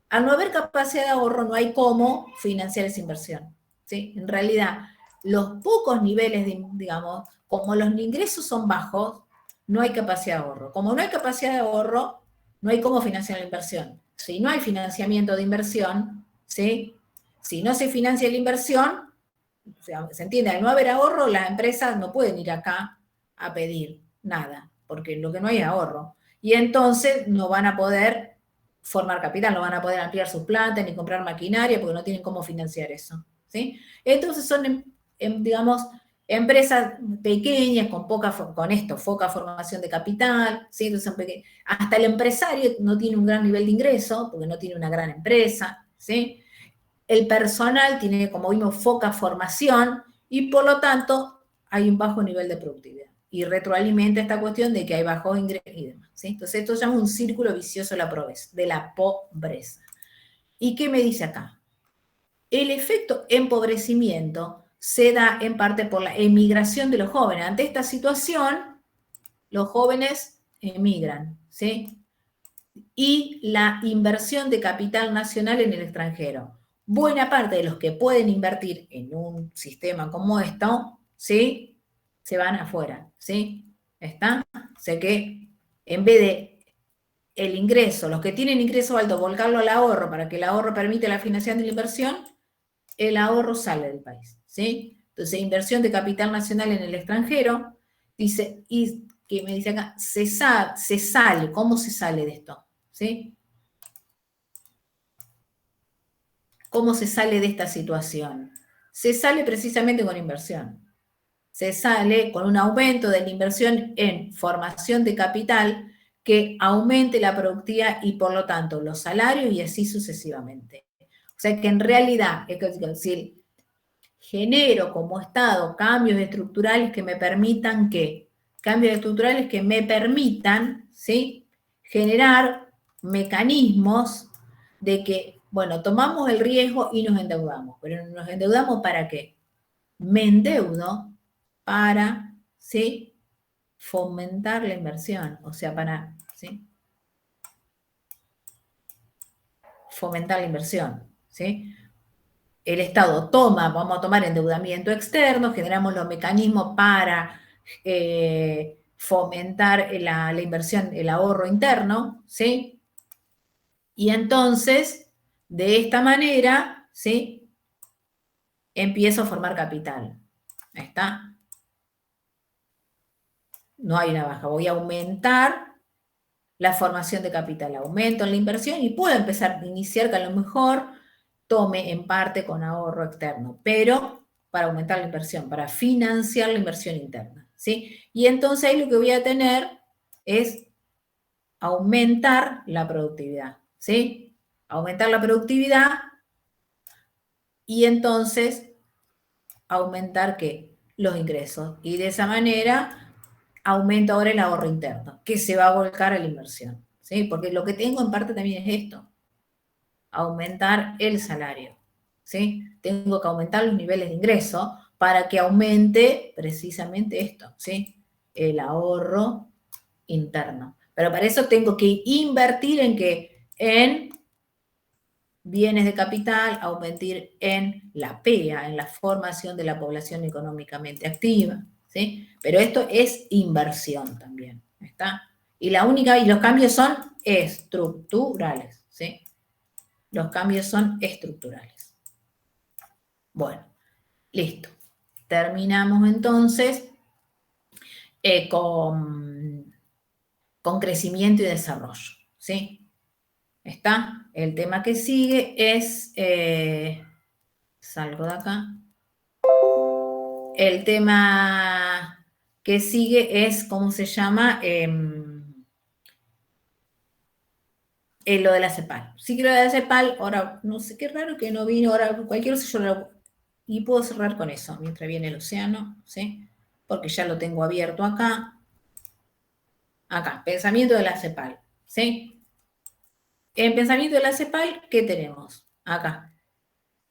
Al no haber capacidad de ahorro, no hay cómo financiar esa inversión, ¿sí? En realidad, los pocos niveles, digamos, como los ingresos son bajos, no hay capacidad de ahorro. Como no hay capacidad de ahorro, no hay cómo financiar la inversión. Si no hay financiamiento de inversión, ¿sí? Si no se financia la inversión, o sea, ¿se entiende? Al no haber ahorro, las empresas no pueden ir acá a pedir nada, porque lo que no hay es ahorro. Y entonces no van a poder formar capital, no van a poder ampliar sus plantas ni comprar maquinaria porque no tienen cómo financiar eso, ¿sí? Entonces son, digamos, empresas pequeñas con poca formación de capital, ¿sí? Entonces hasta el empresario no tiene un gran nivel de ingreso porque no tiene una gran empresa, ¿sí? El personal tiene, como vimos, poca formación y por lo tanto hay un bajo nivel de productividad. Y retroalimenta esta cuestión de que hay bajos ingresos y demás, ¿sí? Entonces esto se llama un círculo vicioso de la pobreza. ¿Y qué me dice acá? El efecto empobrecimiento se da en parte por la emigración de los jóvenes. Ante esta situación, los jóvenes emigran, ¿sí? Y la inversión de capital nacional en el extranjero. Buena parte de los que pueden invertir en un sistema como esto, ¿sí? Se van afuera, ¿sí? ¿Está? O sea que en vez de el ingreso, los que tienen ingreso alto, volcarlo al ahorro para que el ahorro permite la financiación de la inversión, el ahorro sale del país, ¿sí? Entonces, inversión de capital nacional en el extranjero, dice, y que me dice acá, se sale, ¿cómo se sale de esto? ¿Sí? ¿Cómo se sale de esta situación? Se sale precisamente con inversión. Se sale con un aumento de la inversión en formación de capital que aumente la productividad y por lo tanto los salarios y así sucesivamente. O sea que en realidad, es decir, genero como Estado cambios estructurales que me permitan ¿sí? Generar mecanismos de que, bueno, tomamos el riesgo y nos endeudamos, pero nos endeudamos ¿para qué? Me endeudo para, ¿sí? Fomentar la inversión, o sea, para, ¿sí? Fomentar la inversión, ¿sí? El Estado vamos a tomar endeudamiento externo, generamos los mecanismos para fomentar la inversión, el ahorro interno, ¿sí? Y entonces, de esta manera, ¿sí? Empiezo a formar capital. Ahí está. No hay una baja, voy a aumentar la formación de capital, aumento en la inversión y puedo empezar a iniciar que a lo mejor tome en parte con ahorro externo, pero para aumentar la inversión, para financiar la inversión interna, ¿sí? Y entonces ahí lo que voy a tener es aumentar la productividad, ¿sí? Aumentar la productividad y entonces aumentar, ¿qué? Los ingresos. Y de esa manera aumento ahora el ahorro interno, que se va a volcar a la inversión, ¿sí? Porque lo que tengo en parte también es esto, aumentar el salario, ¿sí? Tengo que aumentar los niveles de ingreso para que aumente precisamente esto, ¿sí? El ahorro interno. Pero para eso tengo que invertir en ¿qué? En bienes de capital, aumentar en la PEA, en la formación de la población económicamente activa, ¿sí? Pero esto es inversión también, ¿está? Y los cambios son estructurales, ¿sí? Los cambios son estructurales. Bueno, listo. Terminamos entonces con crecimiento y desarrollo, ¿sí? ¿Está? El tema que sigue es, salgo de acá, el tema que sigue es, ¿cómo se llama? Lo de la CEPAL. Sí que lo de la CEPAL, ahora, no sé, qué raro que no vino, ahora cualquier cosa yo lo... Y puedo cerrar con eso, mientras viene el océano, ¿sí? Porque ya lo tengo abierto acá. Acá, pensamiento de la CEPAL, ¿sí? En pensamiento de la CEPAL, ¿qué tenemos? Acá.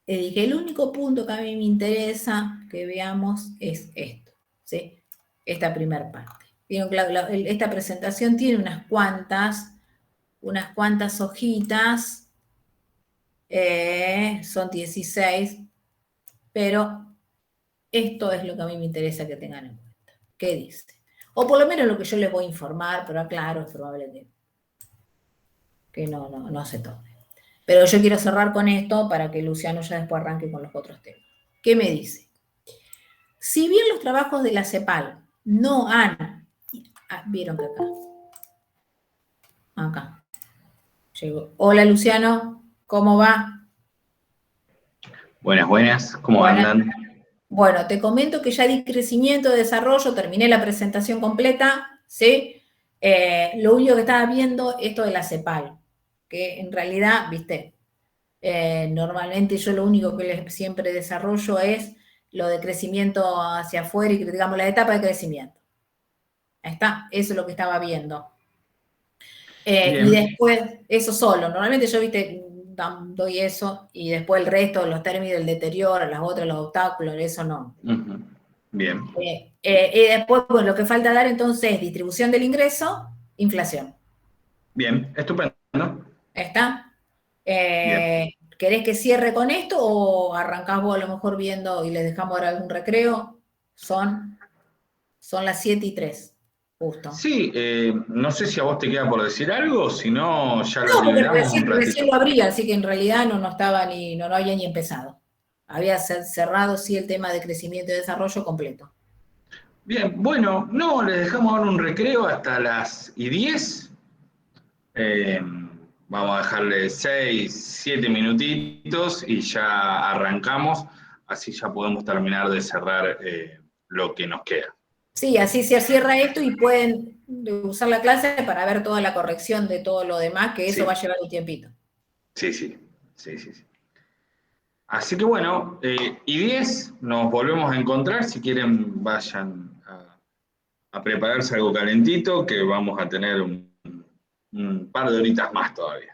Dije, el único punto que a mí me interesa que veamos es esto, ¿sí? Esta primera parte. Esta presentación tiene unas cuantas hojitas, son 16, pero esto es lo que a mí me interesa que tengan en cuenta. ¿Qué dice? O por lo menos lo que yo les voy a informar, pero aclaro, es probable que no se tome. Pero yo quiero cerrar con esto para que Luciano ya después arranque con los otros temas. ¿Qué me dice? Si bien los trabajos de la CEPAL no han... ¿Vieron que acá llegó? Hola Luciano, ¿cómo va? Buenas, ¿cómo andan? Bueno, te comento que ya di crecimiento de desarrollo, terminé la presentación completa, ¿sí? Lo único que estaba viendo, esto de la CEPAL, que en realidad, viste, normalmente yo lo único que siempre desarrollo es lo de crecimiento hacia afuera y, digamos, la etapa de crecimiento. Ahí está, eso es lo que estaba viendo. Y después, eso solo. Normalmente yo, viste, doy eso y después el resto, los términos del deterioro, las otras, los obstáculos, eso no. Bien. Y después, pues lo que falta dar entonces es distribución del ingreso, inflación. Bien, estupendo. ¿Está? Bien. ¿Querés que cierre con esto o arrancás vos a lo mejor viendo y les dejamos ahora algún recreo? Son las 7:03, justo. Sí, no sé si a vos te queda por decir algo, si no, ya No, le porque damos un ratito. recién lo abría, así que en realidad no estaba no había ni empezado. Había cerrado sí el tema de crecimiento y desarrollo completo. Bien, bueno, no, les dejamos ahora un recreo hasta las 10. Vamos a dejarle 6, 7 minutitos y ya arrancamos, así ya podemos terminar de cerrar lo que nos queda. Sí, así se cierra esto y pueden usar la clase para ver toda la corrección de todo lo demás, que eso Sí. va a llevar un tiempito. Sí. Así que bueno, y 10 nos volvemos a encontrar, si quieren vayan a prepararse algo calentito, que vamos a tener un par de horitas más todavía.